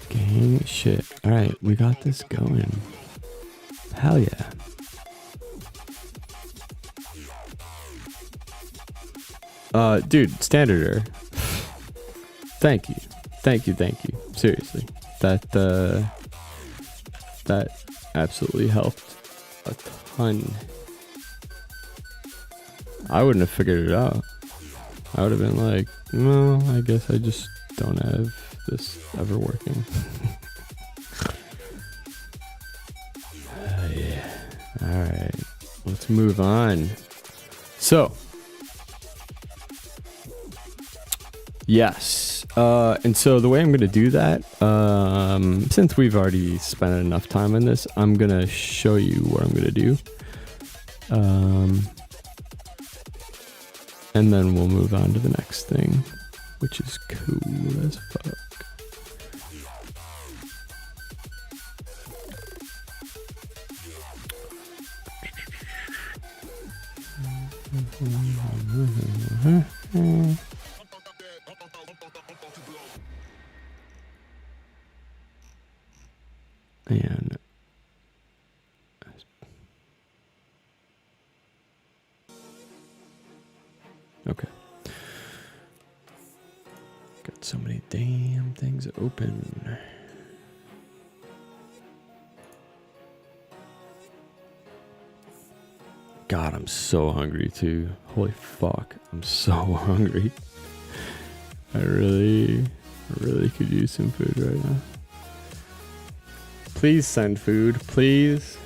Gang shit. Alright, we got this going. Hell yeah. Dude, standard error. Thank you. Thank you. Seriously. That absolutely helped a ton. I wouldn't have figured it out. I would have been like, well, I guess I just don't have this ever working. Yeah. Alright. Let's move on. So. Yes. And so the way I'm going to do that, since we've already spent enough time on this, I'm going to show you what I'm going to do. And then we'll move on to the next thing, which is cool as fuck. And okay. Got so many damn things open. God, I'm so hungry too. Holy fuck, I'm so hungry. I really could use some food right now. Please send food, please.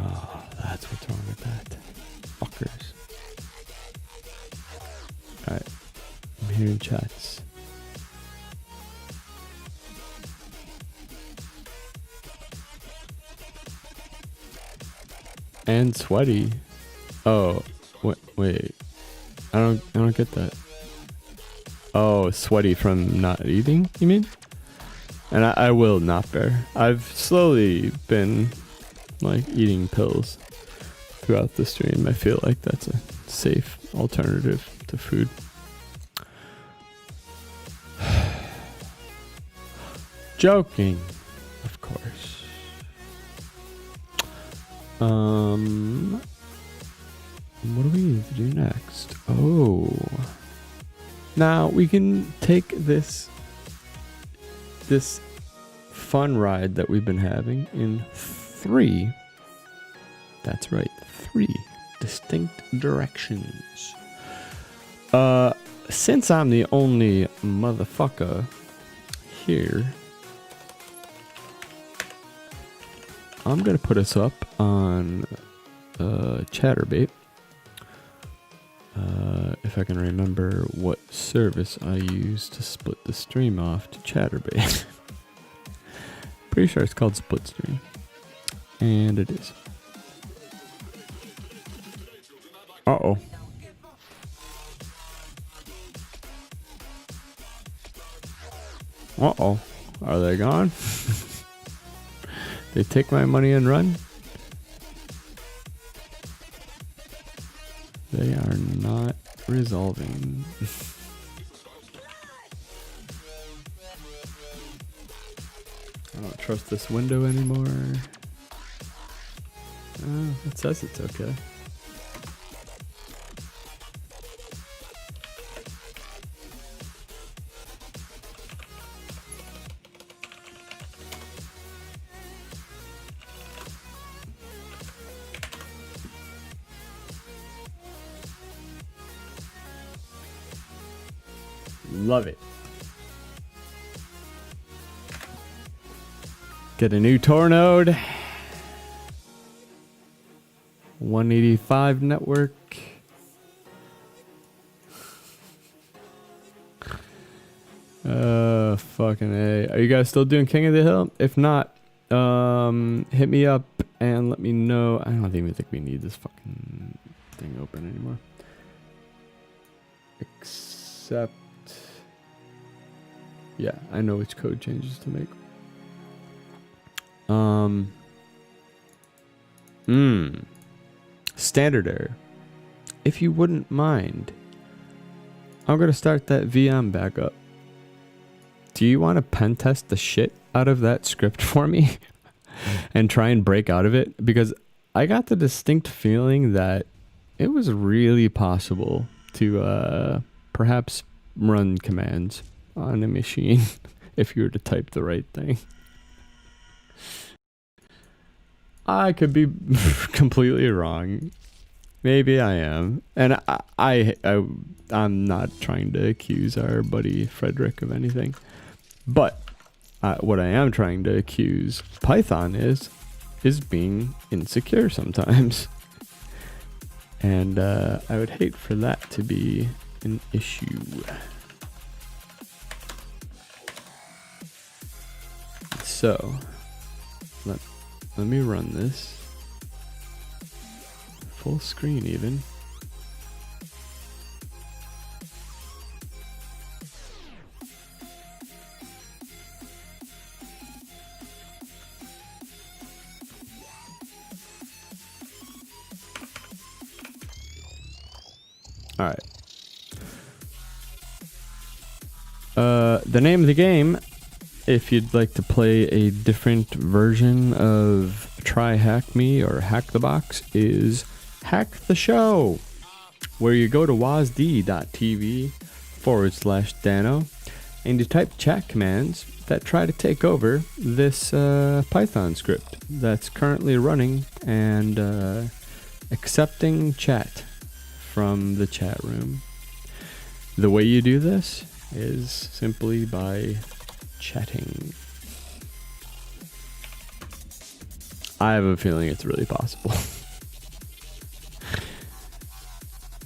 Oh, that's what's wrong with that. Fuckers. Alright. I'm hearing chats. And sweaty. Oh, wait. I don't get that. Oh, sweaty from not eating, you mean? And I will not bear. I've slowly been like eating pills throughout the stream. I feel like that's a safe alternative to food. Joking, of course. What do we need to do next? Oh, now we can take this fun ride that we've been having in 3. That's right, 3 distinct directions. Since I'm the only motherfucker here, I'm gonna put us up on Chatterbait. If I can remember what service I use to split the stream off to Chatterbait. Pretty sure it's called Splitstream. And it is. Uh-oh. Uh-oh. Are they gone? They take my money and run? They are not resolving. I don't trust this window anymore. Oh, it says it's okay. Love it. Get a new Tor node. 185 network. Fucking A. Are you guys still doing King of the Hill? If not, hit me up and let me know. I don't even think we need this fucking thing open anymore. Except, yeah, I know which code changes to make. Standard error. If you wouldn't mind, I'm gonna start that VM back up. Do you want to pen test the shit out of that script for me and try and break out of it? Because I got the distinct feeling that it was really possible to perhaps run commands on a machine if you were to type the right thing. I could be completely wrong. Maybe I am. And I'm not trying to accuse our buddy Frederick of anything. But what I am trying to accuse Python is being insecure sometimes. And I would hate for that to be an issue. So, let me run this. Full screen even. All right. The name of the game, if you'd like to play a different version of Try Hack Me or Hack the Box, is Hack the Show, where you go to wasd.tv/Dano and you type chat commands that try to take over this Python script that's currently running and accepting chat from the chat room. The way you do this is simply by chatting. I have a feeling it's really possible.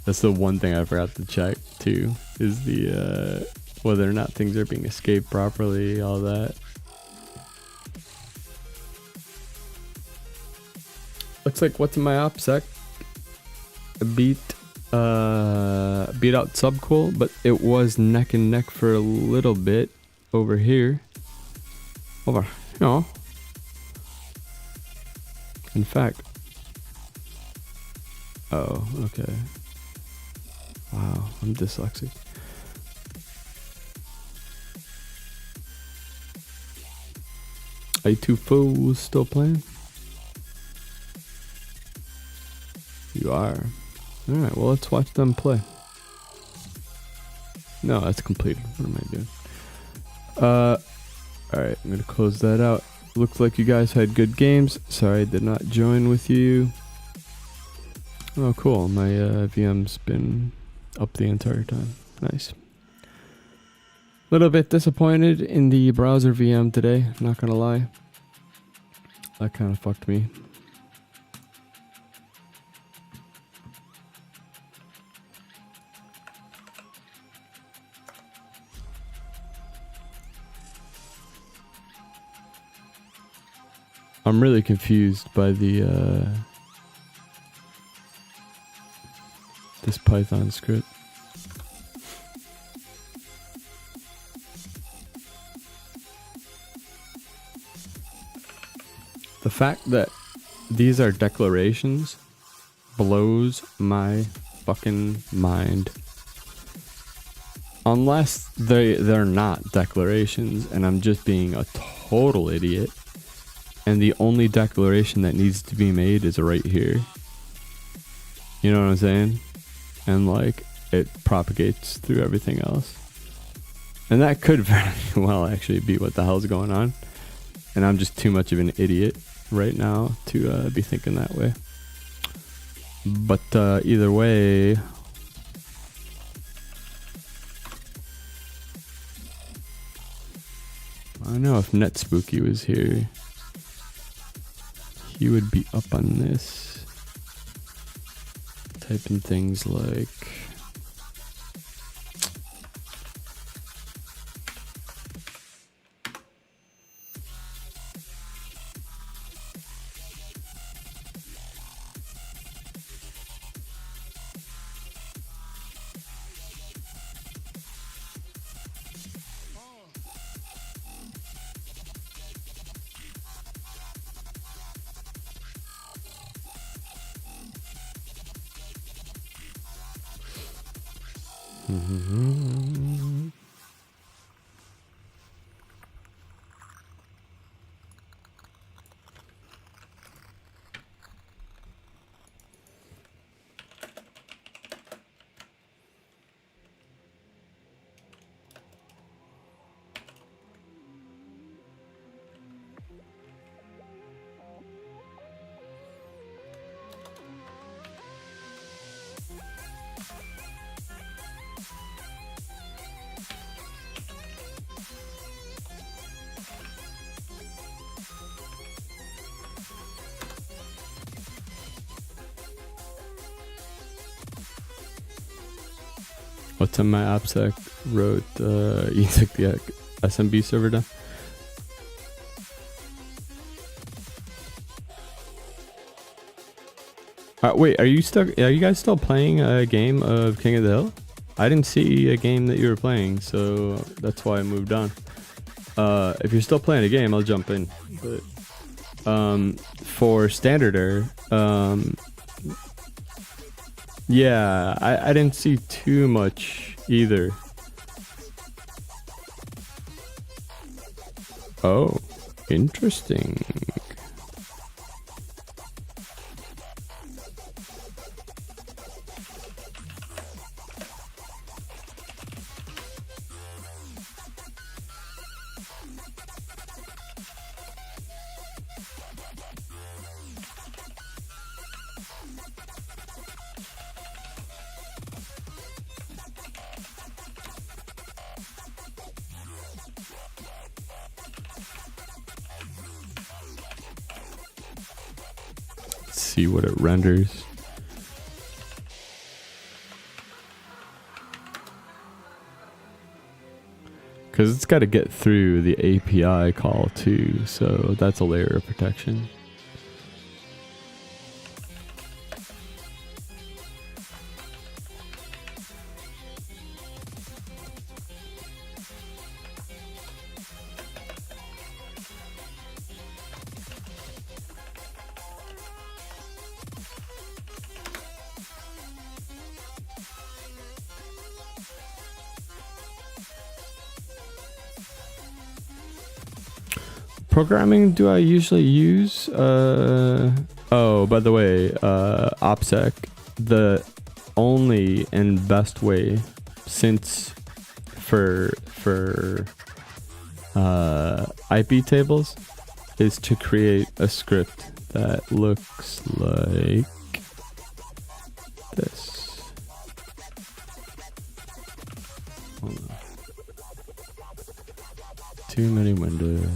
That's the one thing I forgot to check too, is the whether or not things are being escaped properly, all that. Looks like what's in my OPSEC? Beat out Subcool, but it was neck and neck for a little bit over here. In fact, oh, okay. Wow, I'm dyslexic. Are you two fools still playing? You are. Alright, well, let's watch them play. No, that's completed. What am I doing? Alright, I'm gonna close that out. Looks like you guys had good games. Sorry I did not join with you. Oh, cool. My VM's been up the entire time. Nice. Little bit disappointed in the browser VM today, not gonna lie. That kind of fucked me. I'm really confused by the this Python script. The fact that these are declarations blows my fucking mind. Unless they're not declarations and I'm just being a total idiot. And the only declaration that needs to be made is right here. You know what I'm saying? And like it propagates through everything else. And that could very well actually be what the hell's going on. And I'm just too much of an idiot right now to be thinking that way. But either way, I don't know if NetSpooky was here. He would be up on this. Typing things like what's on my AppSec wrote you took the SMB server down. Wait, are you guys still playing a game of King of the Hill? I didn't see a game that you were playing, so that's why I moved on. If you're still playing a game, I'll jump in. But for Standard, yeah, I didn't see too much either. Oh, interesting. See what it renders. Because it's got to get through the API call too, so that's a layer of protection. Programming do I usually use? Oh, by the way, OPSEC, the only and best way since for IP tables is to create a script that looks like too many windows.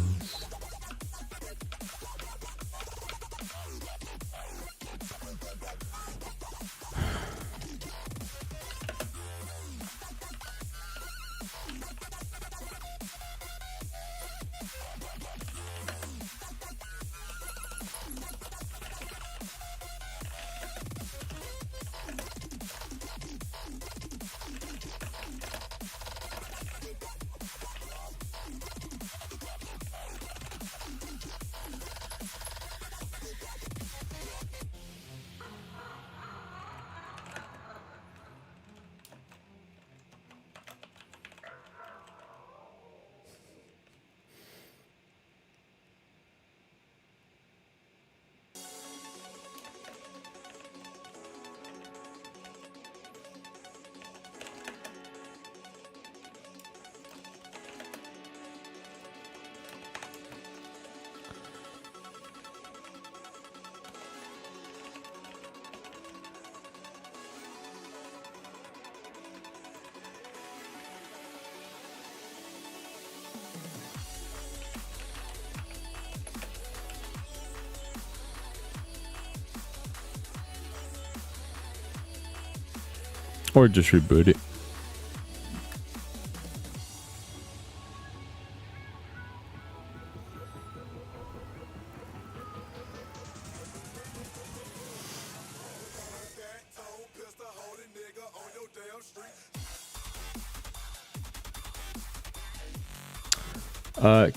Or just reboot it.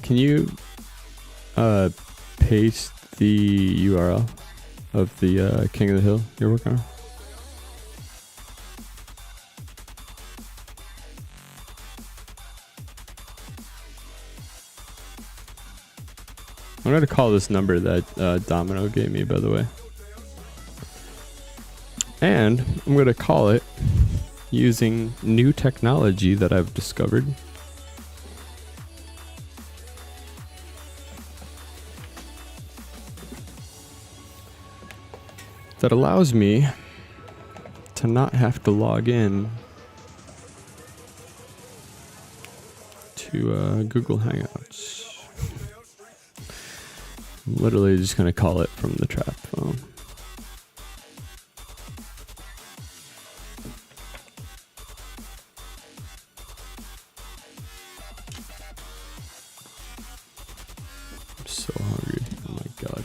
Can you paste the URL of the King of the Hill you're working on? I'm going to call this number that Domino gave me, by the way. And I'm going to call it using new technology that I've discovered. That allows me to not have to log in to Google Hangouts. I'm literally just going to call it from the trap phone. I'm so hungry. Oh my god.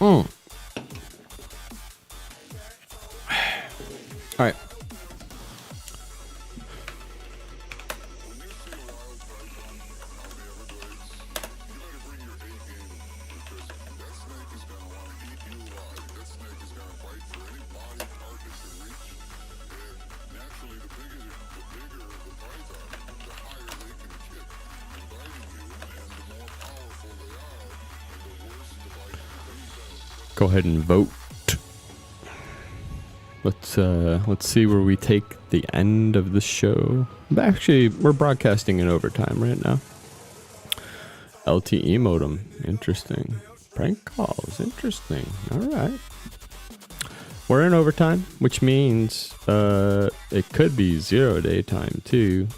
All right. Go ahead and vote. Let's see where we take the end of the show. Actually, we're broadcasting in overtime right now. LTE modem, interesting. Prank calls, interesting. All right. We're in overtime, which means it could be 0 daytime too.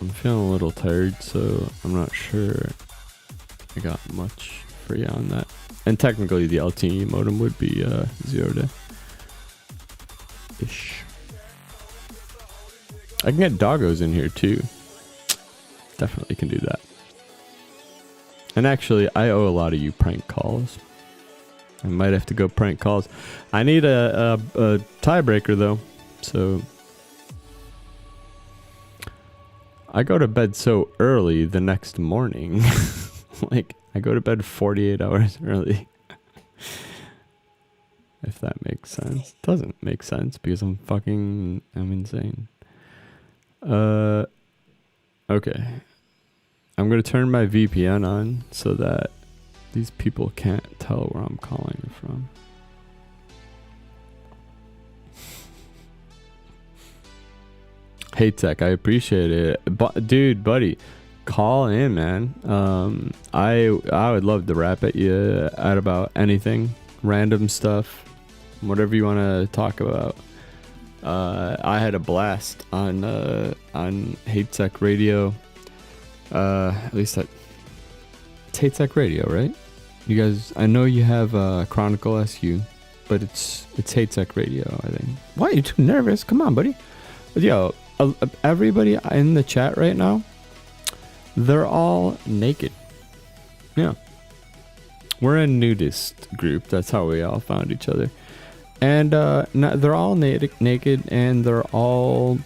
I'm feeling a little tired, so I'm not sure I got much for you on that. And technically the LTE modem would be 0 day ish. I can get doggos in here too. Definitely can do that. And actually I owe a lot of you prank calls. I might have to go prank calls. I need a tiebreaker though, so I go to bed so early the next morning. Like I go to bed 48 hours early. If that makes sense. Doesn't make sense because I'm insane. Okay. I'm going to turn my VPN on so that these people can't tell where I'm calling from. Hey Tech, I appreciate it. Dude, buddy, call in, man. I would love to rap at you at about anything, random stuff, whatever you want to talk about. I had a blast on HACKER Radio. At least it's HACKER Radio, right? You guys, I know you have Chronicle SU, but it's HACKER Radio, I think. Why are you too nervous? Come on, buddy. But yo, everybody in the chat right now, they're all naked. Yeah. We're a nudist group. That's how we all found each other. And they're all naked, and they're all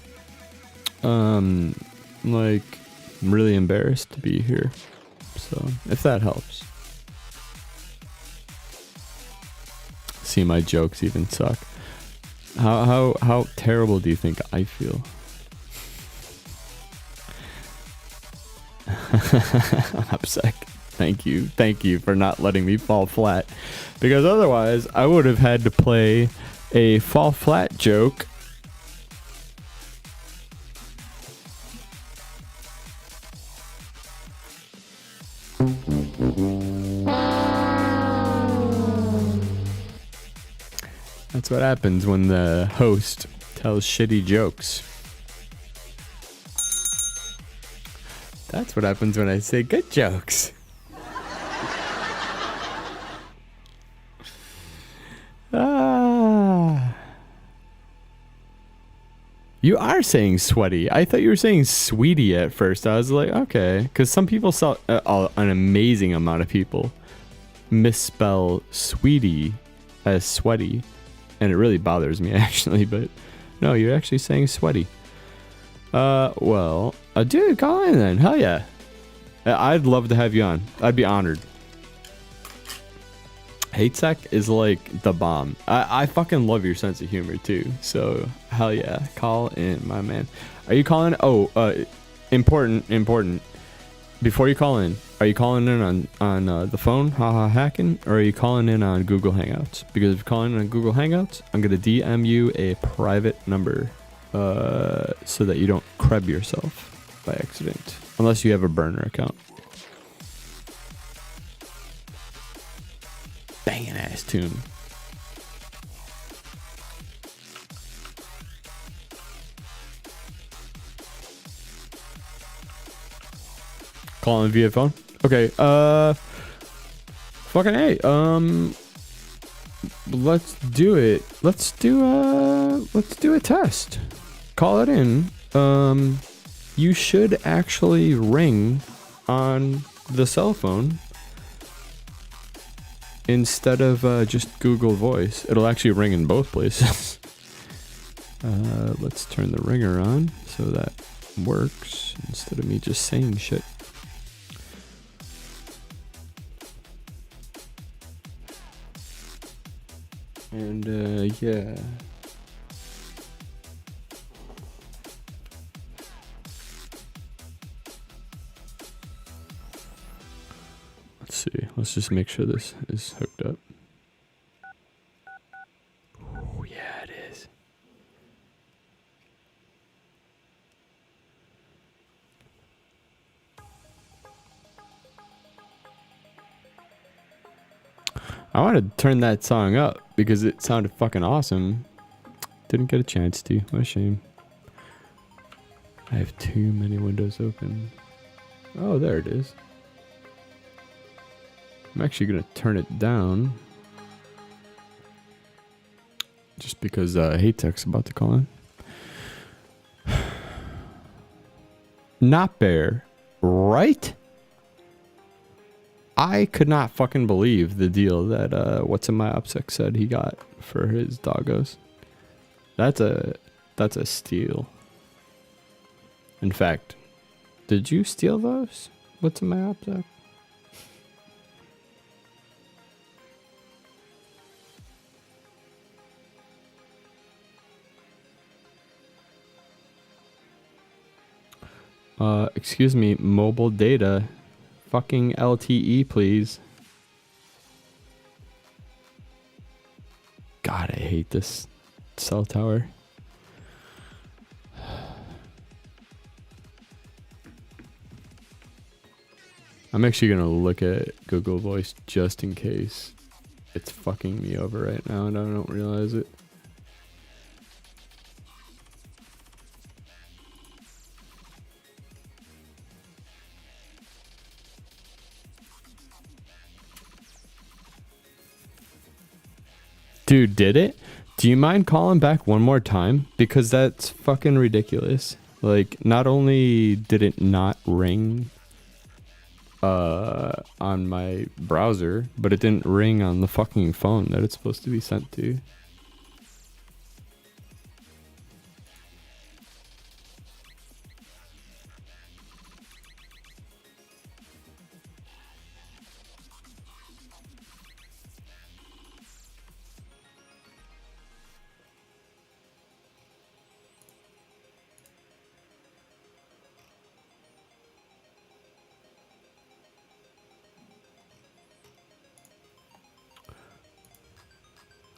like really embarrassed to be here. So if that helps. See, my jokes even suck. How terrible do you think I feel? I'm sick. Thank you for not letting me fall flat, because otherwise I would have had to play a fall flat joke. That's what happens when the host tells shitty jokes. That's what happens when I say good jokes. You are saying sweaty. I thought you were saying sweetie at first. I was like, okay. Because some people saw, an amazing amount of people misspell sweetie as sweaty. And it really bothers me, actually. But no, you're actually saying sweaty. Well, dude, call in then. Hell yeah. I'd love to have you on. I'd be honored. HACKER is like the bomb. I fucking love your sense of humor too. So hell yeah, call in, my man. Are you calling? Oh, important. Before you call in, are you calling in on the phone, haha hacking, or are you calling in on Google Hangouts? Because if you're calling in on Google Hangouts, I'm gonna DM you a private number, so that you don't creb yourself by accident, unless you have a burner account. Banging ass tune. Calling via phone. Okay. Fucking hey. Let's do it. Let's do a test. Call it in. You should actually ring on the cell phone instead of just Google Voice. It'll actually ring in both places. Let's turn the ringer on so that works instead of me just saying shit. And yeah. Let's see. Let's just make sure this is hooked up. Oh, yeah, it is. I wanted to turn that song up because it sounded fucking awesome. Didn't get a chance to. What a shame. I have too many windows open. Oh, there it is. I'm actually going to turn it down. Just because HACKER's about to call in. Not bear, right? I could not fucking believe the deal that What's in My Upsec said he got for his doggos. That's a steal. In fact, did you steal those? What's in My Upsec? Excuse me, mobile data. Fucking LTE, please. God, I hate this cell tower. I'm actually gonna look at Google Voice just in case it's fucking me over right now and I don't realize it. Dude, did it? Do you mind calling back one more time? Because that's fucking ridiculous. Like, not only did it not ring on my browser, but it didn't ring on the fucking phone that it's supposed to be sent to.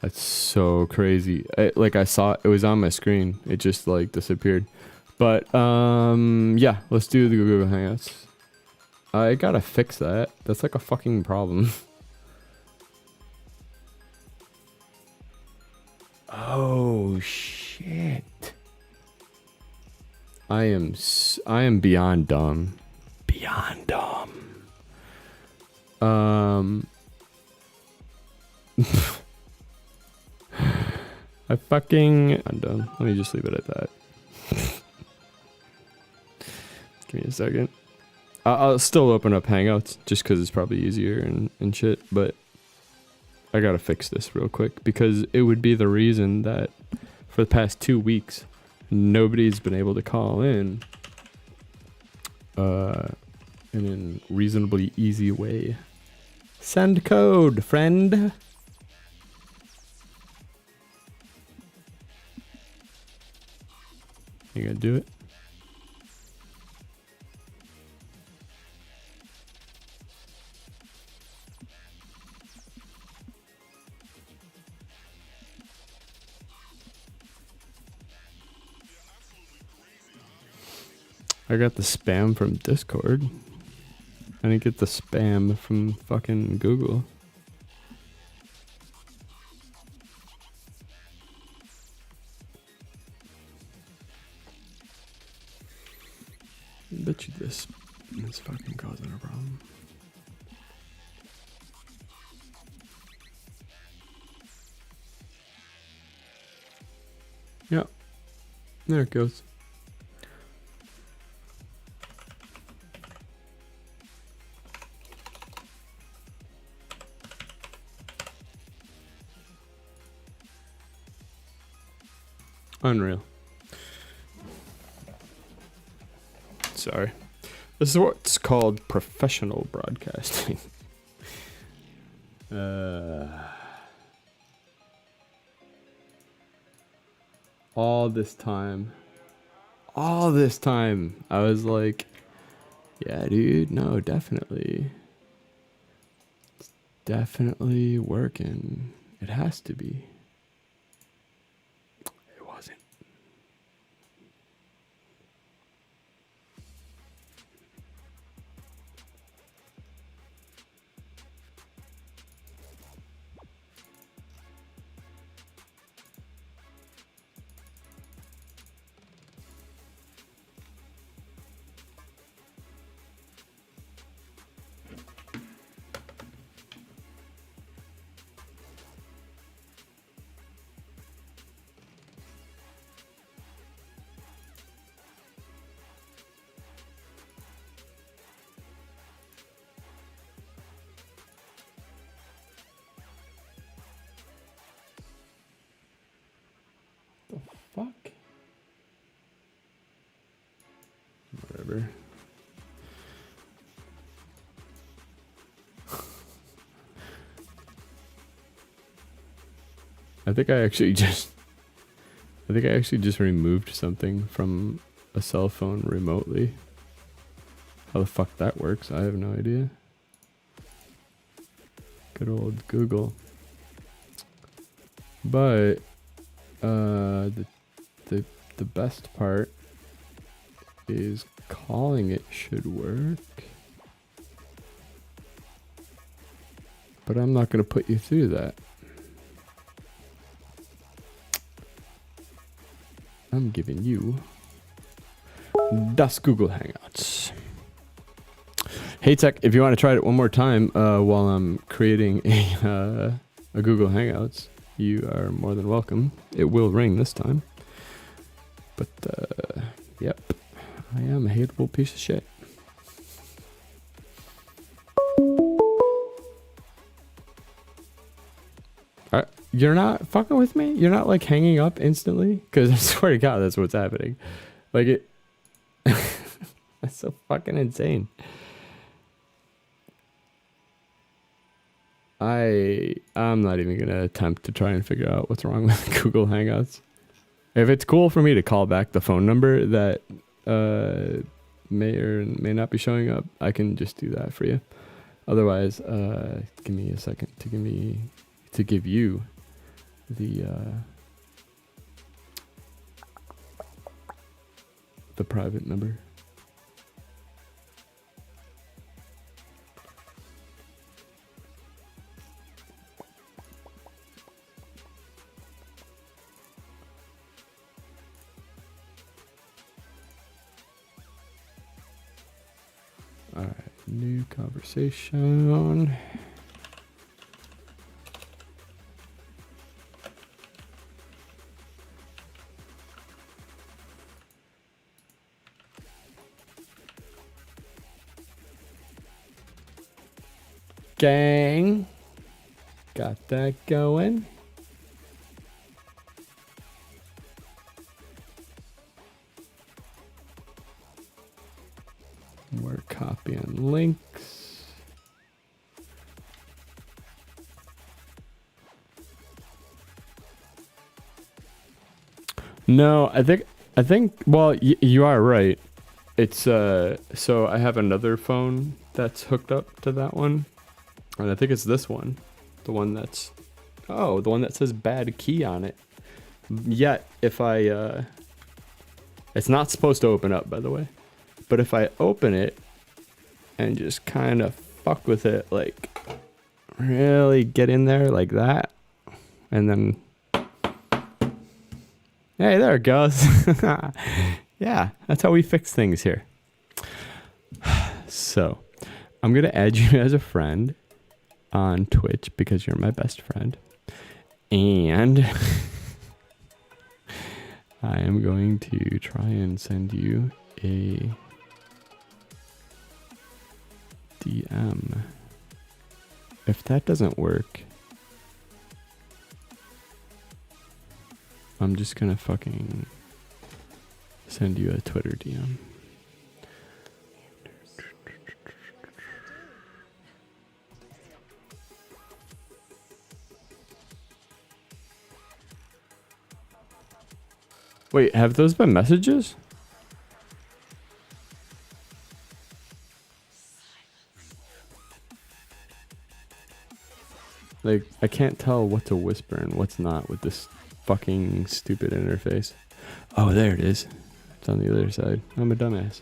That's so crazy. I saw it was on my screen. It just like disappeared. But yeah, let's do the Google Hangouts. I gotta fix that. That's like a fucking problem. Oh shit. I am beyond dumb. Beyond dumb. I'm done. Let me just leave it at that. Give me a second. I'll still open up Hangouts just because it's probably easier and shit, but I gotta fix this real quick because it would be the reason that for the past 2 weeks nobody's been able to call in in a reasonably easy way. Send code, friend. You gonna do it? I got the spam from Discord. I didn't get the spam from fucking Google. I bet you this is fucking causing a problem. Yeah. There it goes. Unreal. Sorry. This is what's called professional broadcasting. All this time, I was like, yeah, dude, no, definitely. It's definitely working. It has to be. It wasn't. Fuck. Whatever. I think I actually just removed something from a cell phone remotely. How the fuck that works, I have no idea. Good old Google. But the best part is calling it should work. But I'm not going to put you through that. I'm giving you Das Google Hangouts. Hey Tech, if you want to try it one more time while I'm creating a Google Hangouts, you are more than welcome. It will ring this time. But, yep. I am a hateable piece of shit. You're not fucking with me? You're not like hanging up instantly? Because I swear to God, that's what's happening. Like it. That's so fucking insane. I'm not even gonna attempt to try and figure out what's wrong with Google Hangouts. If it's cool for me to call back the phone number that may or may not be showing up, I can just do that for you. Otherwise, give me a second to give you the private number. All right, new conversation. Gang, got that going. We're copying links. No, I think well, you are right. It's so I have another phone that's hooked up to that one. And I think it's this one. The one that's the one that says bad key on it. Yet if I it's not supposed to open up, by the way. But if I open it and just kind of fuck with it, like really get in there like that, and then hey, there it goes. Yeah, that's how we fix things here. So I'm gonna add you as a friend on Twitch because you're my best friend, and I am going to try and send you a DM. If that doesn't work, I'm just gonna fucking send you a Twitter DM. Wait, have those been messages? Like, I can't tell what to whisper and what's not with this fucking stupid interface. Oh, there it is. It's on the other side. I'm a dumbass.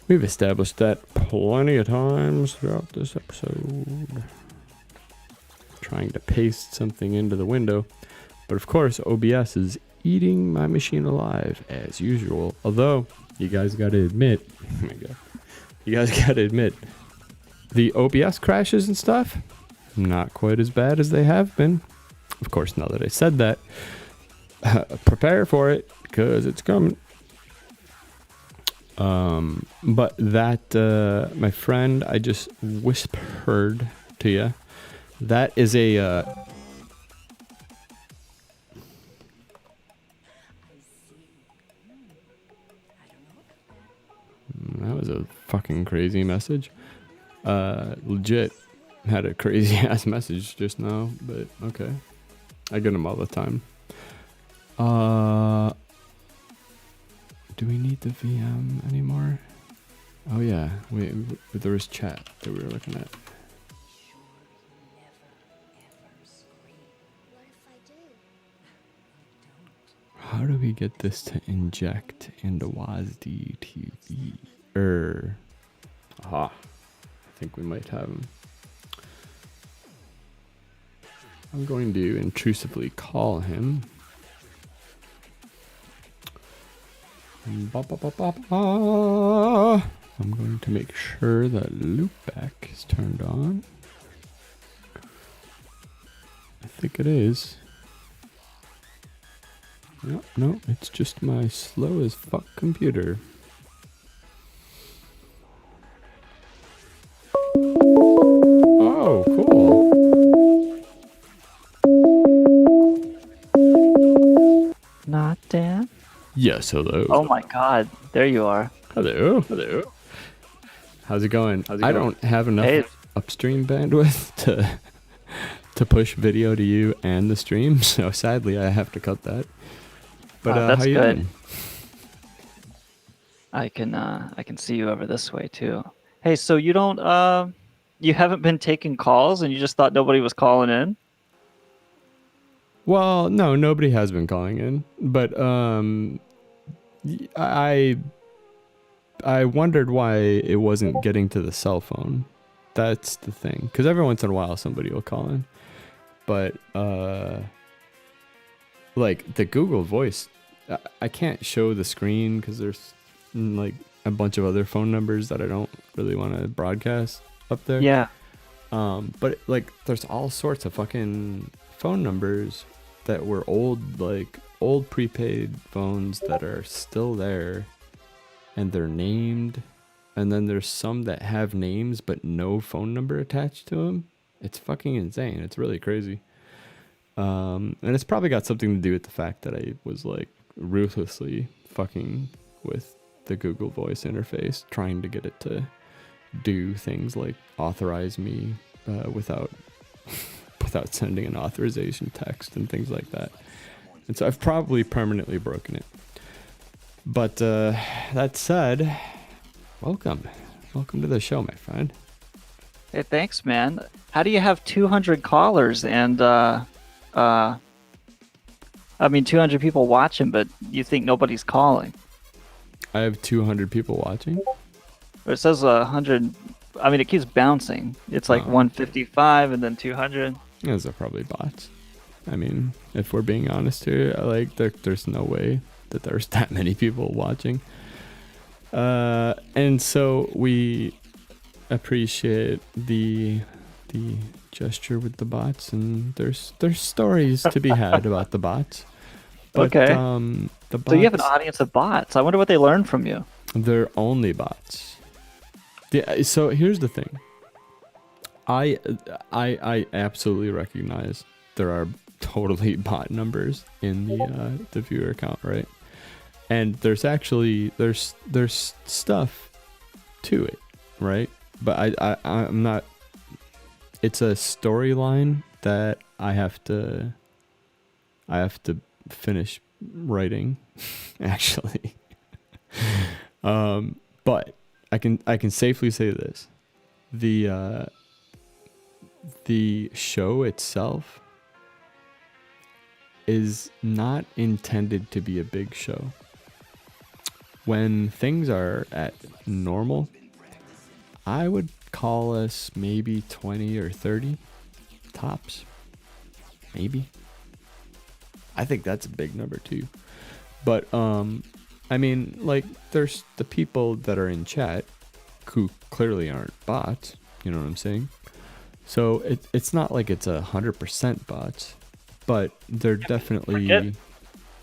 We've established that plenty of times throughout this episode. Trying to paste something into the window. But of course, OBS is eating my machine alive as usual. Although, you guys gotta admit, oh my God, you guys gotta admit, the OBS crashes and stuff, not quite as bad as they have been. Of course, now that I said that, prepare for it, because it's coming. But that, my friend, I just whispered to you, that is a, that was a fucking crazy message. Legit had a crazy ass message just now, but okay. I get them all the time. Do we need the VM anymore? Oh yeah, there was chat that we were looking at. How do we get this to inject into WASD TV? Aha. I think we might have him. I'm going to intrusively call him. I'm going to make sure that loopback is turned on. I think it is. No, it's just my slow as fuck computer. Oh, cool. Notdan? Yes, hello. Oh my god, there you are. Hello. How's it going? I don't have enough Hey. upstream bandwidth to push video to you and the stream, so sadly I have to cut that. But That's how you good. doing? I can see you over this way too. Hey, so you don't you haven't been taking calls and you just thought nobody was calling in? Well, no, nobody has been calling in, but I wondered why it wasn't getting to the cell phone. That's the thing, because every once in a while somebody will call in, but like the Google Voice, I can't show the screen because there's like a bunch of other phone numbers that I don't really want to broadcast up there. Yeah. But like there's all sorts of fucking phone numbers that were old prepaid phones that are still there, and they're named, and then there's some that have names but no phone number attached to them. It's fucking insane. It's really crazy. And it's probably got something to do with the fact that I was like ruthlessly fucking with the Google Voice interface, trying to get it to do things like authorize me without sending an authorization text and things like that. And so I've probably permanently broken it. But that said, welcome to the show, my friend. Hey, thanks, man. How do you have 200 callers and 200 people watching, but you think nobody's calling? I have 200 people watching. Or it says 100. I mean, it keeps bouncing. It's like 155 and then 200. Those are probably bots. I mean, if we're being honest here, like there's no way that there's that many people watching. And so we appreciate the gesture with the bots, and there's stories to be had about the bots. But, Okay. The bots, So you have an audience of bots. I wonder what they learned from you. they're only bots. Yeah. So here's the thing. I absolutely recognize there are totally bot numbers in the viewer count, right? And there's stuff to it, right? But I'm not. It's a storyline that I have to finish writing, actually. But I can safely say this: the show itself is not intended to be a big show. When things are at normal, I would call us maybe 20 or 30 tops. Maybe. I think that's a big number too. But I mean, like, there's the people that are in chat who clearly aren't bots, you know what I'm saying? So it's not like it's 100% bots, but they're definitely...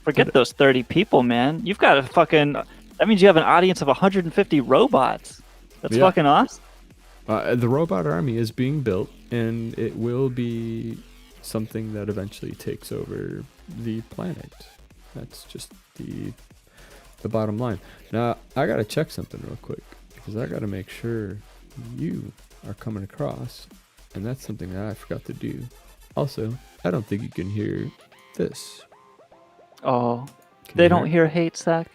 Forget those 30 people, man. You've got a fucking... That means you have an audience of 150 robots. That's Yeah. fucking awesome. The robot army is being built, and it will be something that eventually takes over the planet. That's just the bottom line. Now, I gotta check something real quick, because I gotta make sure you are coming across, and that's something that I forgot to do. Also, I don't think you can hear this. Oh, Can they you don't hear it? hear hate, Zach?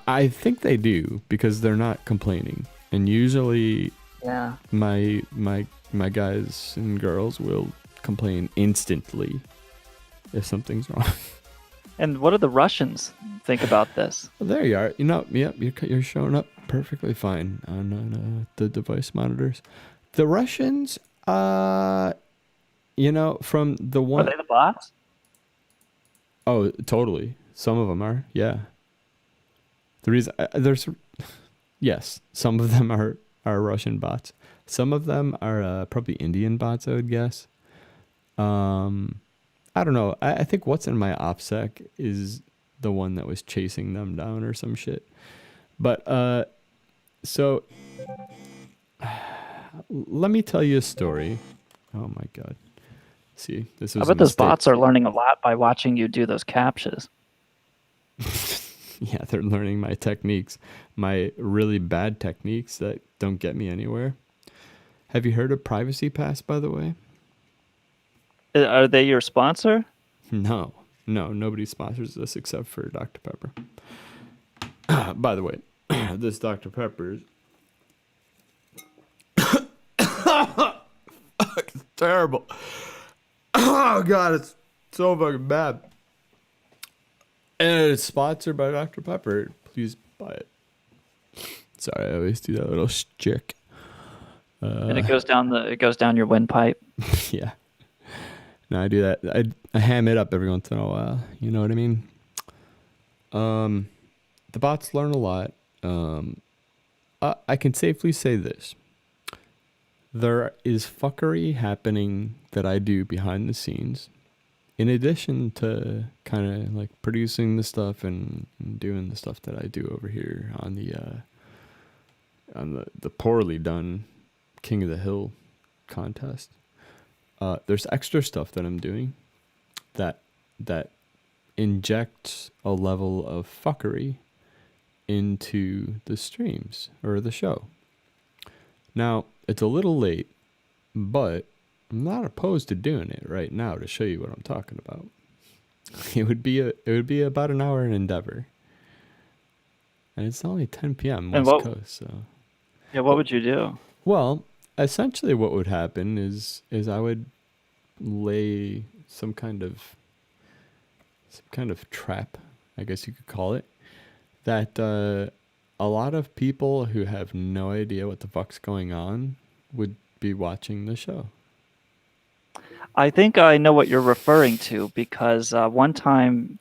I think they do, because they're not complaining, and usually Yeah. my guys and girls will complain instantly if something's wrong. And what do the Russians think about this? Well, there you are. You know, yep, you're showing up perfectly fine on the device monitors. The Russians, from the Are one... they the bots? Oh, totally. Some of them are, yeah. The reason yes, some of them are Russian bots. Some of them are probably Indian bots, I would guess. I don't know. I think what's in my OPSEC is the one that was chasing them down or some shit. But so let me tell you a story. Oh my god. See, this I was a bet those mistake. bots are learning a lot by watching you do those captchas. Yeah, they're learning my techniques, my really bad techniques that don't get me anywhere. Have you heard of Privacy Pass, by the way? Are they your sponsor? No, nobody sponsors this except for Dr. Pepper. By the way, this Dr. Pepper is it's terrible. Oh god, it's so fucking bad. And it's sponsored by Dr. Pepper. Please buy it. Sorry, I always do that little stick. And it goes down your windpipe. Yeah. No, I do that. I ham it up every once in a while. You know what I mean? The bots learn a lot. I can safely say this. There is fuckery happening that I do behind the scenes. In addition to kind of like producing the stuff and doing the stuff that I do over here on the poorly done King of the Hill contest. There's extra stuff that I'm doing that injects a level of fuckery into the streams or the show. Now, it's a little late, but I'm not opposed to doing it right now to show you what I'm talking about. It would be about an hour an endeavor. And it's only 10 p.m. West Coast, so. Yeah, what would you do? Well, essentially what would happen is I would lay some kind of trap, I guess you could call it, that a lot of people who have no idea what the fuck's going on would be watching the show. I think I know what you're referring to because one time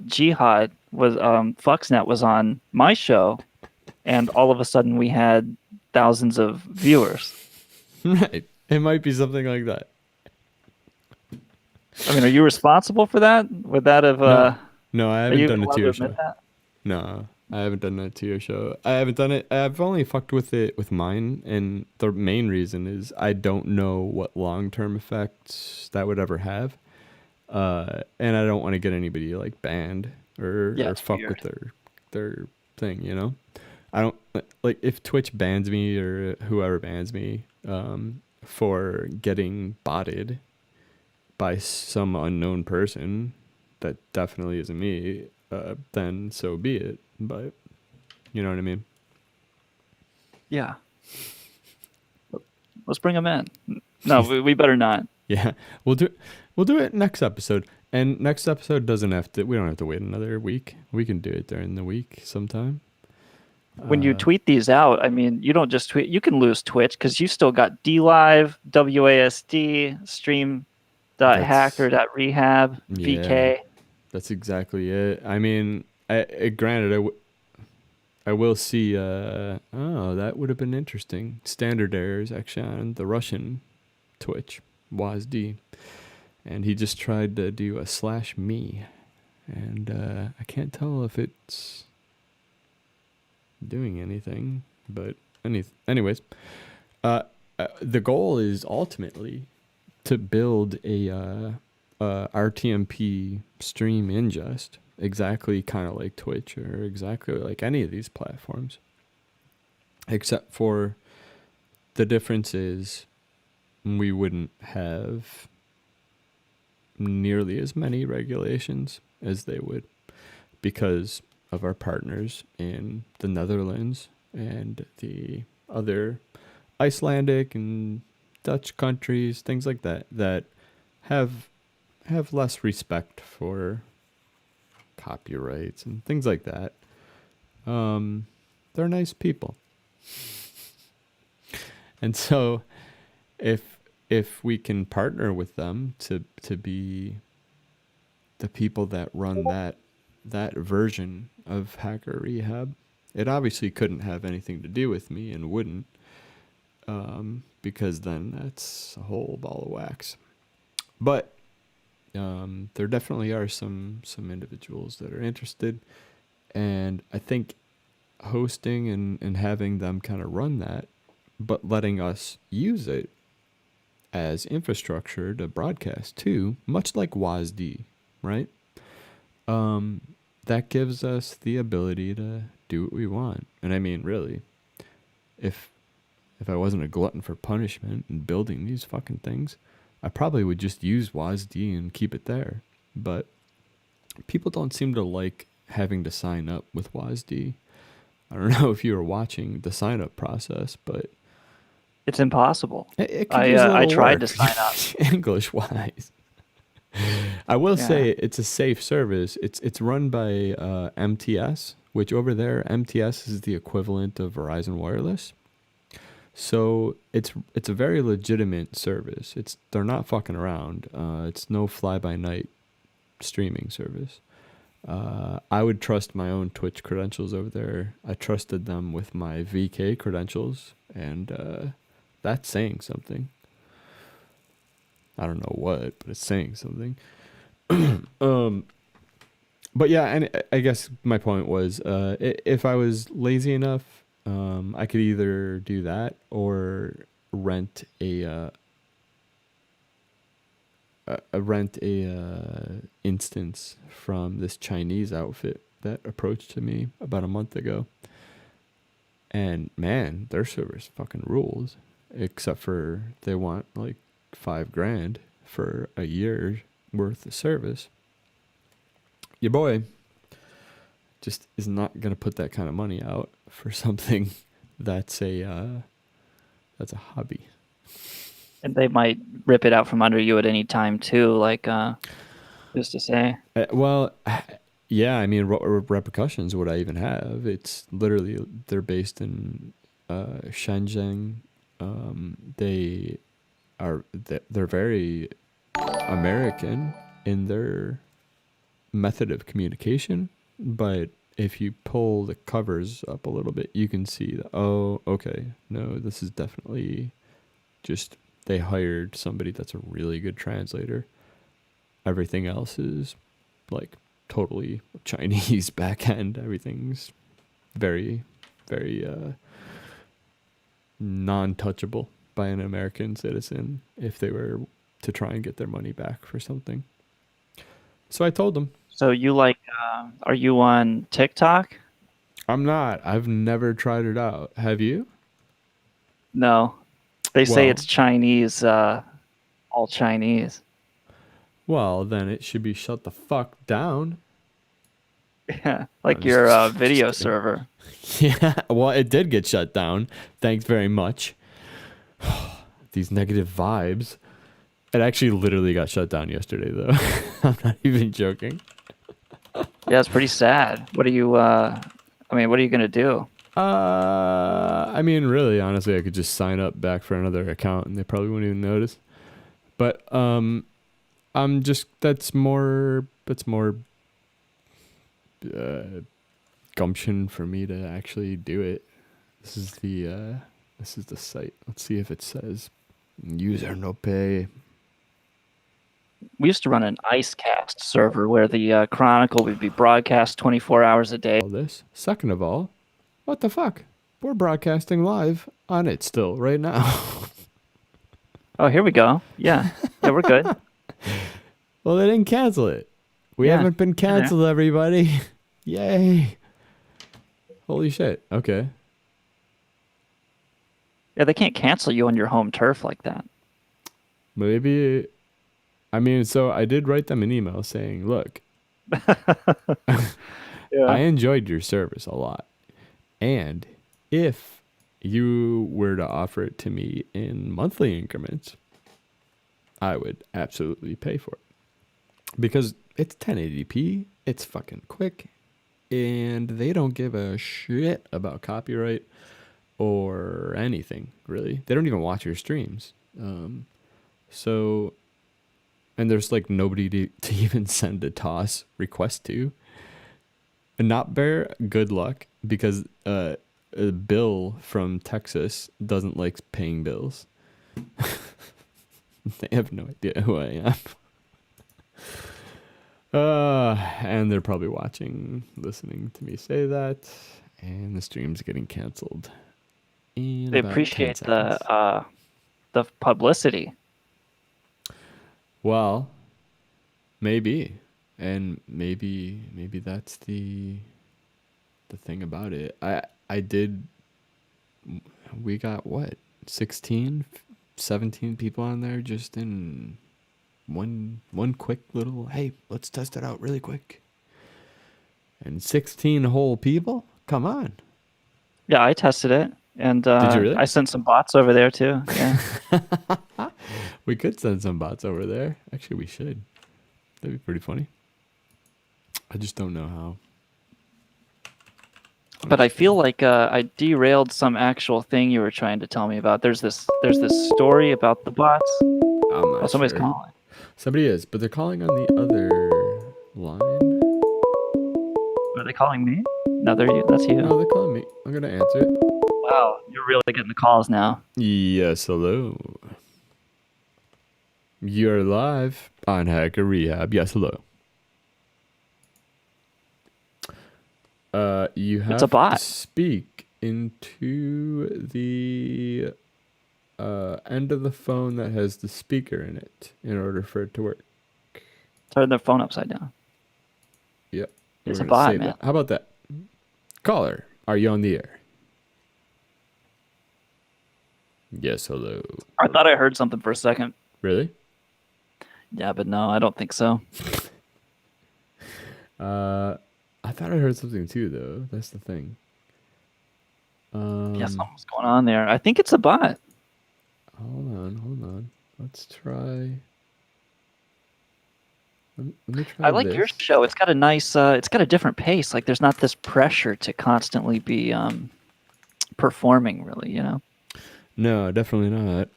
Jihad was Fluxnet was on my show, and all of a sudden we had thousands of viewers. Right. It might be something like that. I mean, are you responsible for that? Would that have? No, I are haven't you done it allowed to your admit show. that? No, I haven't done that to your show. I haven't done it. I've only fucked with it with mine, and the main reason is I don't know what long-term effects that would ever have, and I don't want to get anybody like banned or fuck weird. with their thing. You know, I don't like if Twitch bans me or whoever bans me for getting botted by some unknown person that definitely isn't me. Then so be it. But you know what I mean? Yeah. Let's bring them in. No, we better not. Yeah, we'll do it next episode. And next episode we don't have to wait another week. We can do it during the week sometime. When you tweet these out, I mean, you don't just tweet. You can lose Twitch because you still got DLive, WASD, stream.hacker.rehab, VK. That's exactly it. I mean, granted, I will see. That would have been interesting. Standard errors actually on the Russian Twitch, WASD, and he just tried to do a /me, and I can't tell if it's doing anything. But anyways, the goal is ultimately to build a RTMP stream ingest, exactly kind of like Twitch or exactly like any of these platforms, except for the difference is we wouldn't have nearly as many regulations as they would because of our partners in the Netherlands and the other Icelandic and Dutch countries, things like that have less respect for copyrights and things like that. They're nice people. And so if we can partner with them to be the people that run that version of Hacker Rehab, it obviously couldn't have anything to do with me and wouldn't, because then that's a whole ball of wax. But there definitely are some individuals that are interested, and I think hosting and having them kind of run that, but letting us use it as infrastructure to broadcast too, much like WASD, right? That gives us the ability to do what we want. And I mean, really, if I wasn't a glutton for punishment and building these fucking things, I probably would just use WASD and keep it there. But people don't seem to like having to sign up with WASD. I don't know if you were watching the sign up process, but It's impossible. it could use a I little tried to work, sign up. English wise. I will Yeah. say it's a safe service. It's run by MTS, which over there MTS is the equivalent of Verizon Wireless. So it's a very legitimate service. They're not fucking around. It's no fly by night streaming service. I would trust my own Twitch credentials over there. I trusted them with my VK credentials, and that's saying something. I don't know what, but it's saying something. But yeah, and I guess my point was, if I was lazy enough, I could either do that or rent a instance from this Chinese outfit that approached to me about a month ago. And man, their service fucking rules. Except for they want like $5,000 for a year worth of service. Your boy just is not gonna put that kind of money out for something that's a hobby. And they might rip it out from under you at any time too, like just to say. Yeah, I mean, what repercussions would I even have? It's literally, they're based in Shenzhen. They're very American in their method of communication, but if you pull the covers up a little bit, you can see that, oh, okay, no, this is definitely just, they hired somebody that's a really good translator. Everything else is like totally Chinese back end. Everything's very, very non-touchable by an American citizen if they were to try and get their money back for something. So I told them. So you like, are you on TikTok? I'm not. I've never tried it out. Have you? No. They say Well- it's Chinese, all Chinese. Well, then it should be shut the fuck down. Yeah, like I'm your just video kidding. server. Yeah, well, it did get shut down. Thanks very much. These negative vibes. It actually literally got shut down yesterday, though. I'm not even joking. Yeah, it's pretty sad. What are you, what are you gonna do? I mean, really, honestly, I could just sign up back for another account, and they probably wouldn't even notice. But I'm just that's more gumption for me to actually do it. This is the site. Let's see if it says user no pay. We used to run an IceCast server where the Chronicle would be broadcast 24 hours a day. All this. Second of all, what the fuck? We're broadcasting live on it still right now. Oh, here we go. Yeah, we're good. Well, they didn't cancel it. We Yeah, haven't been you're there. canceled, everybody. Yay. Holy shit. Okay. Yeah, they can't cancel you on your home turf like that. Maybe. I mean, so I did write them an email saying, look, I enjoyed your service a lot. And if you were to offer it to me in monthly increments, I would absolutely pay for it. Because it's 1080p, it's fucking quick, and they don't give a shit about copyright or anything, really. They don't even watch your streams. And there's like nobody to even send a toss request to. And Not Bear, good luck, because Bill from Texas doesn't like paying bills. They have no idea who I am. And they're probably listening to me say that, and the stream's getting canceled in They about 10 appreciate seconds. the publicity. Well, maybe, and maybe that's the thing about it. I did. We got what, 16, 17 people on there just in one quick little, hey, let's test it out really quick. And 16 whole people? Come on. Yeah, I tested it, and Did you really? I sent some bots over there too. Yeah. We could send some bots over there. Actually, we should. That'd be pretty funny. I just don't know how. But I feel like I derailed some actual thing you were trying to tell me about. There's this story about the bots. I'm not Somebody's sure. calling. Somebody is, but they're calling on the other line. Are they calling me? No, that's you. No, they're calling me. I'm gonna answer it. Wow, you're really getting the calls now. Yes, hello. You're live on Hacker Rehab. Yes, hello. You have It's a bot. to speak into the end of the phone that has the speaker in it in order for it to work. Turn their phone upside down. Yep. It's We're a gonna bot, say man. that. How about that? Caller, are you on the air? Yes, hello. I thought I heard something for a second. Really? Yeah, but no, I don't think so. I thought I heard something too, though. That's the thing. Yeah, something's going on there. I think it's a bot. Hold on. Let's try. Let me try I like your this. show. It's got a nice, it's got a different pace. Like there's not this pressure to constantly be performing, really. You know. No, definitely not.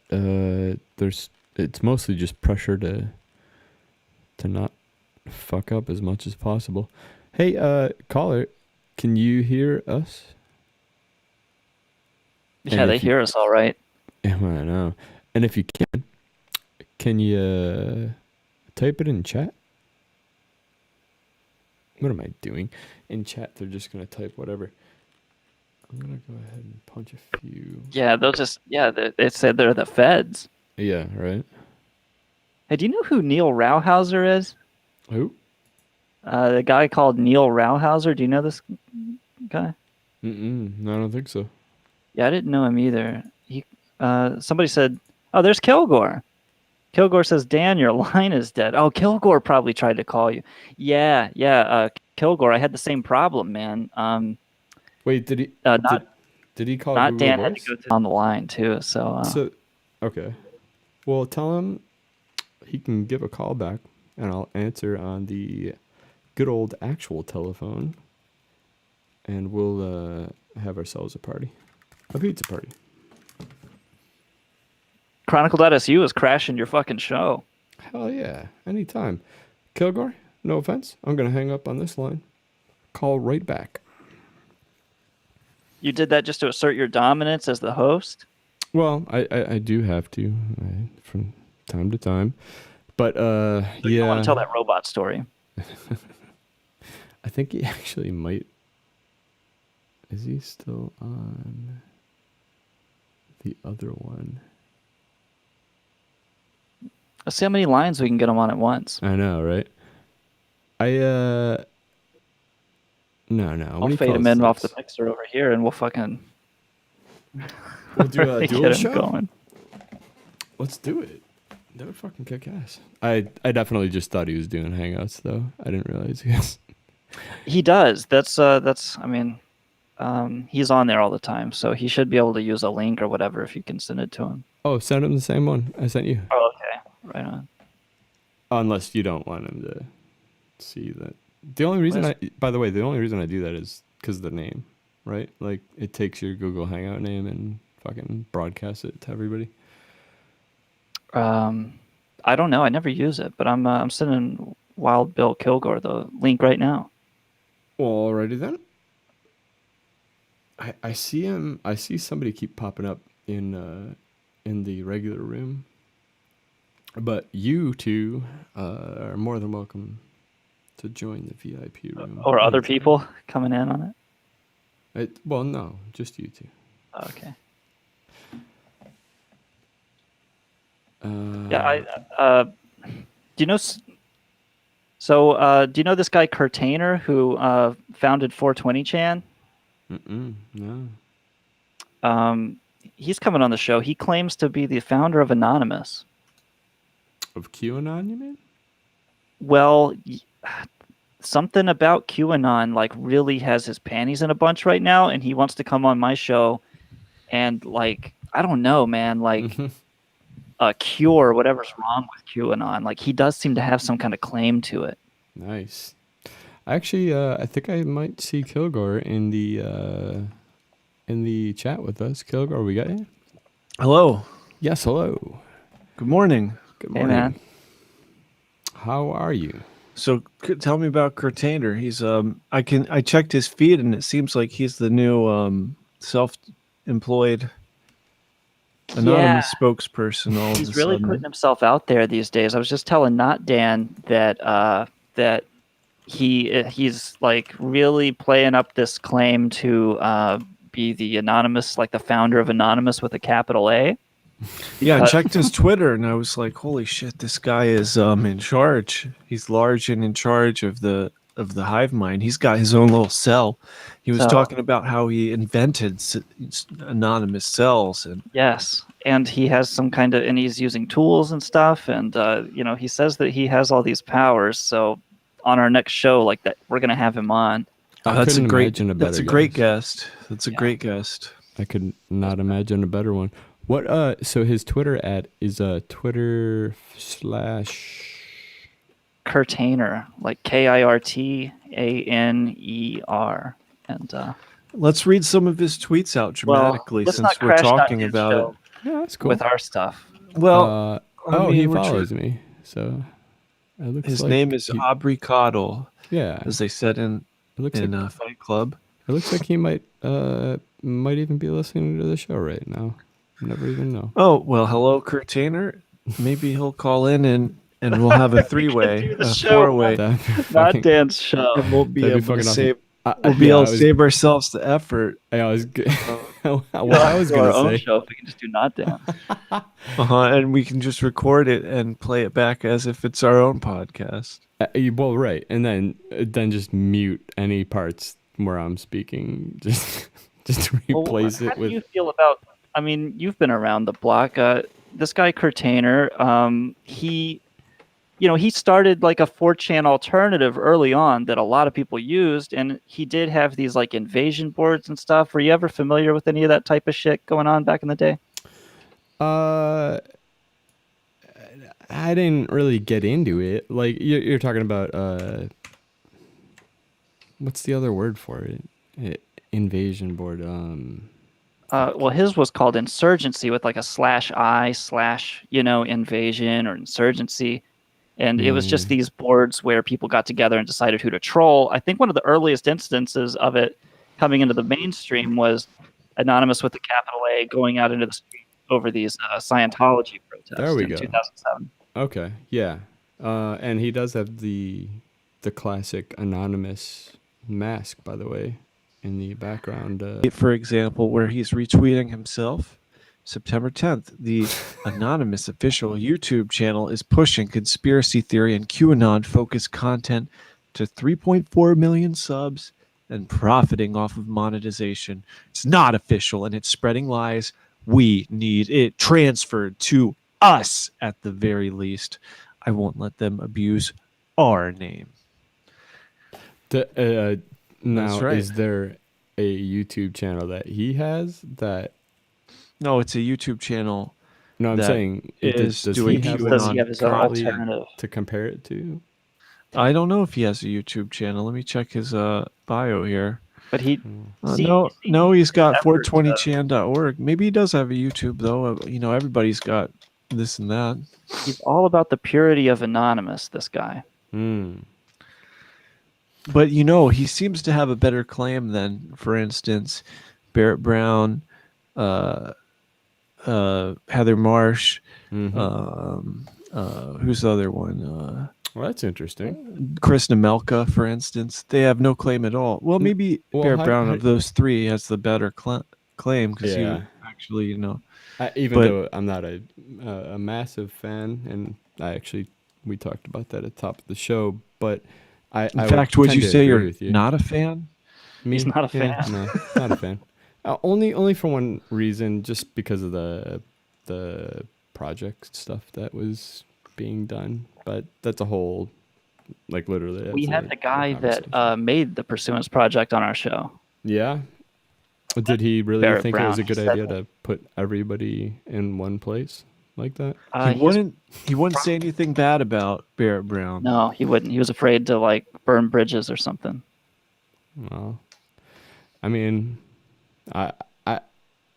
It's mostly just pressure to not fuck up as much as possible. Hey, caller, can you hear us? Yeah, they hear us all right. Yeah, I know. And if you can you type it in chat? What am I doing? In chat, they're just gonna type whatever. I'm gonna go ahead and punch a few. Yeah, they'll just it said they're the feds. Yeah, right. Hey, do you know who Neil Rauhauser is? Who? The guy called Neil Rauhauser. Do you know this guy? No, I don't think so. Yeah, I didn't know him either. He, somebody said, "Oh, there's Kilgore." Kilgore says, "Dan, your line is dead." Oh, Kilgore probably tried to call you. Yeah. Kilgore, I had the same problem, man. Wait, did he? Did he call not Google Dan Voice? had to go on the line too. So, Okay. Well, tell him he can give a call back, and I'll answer on the good old actual telephone, and we'll have ourselves a party, a pizza party. Chronicle.su is crashing your fucking show. Hell yeah, anytime. Kilgore, no offense, I'm gonna hang up on this line. Call right back. You did that just to assert your dominance as the host? Well, I do have to from time to time, but So you don't want to tell that robot story. I think he actually might. Is he still on the other one? Let's see how many lines we can get him on at once. I know, right? No. I'll fade him in off the mixer over here, and we'll fucking. We'll do a dual get him show. going. Let's do it. That would fucking kick ass. I definitely just thought he was doing Hangouts though. I didn't realize he was. He does. That's. I mean, he's on there all the time, so he should be able to use a link or whatever if you can send it to him. Oh, send him the same one I sent you. Oh, okay. Right on. Unless you don't want him to see that. The only reason by the way, the only reason I do that is because of the name, right? Like it takes your Google Hangout name and fucking broadcasts it to everybody. I don't know. I never use it, but I'm sending Wild Bill Kilgore the link right now. Well, alrighty then. I see him. I see somebody keep popping up in the regular room. But you two are more than welcome to join the VIP room. Or other anytime. people coming in on it? Well, no, just you two. Okay. Uh, Yeah, do you know? Do you know this guy Curtainer who founded 420chan? No. He's coming on the show. He claims to be the founder of Anonymous. Of QAnon, you mean? Well, something about QAnon like really has his panties in a bunch right now, and he wants to come on my show and like I don't know, man, like cure whatever's wrong with QAnon. Like he does seem to have some kind of claim to it. Nice. Actually, I think I might see Kilgore in the chat with us. Kilgore, we got you? Hello. Yes, hello. Good morning. Good Hey, morning. man. How are you? So tell me about Curtainer. He's I checked his feed and it seems like he's the new self-employed anonymous spokesperson all of He's a really sudden. putting himself out there these days. I was just telling notdan that he's like really playing up this claim to be the anonymous, like the founder of Anonymous with a capital A. Yeah, I checked his Twitter and I was like, holy shit, this guy is in charge. He's large and in charge of the hive mind. He's got his own little cell. He was So- talking about how he invented anonymous cells and Yes, and he has some kind of, and he's using tools and stuff, and he says that he has all these powers. So on our next show, like that, we're gonna have him on. that's a couldn't great imagine a better that's a great guest. guest. That's a great guest. I could not imagine a better one. What? So his Twitter is Twitter / Curtainer, like Kirtaner, and Let's read some of his tweets out dramatically let's since not we're crash talking notdan's about show it. Yeah, that's cool. with our stuff. Well, I mean, he we're follows me, so it looks his like name is Aubrey Coddle, Yeah, as they said in it looks like Fight Club. it looks like he might even be listening to the show right now. Never even know. Oh well, hello, Curtainer. Maybe he'll call in and we'll have a three-way, the a show. four-way. That'd be fucking- Notdan's show. And we'll be That'd be able to fucking awesome. save. I- We'll be yeah, able I to was- save ourselves the effort. I was good. What I We'll was do our gonna own say. show if we can just do Notdan. And we can just record it and play it back as if it's our own podcast. Well, right, and then just mute any parts where I'm speaking. Just replace How it do with. you feel about? I mean, you've been around the block. This guy Curtainer, he started like a 4chan alternative early on that a lot of people used, and he did have these like invasion boards and stuff. Were you ever familiar with any of that type of shit going on back in the day? I didn't really get into it. Like you're talking about what's the other word for it? Invasion board. Well, his was called Insurgency with like a /I/ invasion or insurgency. And it was just these boards where people got together and decided who to troll. I think one of the earliest instances of it coming into the mainstream was Anonymous with a capital A going out into the street over these Scientology protests There we in go. 2007. Okay, yeah, and he does have the classic anonymous mask, by the way, in the background. For example, where he's retweeting himself. September 10th, the anonymous official YouTube channel is pushing conspiracy theory and QAnon-focused content to 3.4 million subs and profiting off of monetization. It's not official, and it's spreading lies. We need it transferred to us at the very least. I won't let them abuse our name. Now, right. is there a YouTube channel that he has that? No, it's a YouTube channel. No, I'm That saying is does doing he have QAnon Does one he have his own currently alternative? to compare it to? I don't know if he has a YouTube channel. Let me check his bio here. But he No, he's got effort to- 420chan.org. Maybe he does have a YouTube though. Everybody's got this and that. he's all about the purity of Anonymous, this guy. But he seems to have a better claim than, for instance, Barrett Brown, Heather Marsh, Who's the other one? Well, that's interesting. Chris Nemelka, for instance. They have no claim at all. Well, maybe well, Barrett how- Brown how- of those three has the better claim because he Yeah. actually, Even But- though I'm not a massive fan, and we talked about that at the top of the show, but in fact, would you say you're with you. not a fan? Me? He's not a Yeah, fan. no, not a fan. Only for one reason, just because of the project stuff that was being done. But that's a whole, like literally. We that's had a the guy conversation. that made the Pursuance Project on our show. Yeah. Did he really Barrett think it was a Brown, good he said idea that. to put everybody in one place like that? He wouldn't say anything bad about Barrett Brown. No, he wouldn't. He was afraid to like burn bridges or something. Well, I mean, I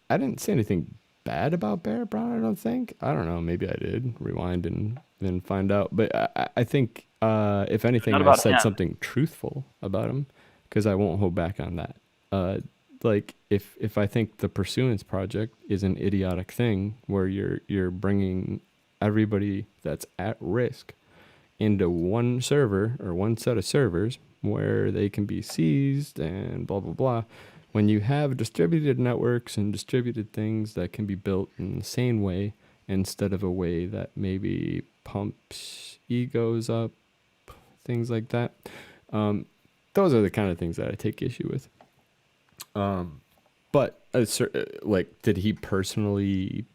didn't say anything bad about Barrett Brown. I don't think. I don't know. Maybe I did. Rewind and then find out. But I think if anything, Not I about said him. something truthful about him because I won't hold back on that. Like if I think the Pursuance Project is an idiotic thing where you're bringing everybody that's at risk into one server or one set of servers where they can be seized and blah blah blah, when you have distributed networks and distributed things that can be built in the same way instead of a way that maybe pumps egos up, things like that, those are the kind of things that I take issue with. But like, did he personally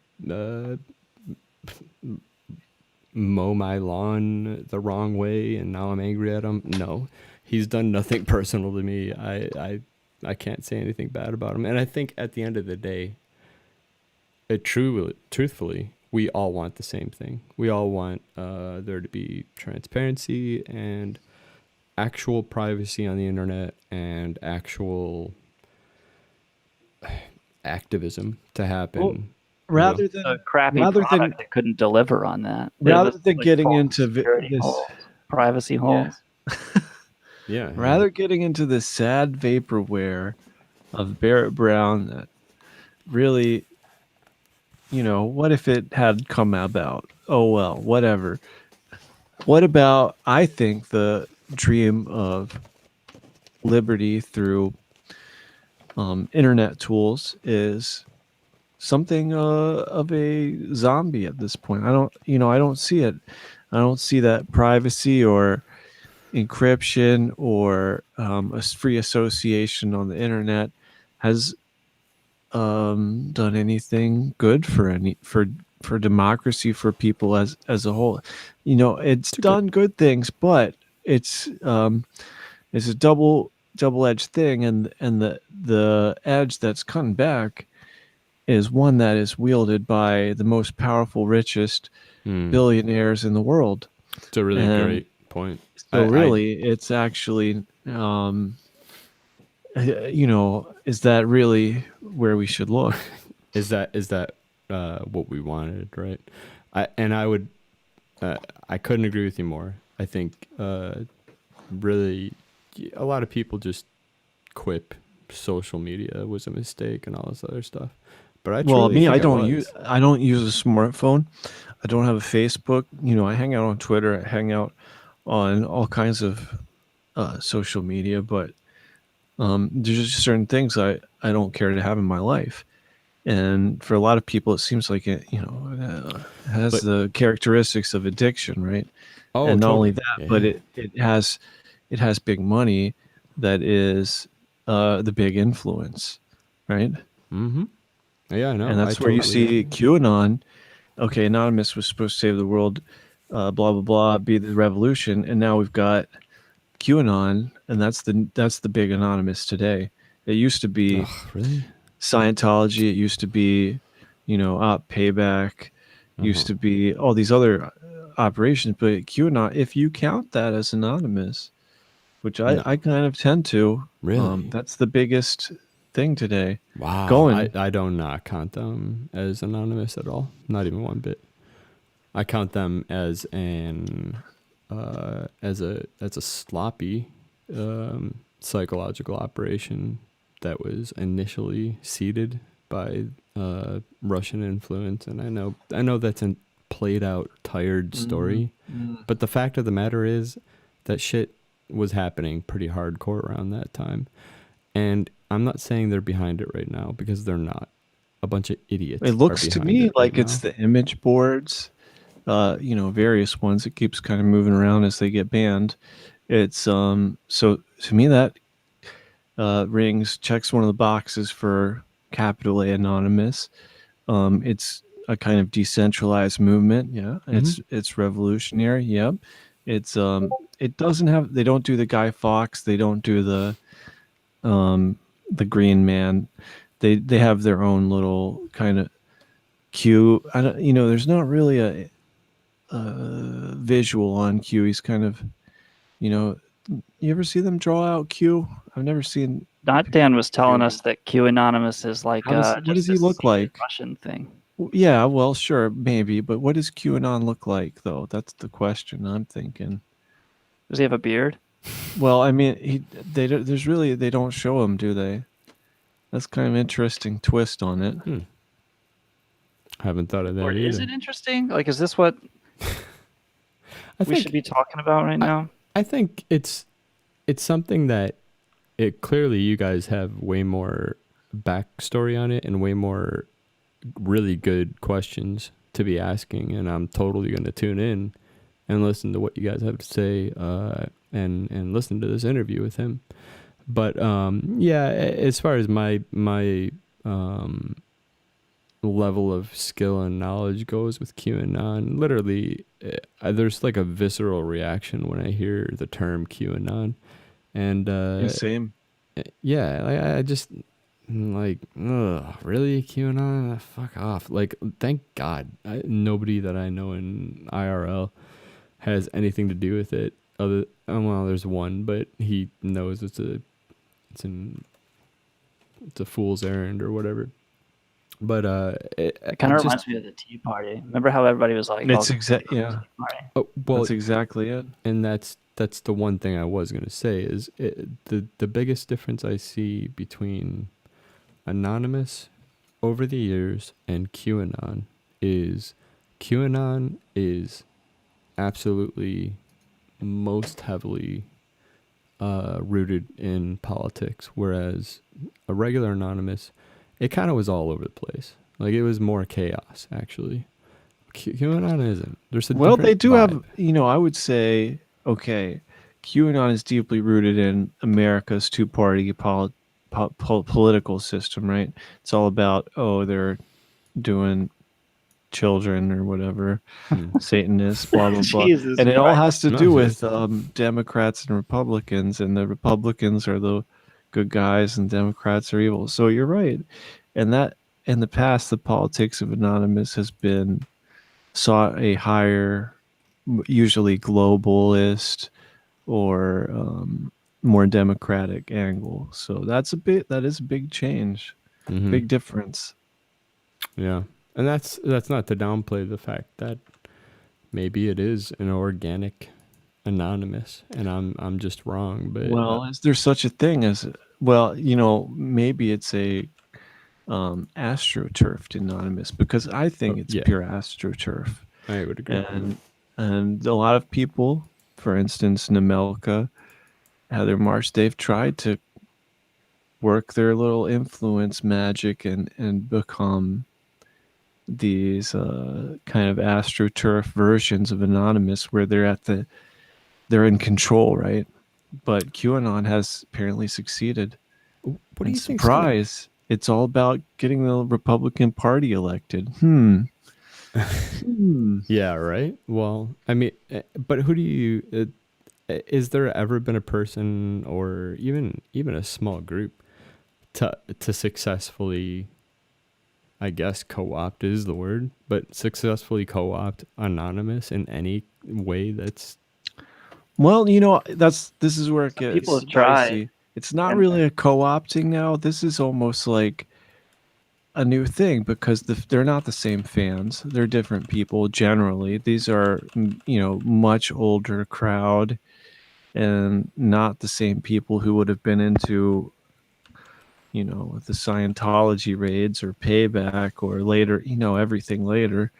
mow my lawn the wrong way and now I'm angry at him? No, he's done nothing personal to me. I can't say anything bad about him. And I think at the end of the day, truthfully, we all want the same thing. We all want there to be transparency and actual privacy on the internet and actual activism to happen. Well, rather than A crappy rather product than that couldn't deliver on that. rather It was, than like, getting false into security this, holes, privacy holes. Yeah. rather getting into the sad vaporware of Barrett Brown, that really, what if it had come about? Oh well, whatever. What about, I think, the dream of liberty through internet tools is something of a zombie at this point. I don't see it. I don't see that privacy or encryption or a free association on the internet has done anything good for democracy, for people as a whole. It's done good things, but it's a double-edged thing, and the edge that's coming back is one that is wielded by the most powerful, richest billionaires in the world. It's a really And great point. So really, it's actually, is that really where we should look? Is that what we wanted, right? I couldn't agree with you more. I think really a lot of people just quip social media was a mistake and all this other stuff. But I don't use a smartphone. I don't have a Facebook. I hang out on Twitter. I hang out on all kinds of social media, but there's just certain things I don't care to have in my life. And for a lot of people, it seems like it, has the characteristics of addiction, right? Oh, and not totally. only that, but it has big money that is the big influence, right? Mm-hmm. Yeah, I know. And that's where you see QAnon. Okay, Anonymous was supposed to save the world, blah blah blah, be the revolution, and now we've got QAnon, and that's the big Anonymous today. It used to be really? Scientology. It used to be, Payback. Used to be all these other operations, but QAnon, if you count that as Anonymous, which I kind of tend to, Really? that's the biggest thing today. Wow. I do not count them as anonymous at all. Not even one bit. I count them as as a sloppy psychological operation that was initially seeded by Russian influence, and I know that's played out, tired story. Mm. But the fact of the matter is that shit was happening pretty hardcore around that time. And I'm not saying they're behind it right now, because they're not. A bunch of idiots. It looks are to behind me it like right it's now. the image boards, various ones. It keeps kind of moving around as they get banned. It's so to me that checks one of the boxes for capital A Anonymous. It's a kind of decentralized movement. Yeah, it's revolutionary. Yep. It's it doesn't have. They don't do the Guy Fawkes. They don't do the Green Man. They have their own little kind of Q. I don't. There's not really a visual on Q. He's kind of, you ever see them draw out Q? I've never seen. Notdan was telling us that Q Anonymous is like what does just he a look secret like? Russian thing. Yeah, well, sure, maybe, but what does QAnon look like, though? That's the question I'm thinking. Does he have a beard? Well, I mean, they don't show him, do they? That's kind of an interesting twist on it. Haven't thought of that Or either. is it interesting? Like, is this what we should be talking about right now? I think it's something that clearly you guys have way more backstory on it and way more really good questions to be asking, and I'm totally going to tune in and listen to what you guys have to say, and listen to this interview with him. But as far as my level of skill and knowledge goes with QAnon, literally there's like a visceral reaction when I hear the term QAnon, and Same. I just like, ugh, really, QAnon? Fuck off. Like, thank God nobody that I know in IRL has anything to do with it. There's one, but he knows it's a fool's errand or whatever. But It kind of reminds me of the Tea Party. Remember how everybody was like, It's yeah. That's exactly it. And that's the one thing I was gonna say is the biggest difference I see between Anonymous over the years and QAnon is absolutely most heavily rooted in politics, whereas a regular Anonymous, it kind of was all over the place. Like, it was more chaos, actually. QAnon isn't. There's They do vibe. have, I would say, okay, QAnon is deeply rooted in America's two-party political system, right? It's all about, they're doing children or whatever, Satanists, blah, blah, blah. Jesus and it all has to do with Nonsense. Democrats and Republicans, and the Republicans are the good guys and Democrats are evil. So you're right. And that in the past, the politics of Anonymous has been sought a higher, usually globalist or more democratic angle. So that is a big change, big difference. Yeah. And that's not to downplay the fact that maybe it is an organic Anonymous and I'm just wrong, but is there such a thing as maybe it's a astroturfed Anonymous, because I think it's pure astroturf. I would agree. And a lot of people, for instance, Nemelka, Heather Marsh, they've tried to work their little influence magic and become these kind of astroturf versions of Anonymous where they're in control, right? But QAnon has apparently succeeded. What do you think? Surprise! It's all about getting the Republican Party elected. Yeah, right. Well, I mean, but who do you? Is there ever been a person or even a small group to successfully, I guess, co-opt is the word, but successfully co-opt Anonymous in any way that's... Well, this is where it gets people have tried. dicey. It's not really a co-opting now. This is almost like a new thing because they're not the same fans. They're different people generally. These are, much older crowd and not the same people who would have been into, the Scientology raids or Payback or later, everything later.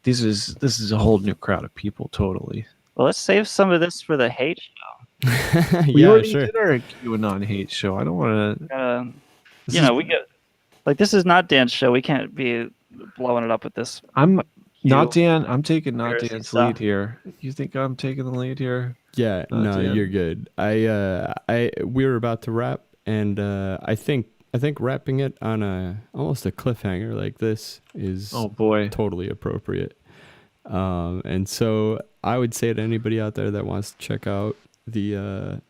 this is a whole new crowd of people. Totally. Well, let's save some of this for the hate show. We Yeah, already sure. did our QAnon hate show. I don't want to. We get like this is not Dan's show. We can't be blowing it up with this. I'm not You- Dan. I'm taking not Conspiracy Dan's stuff. lead here. You think I'm taking the lead here? Yeah, no, Dan. you're good. We were about to wrap, and I think wrapping it on almost a cliffhanger like this is Oh boy. totally appropriate. And so I would say to anybody out there that wants to check out the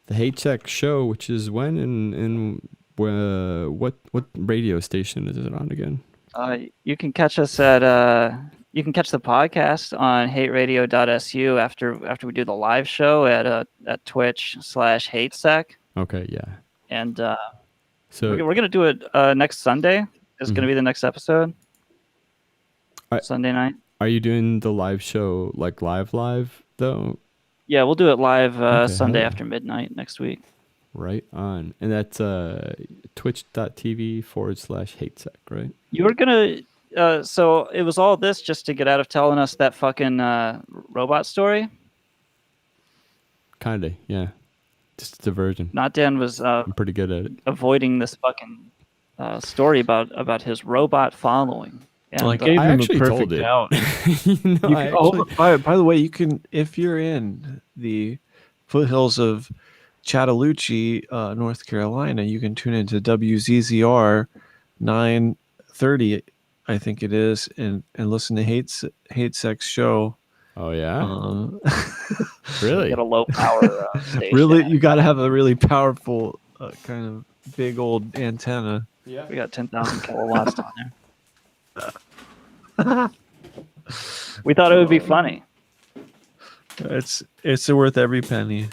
Hate Check show, which is when and what radio station is it on again? You can catch us at you can catch the podcast on hateradio.su after we do the live show at Twitch/HateSec. Okay, yeah. And So we're gonna do it next Sunday. Is gonna be the next episode. Sunday night. are you doing the live show like live though? Yeah, we'll do it live Sunday hell yeah. after midnight next week. Right on. And that's twitch.tv/HateSec, right? You were gonna. So it was all this just to get out of telling us that fucking robot story. Kinda, yeah. Just a diversion. Not Dan was I'm pretty good at it. avoiding this fucking story about his robot following. And, Well, I gave I him a actually told perfect it. out. You know, You I can, by the way, you can, if you're in the foothills of Chattahoochee, North Carolina, you can tune into WZZR 930, I think it is, and listen to Hate Sex show. oh yeah, really? really? Get a low power station. Really, you got to have a really powerful kind of big old antenna. Yeah. We got 10,000 kilowatts on there. We thought it would be funny. It's worth every penny.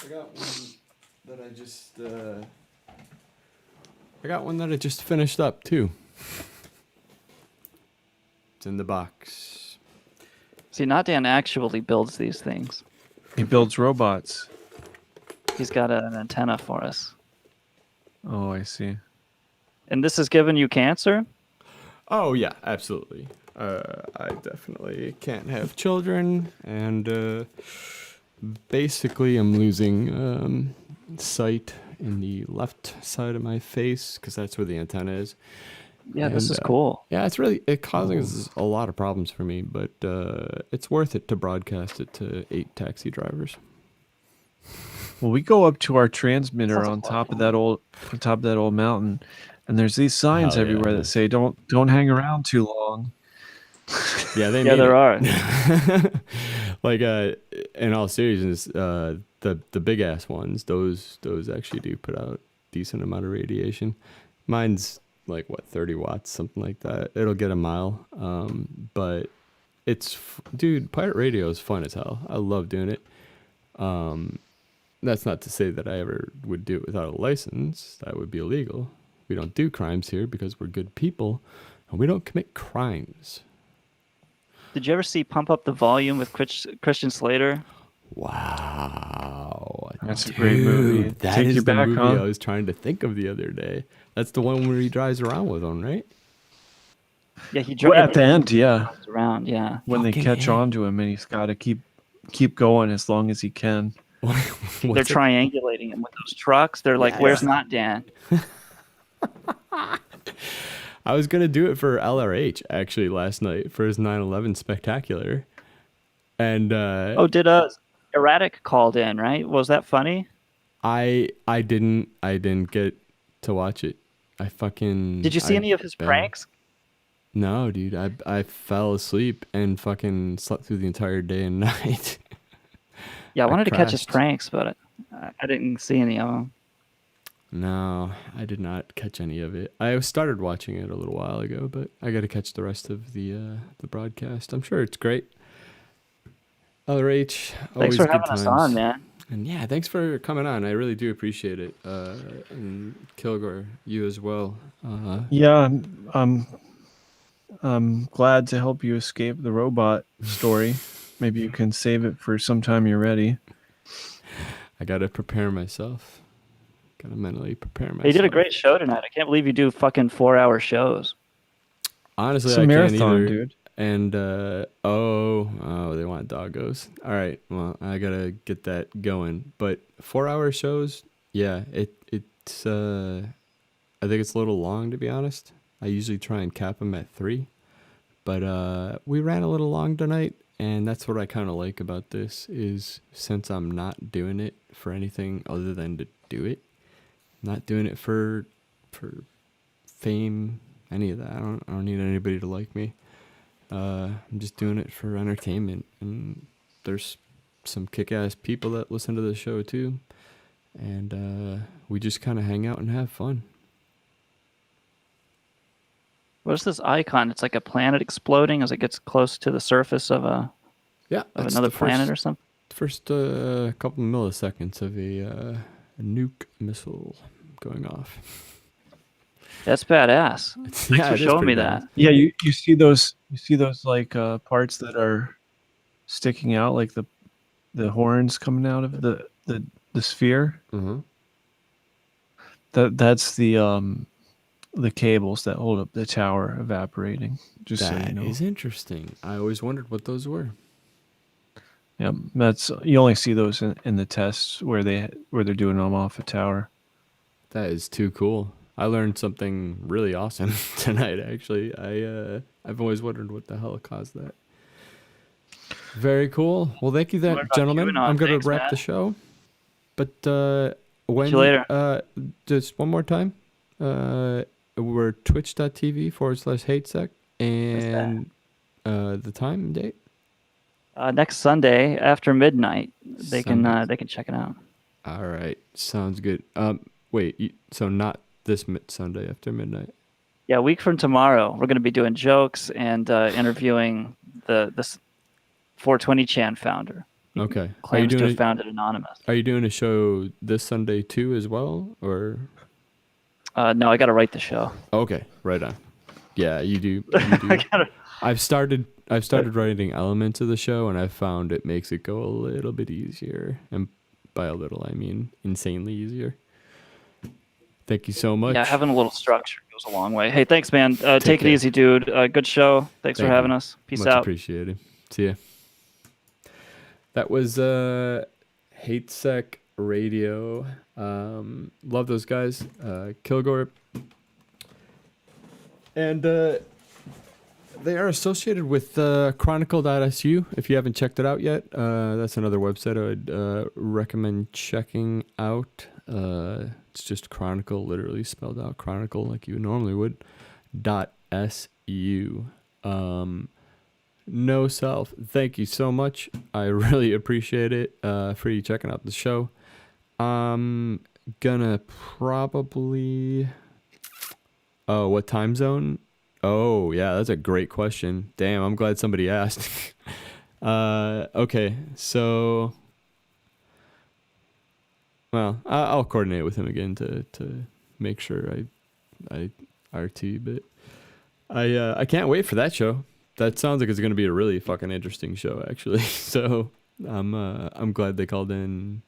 I got one that I just finished up too. It's in the box. See, Not Dan actually builds these things. He builds robots. He's got an antenna for us. Oh, I see. And this has given you cancer? Oh yeah, absolutely. I definitely can't have children, and basically I'm losing sight in the left side of my face because that's where the antenna is. Yeah, this And, is cool. Yeah, it causes a lot of problems for me, but it's worth it to broadcast it to 8 taxi drivers. Well, we go up to our transmitter Sounds on like top of that old mountain, and there's these signs Hell yeah. everywhere that say don't hang around too long. Yeah, they Yeah, mean there it. are. Like in all seriousness, the big ass ones, those actually do put out decent amount of radiation. Mine's like what, 30 watts, something like that. It'll get a mile. But dude, pirate radio is fun as hell. I love doing it. That's not to say that I ever would do it without a license. That would be illegal. We don't do crimes here because we're good people, and we don't commit crimes. Did you ever see Pump Up the Volume with Christian Slater? Wow, That's a great movie. That Take is you the back, movie huh? I was trying to think of the other day. That's the one where he drives around with them, right? Yeah, he Well, drives at the end, yeah, around. Yeah. when they Fucking catch A. on to him, and he's got to keep going as long as he can. They're What's it- triangulating him with those trucks. They're like, "Where's Not Dan?" I was gonna do it for LRH actually last night for his 9/11 spectacular, and Oh, did Erratic called in, right? Was that funny? I didn't get to watch it. Did you see any of his pranks? No, dude. I fell asleep and fucking slept through the entire day and night. Yeah, I wanted to catch his crashed. pranks, but I didn't see any of them. No, I did not catch any of it. I started watching it a little while ago, but I got to catch the rest of the broadcast. I'm sure it's great. LRH, Thanks always for good having us times. on, man. And yeah, thanks for coming on. I really do appreciate it. And Kilgore, you as well. Yeah, I'm glad to help you escape the robot story. Maybe you can save it for sometime you're ready. I got to prepare myself. Got to mentally prepare myself. You did a great show tonight. I can't believe you do fucking 4-hour shows. Honestly, It's a I marathon, can't either. dude. And oh, they want doggos. All right, well, I gotta get that going. But 4-hour shows, yeah, it's I think it's a little long, to be honest. I usually try and cap them at 3, but we ran a little long tonight, and that's what I kind of like about this is since I'm not doing it for anything other than to do it, not doing it for fame, any of that. I don't need anybody to like me. I'm just doing it for entertainment, and there's some kick-ass people that listen to the show too, and we just kind of hang out and have fun. What's this icon? It's like a planet exploding as it gets close to the surface of Yeah, that's another the planet or something. First couple milliseconds of a nuke missile going off. That's badass. Thanks Yeah, for it is showing me pretty that. badass. Yeah, you see those like parts that are sticking out, like the horns coming out of the sphere. Uh-huh. That's the cables that hold up the tower evaporating. Just so you That know. is interesting. I always wondered what those were. Yeah, that's you only see those in the tests where they're doing them off a tower. That is too cool. I learned something really awesome tonight, actually. I've always wondered what the hell caused that. Very cool. Well, thank you, Learned about gentlemen. QAnon. I'm going Thanks, to wrap Matt. the show. But when you later. just one more time. We're twitch.tv/HateSec and the time and date. Next Sunday after midnight, they Sunday. can check it out. All right, sounds good. Wait, so not this Sunday after midnight? Yeah, a week from tomorrow, we're going to be doing jokes and interviewing this 420 Chan founder. Okay. Claims to have founded Anonymous. Are you doing a show this Sunday too, as well, or? No, I got to write the show. Okay, right on. Yeah, you do. You I do. gotta, I've started writing elements of the show, and I've found it makes it go a little bit easier, and by a little I mean insanely easier. Thank you so much. yeah, having a little structure goes a long way. Hey, thanks, man. Take it care. easy, dude. Good show. Thanks Thank for having you. us. Peace Much out. appreciated. See ya. That was HateSec Radio. Love those guys. Kilgore. And they are associated with Chronicle.su. If you haven't checked it out yet, that's another website I would recommend checking out. It's just Chronicle, literally spelled out Chronicle like you normally would. .su. No self. Thank you so much. I really appreciate it for you checking out the show. I'm gonna probably. Oh, what time zone? Oh, yeah, that's a great question. Damn, I'm glad somebody asked. Okay, so. Well, I'll coordinate with him again to make sure I RT, but I can't wait for that show. That sounds like it's going to be a really fucking interesting show, actually. So I'm glad they called in.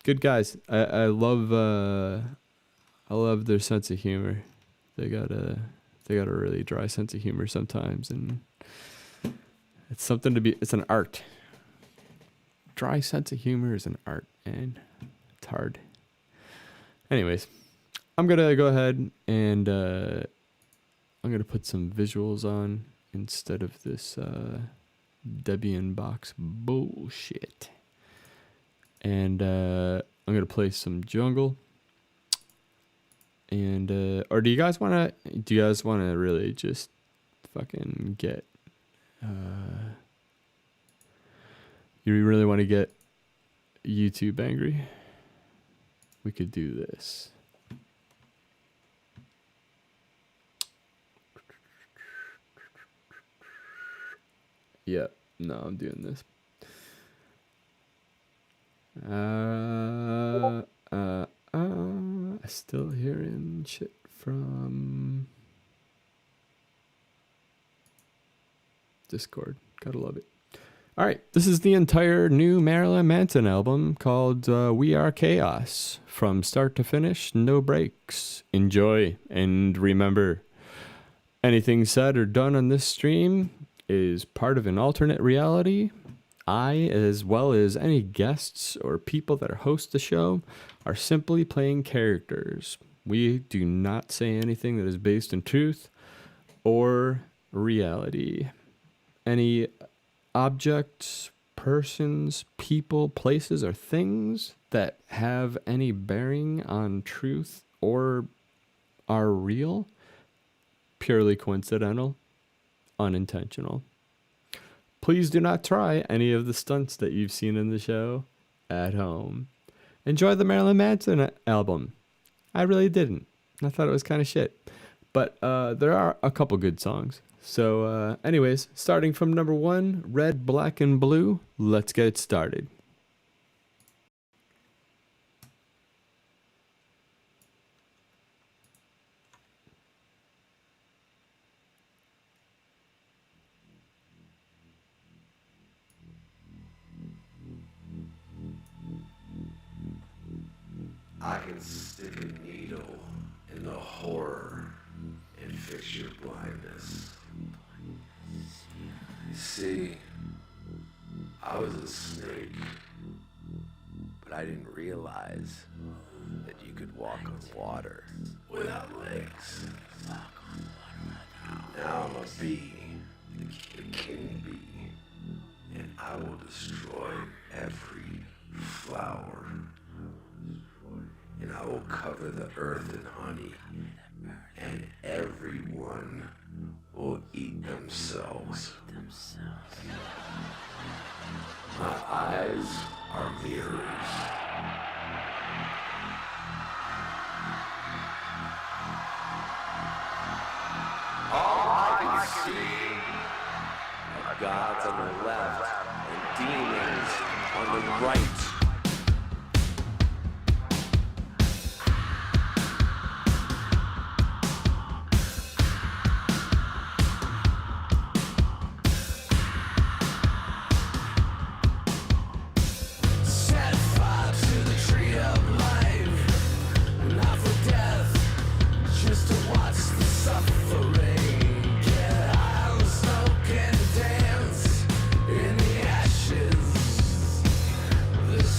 Good guys. I love their sense of humor. They got a really dry sense of humor sometimes, and it's something to be. It's an art. Dry sense of humor is an art, and it's hard. Anyways, I'm gonna go ahead and I'm gonna put some visuals on instead of this Debian box bullshit, and I'm gonna play some jungle. And or do you guys wanna really just fucking get you really want to get YouTube angry? We could do this. Yep. No, I'm doing this. I still hearing shit from Discord. Gotta love it. All right, this is the entire new Marilyn Manson album called We Are Chaos. From start to finish, no breaks. Enjoy, and remember, Anything said or done on this stream is part of an alternate reality. I, as well as any guests or people that host the show, are simply playing characters. We do not say anything that is based in truth or reality. Any objects, persons, people, places, or things that have any bearing on truth or are real, purely coincidental, unintentional. Please do not try any of the stunts that you've seen in the show at home. Enjoy the Marilyn Manson album. I really didn't. I thought it was kind of shit. But there are a couple good songs. So anyways, starting from number 1, Red, Black, and Blue, let's get started. I can stick a needle in the horror and fix your blindness. See, I was a snake, but I didn't realize that you could walk on water without legs. Now I'm a bee, the king bee, and I will destroy every flower. And I will cover the earth in honey, and everyone will eat themselves. My eyes are mirrors. All I can see are gods on the left and demons on the right. This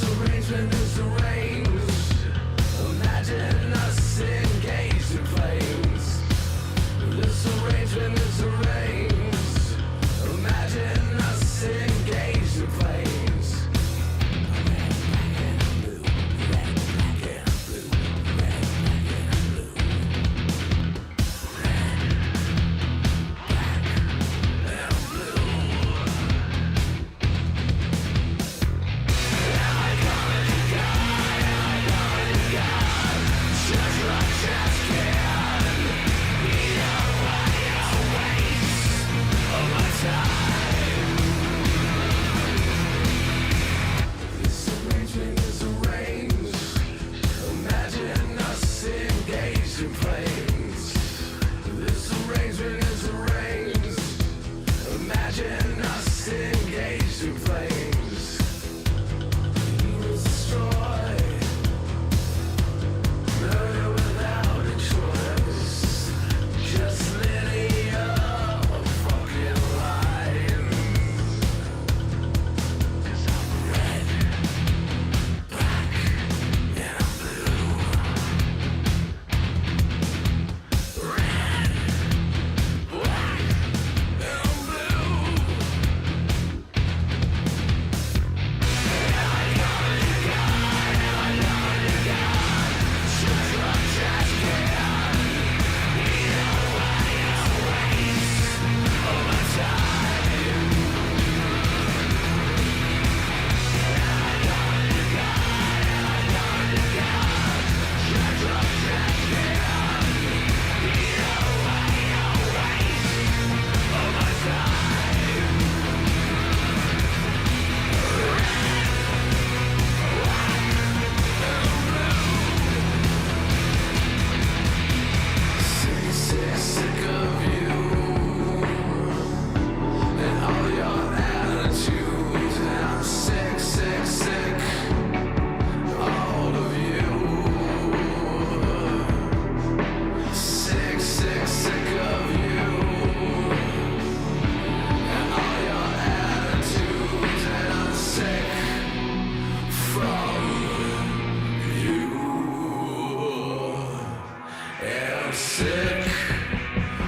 sick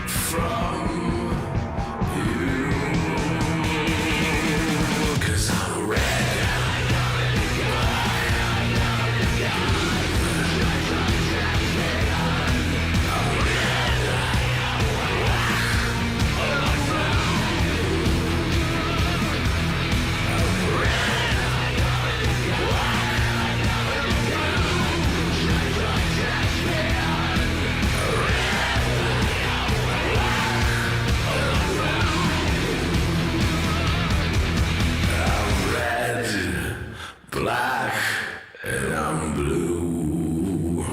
from you. 'Cause I'm red. Black and I'm blue.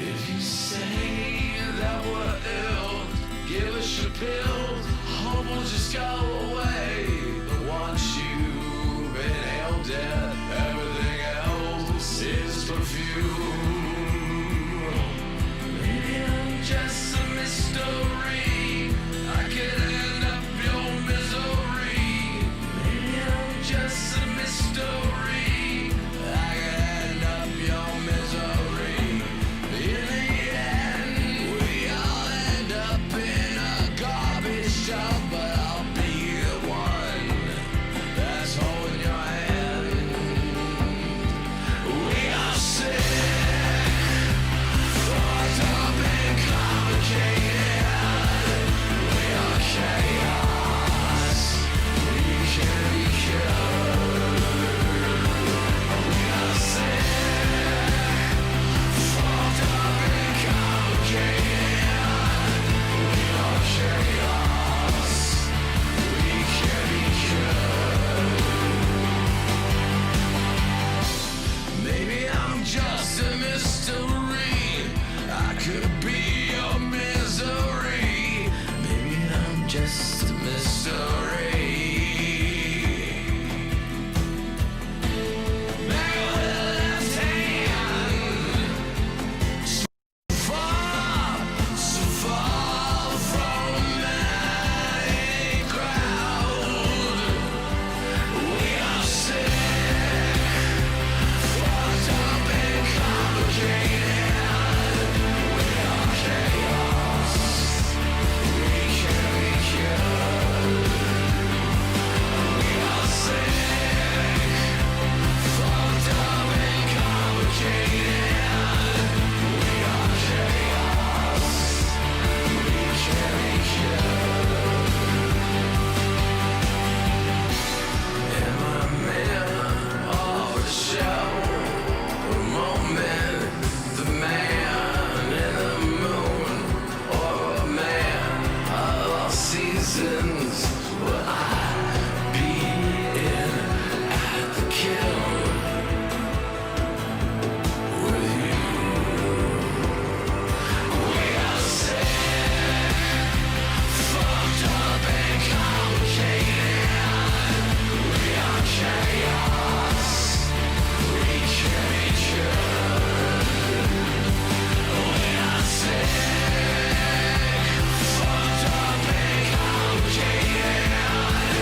If you say that we're ill, give us your pills. Hope will just go away. But once you've inhaled it, everything else is perfume. Maybe I'm just a mystery. I could end up your misery. Maybe I'm just a mystery. I could end up your misery. In the end, we all end up in a garbage dump, but I'll be the one that's holding your hand. We are sick, fucked up and complicated. We are chaos. We can be cured. We are sick, fucked up and complicated. We are chaos. We can be cured. Maybe I'm just a mystery. I could be your misery. Maybe I'm just a mystery. Back with the left hand. So far from that crowd. We are sick, fucked up and complicated. We are chaos. We can be cured. We are sick, fucked up and complicated. We are chaos. We can be cured. Am I a man of a show? A moment, the man in the moon, or a man of all seasons? Will I be in at the kiln with you? We are sick, fucked up and complicated. We are chaos. We can be cured. We are sick, fucked up and complicated.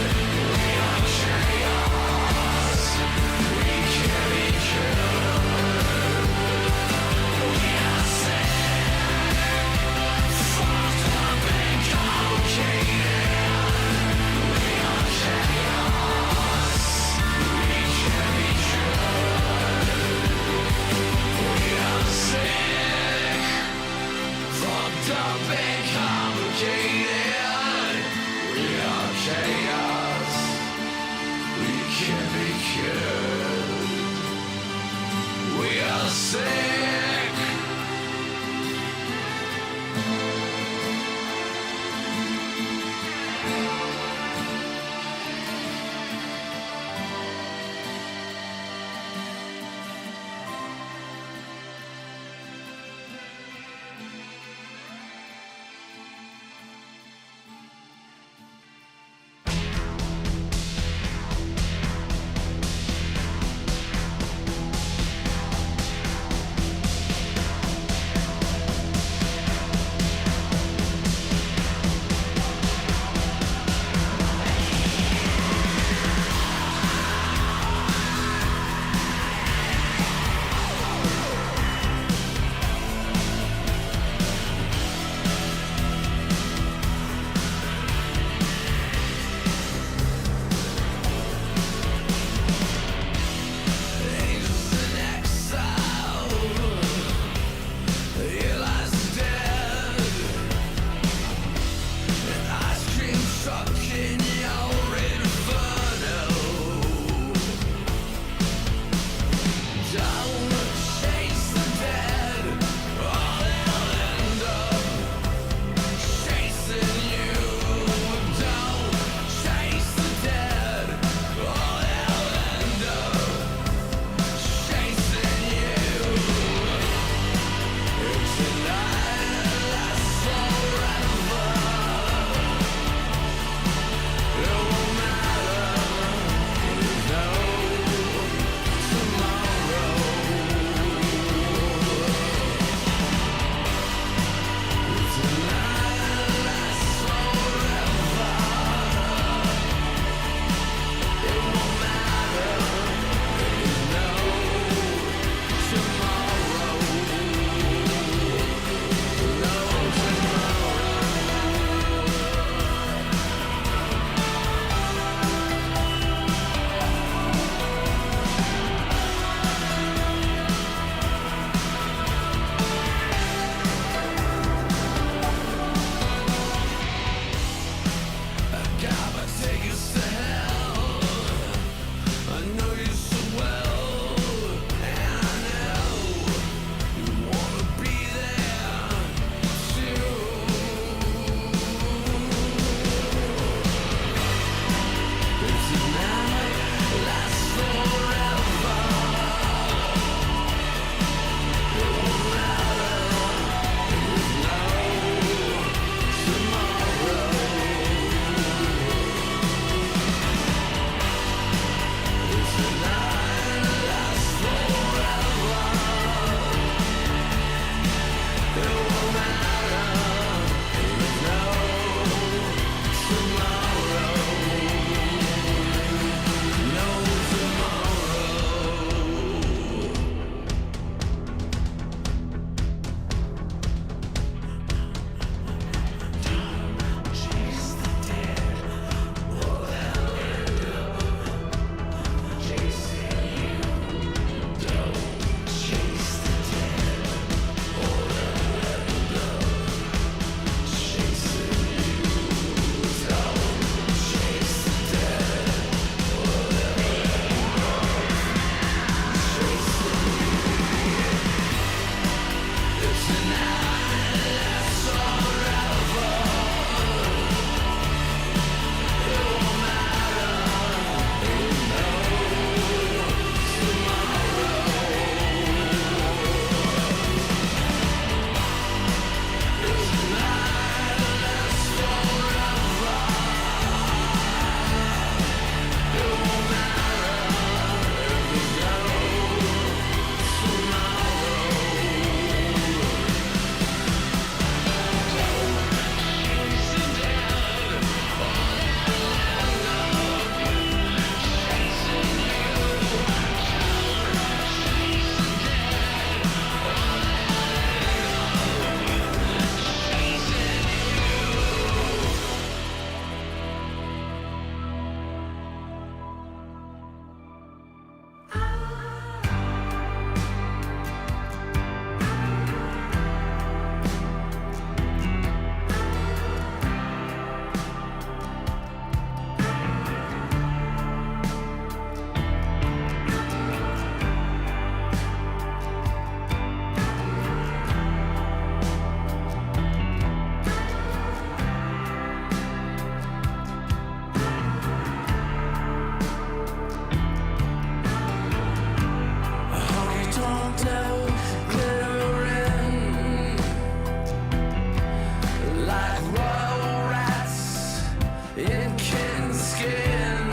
again.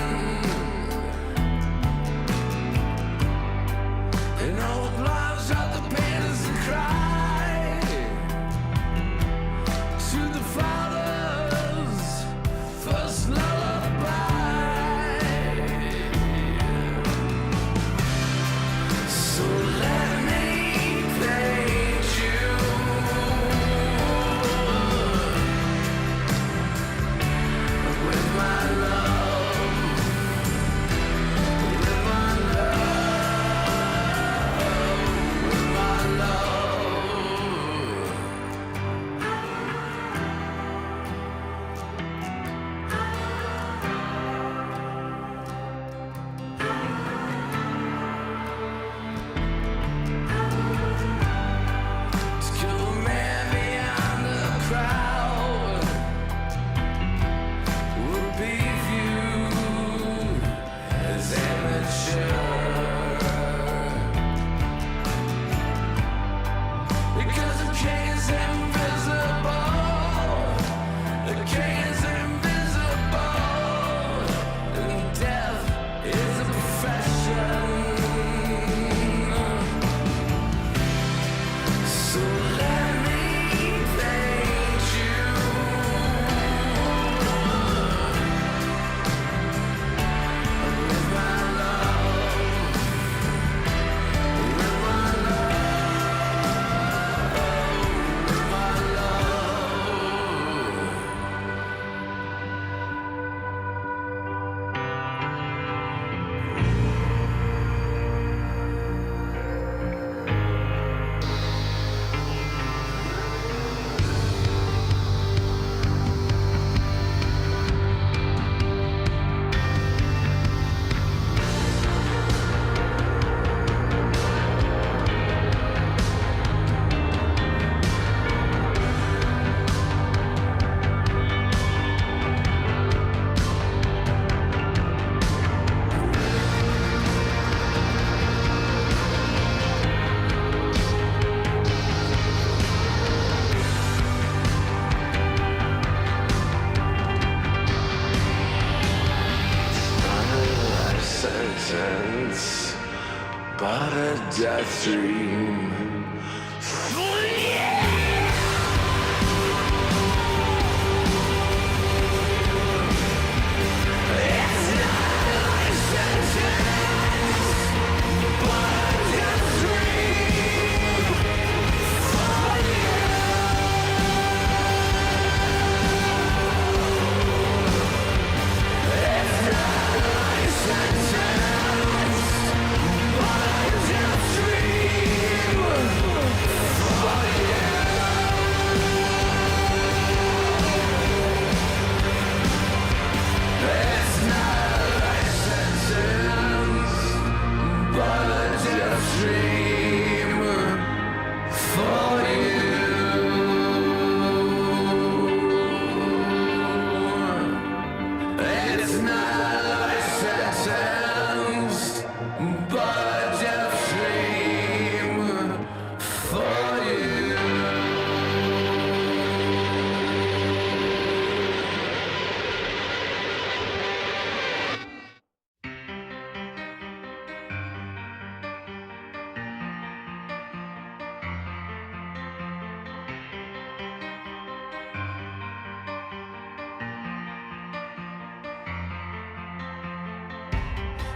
And all the lives out the painters and cry to the father's first lullaby. So let me paint you with my love, with my love, with my love. To kill a man beyond the crowd would be viewed as amateur, because the king is invisible. The king is invisible, and death is a profession. So let me paint you with my love, with my love, with my love. Sentence, but a death dream.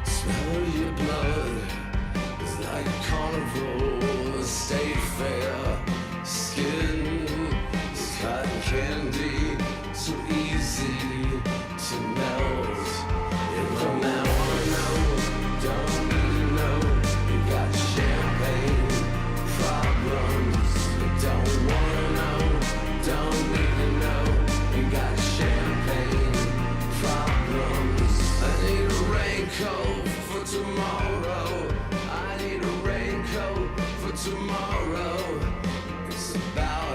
Smell your blood. It's like a carnival, a state fair. Skin is cotton candy, too easy to melt. If a man wanna know, don't need to know. You got champagne problems. You don't wanna know, don't need to know. You got champagne problems. I need a raincoat for tomorrow. I need a raincoat for tomorrow. It's about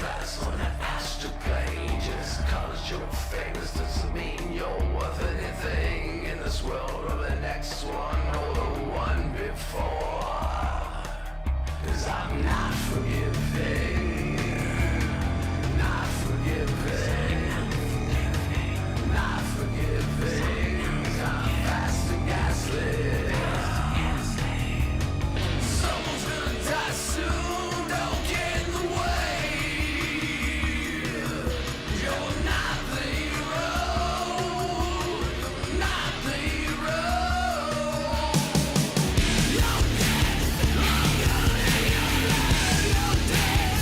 fast on an astral plane. Just cause you're famous doesn't mean you're worth anything in this world or the next one or the one before. 'Cause I'm not forgiving, not forgiving, not forgiving. I'm fast and gaslit. Someone's gonna die soon, don't get in the way. You're not the hero, not the hero. You're dead, you're dead.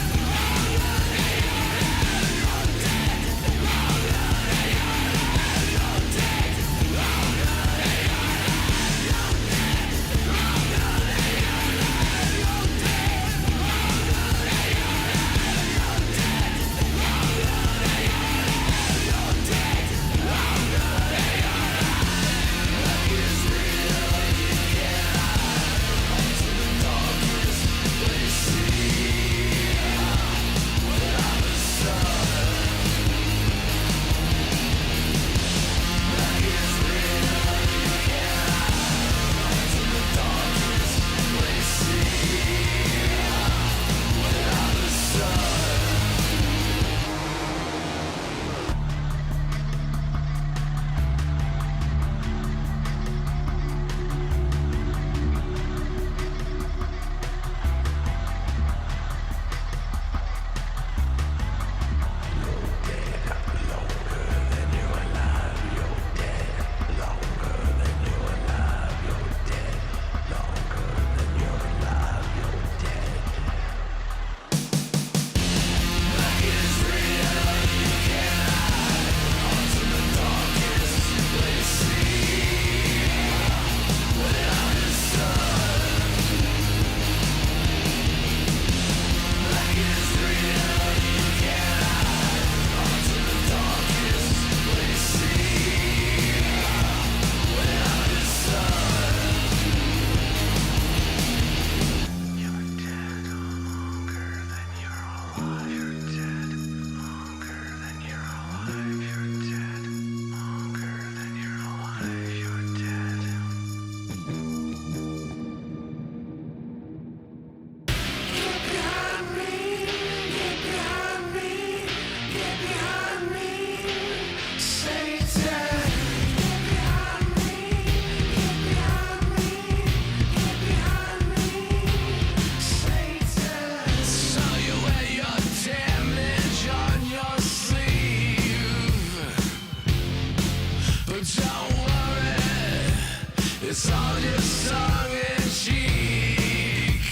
It's all just tongue in cheek,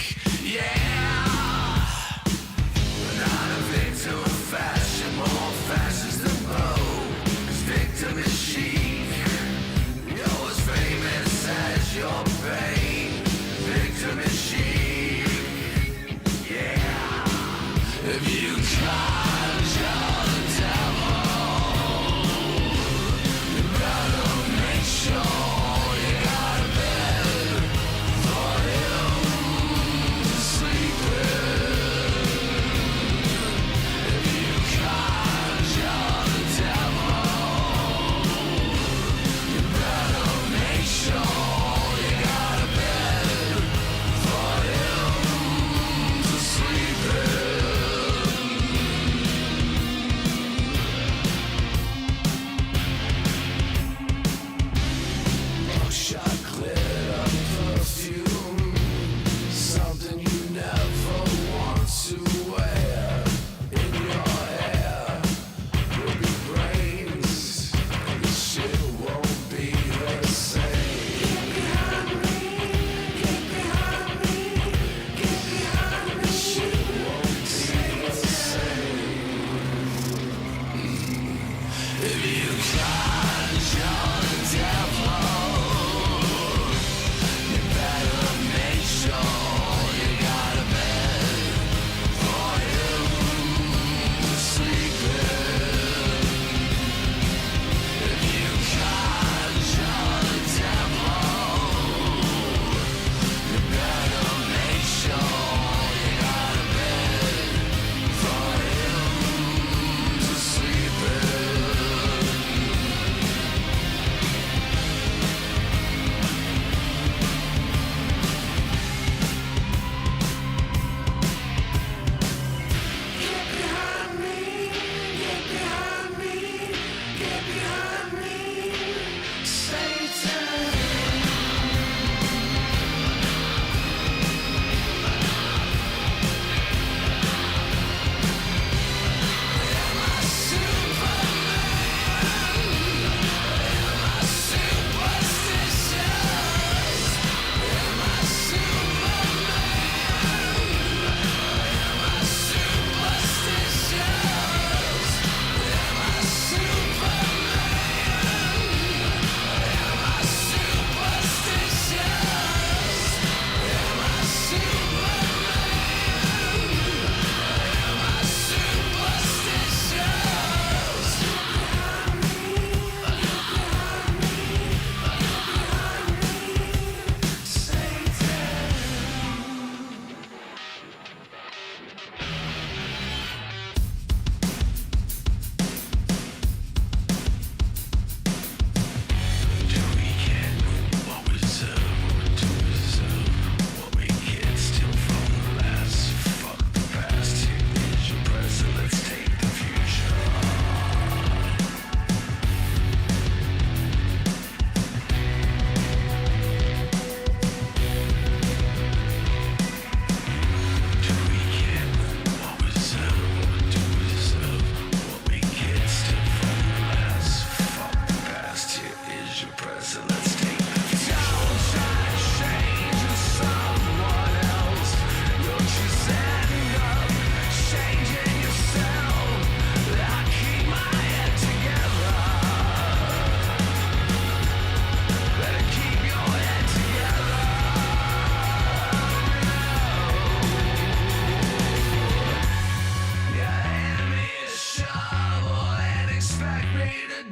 yeah. Not a victim of fashion, more fascist than Poe. 'Cause victim is chic. You're as famous as your pain. Victim is chic, yeah. If you conjure the devil, you better make sure.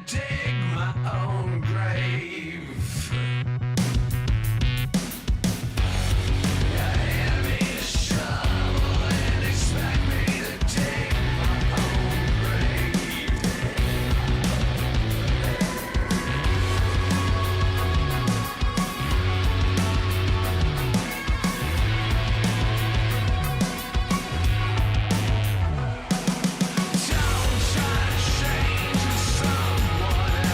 dig my own grave. You hand me a shovel and expect me to dig my own grave. Don't try to change someone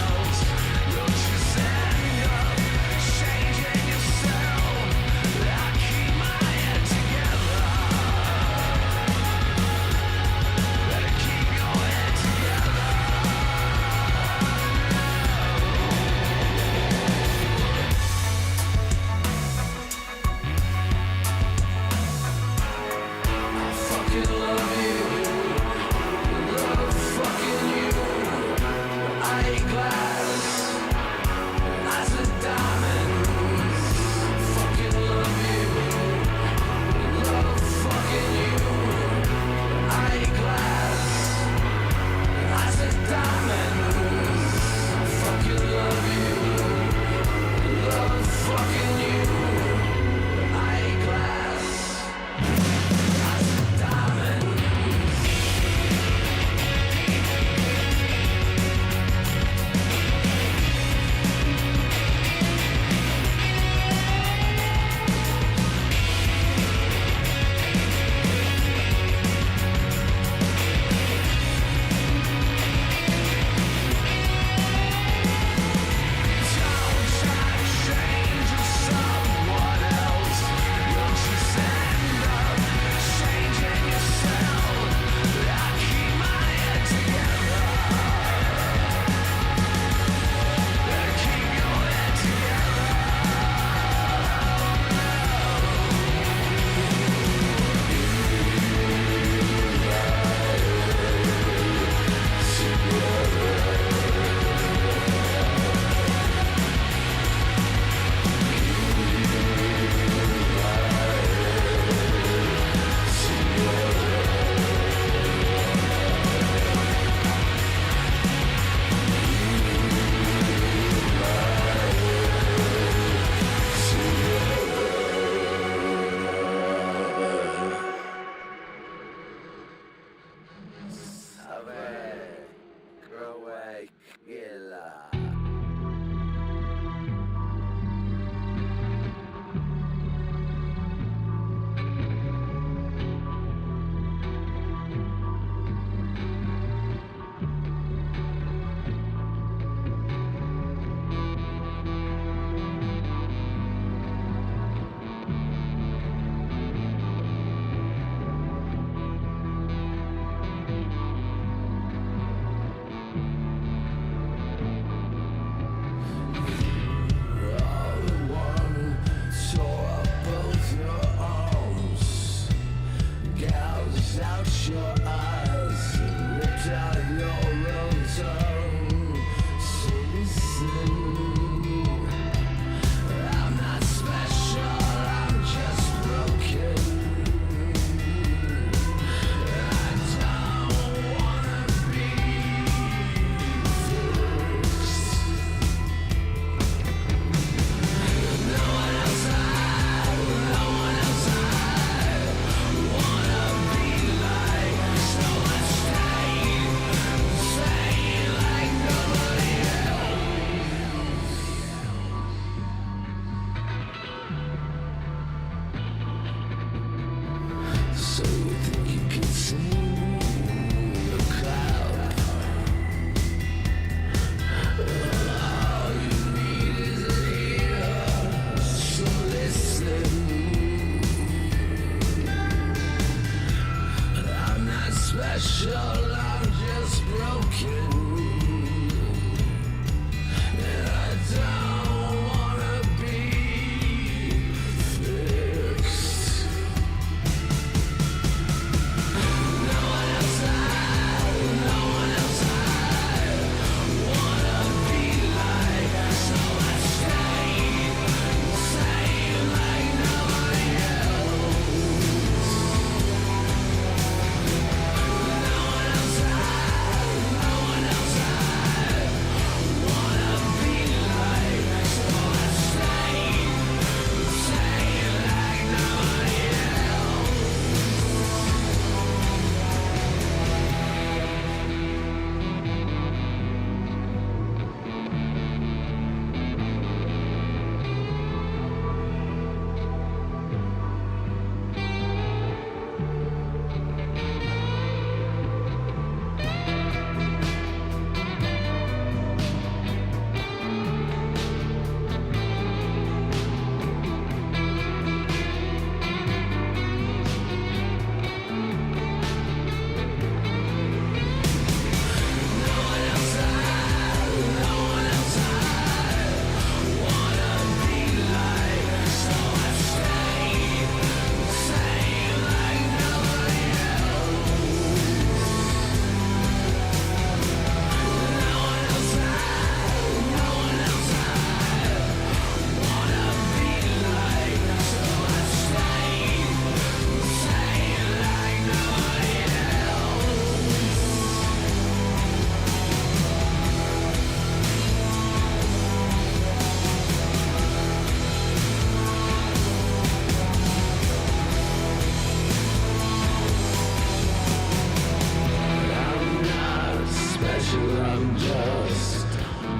I'm just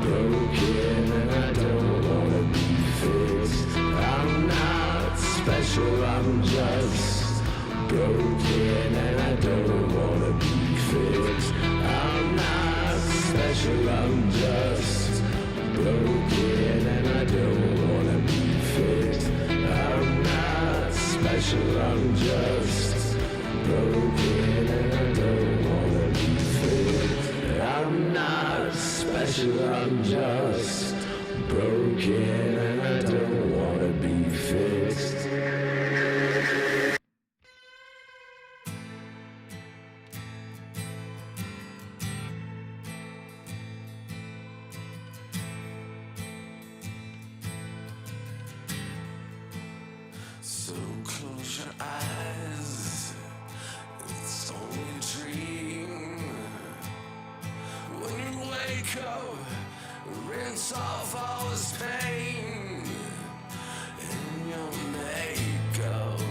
broken and I don't wanna be fixed. I'm not special, I'm just broken and I don't wanna be fixed. I'm not special, I'm just broken and I don't wanna be fixed. I'm not special, I'm just broken and I don't wanna be fixed. I'm not special, I'm just broken and I don't wanna be fixed. So close your eyes, it's only a dream. When you wake up, rinse off all this pain in your makeup.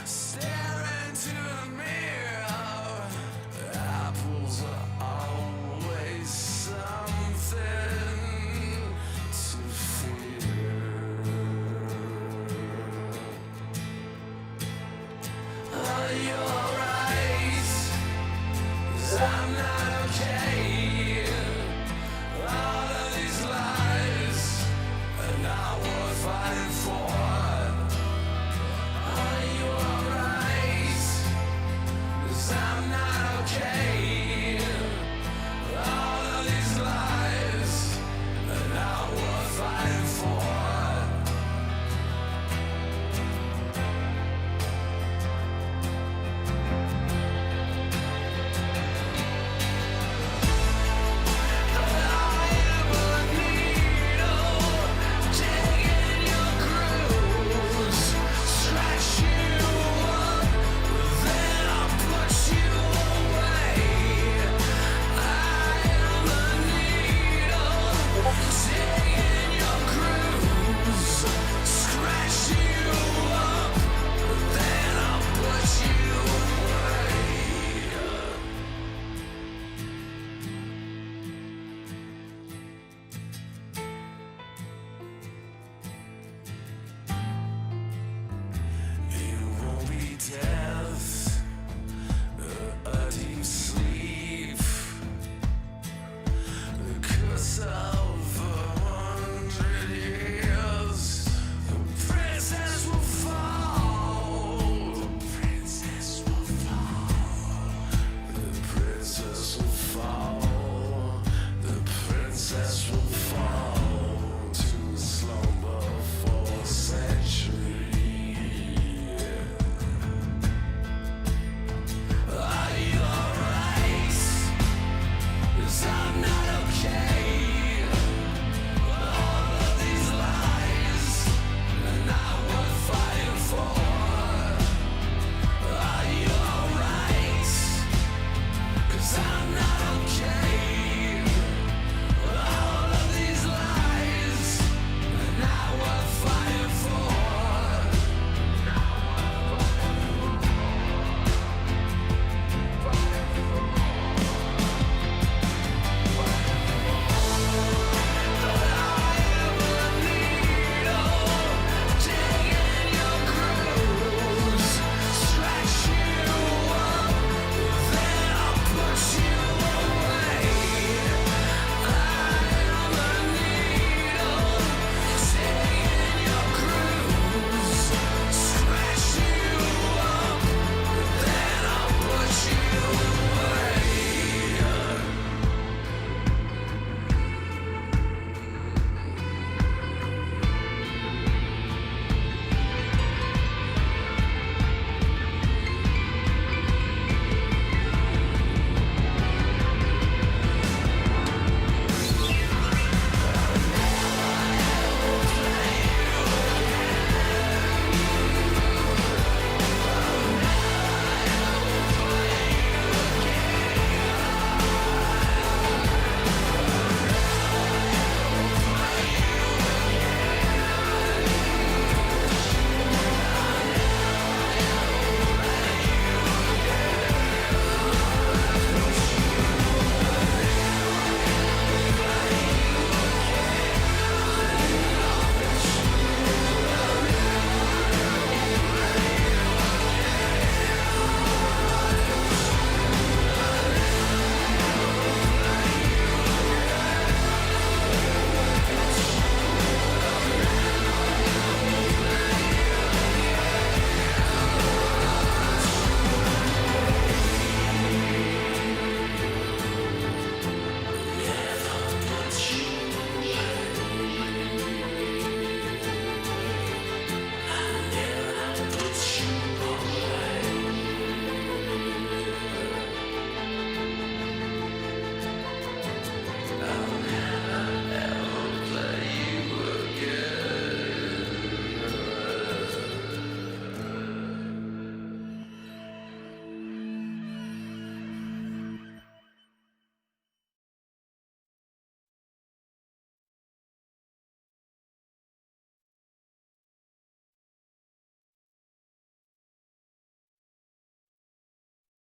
Stare into the mirror, apples are always something to fear. Are you alright? 'Cause I'm not okay.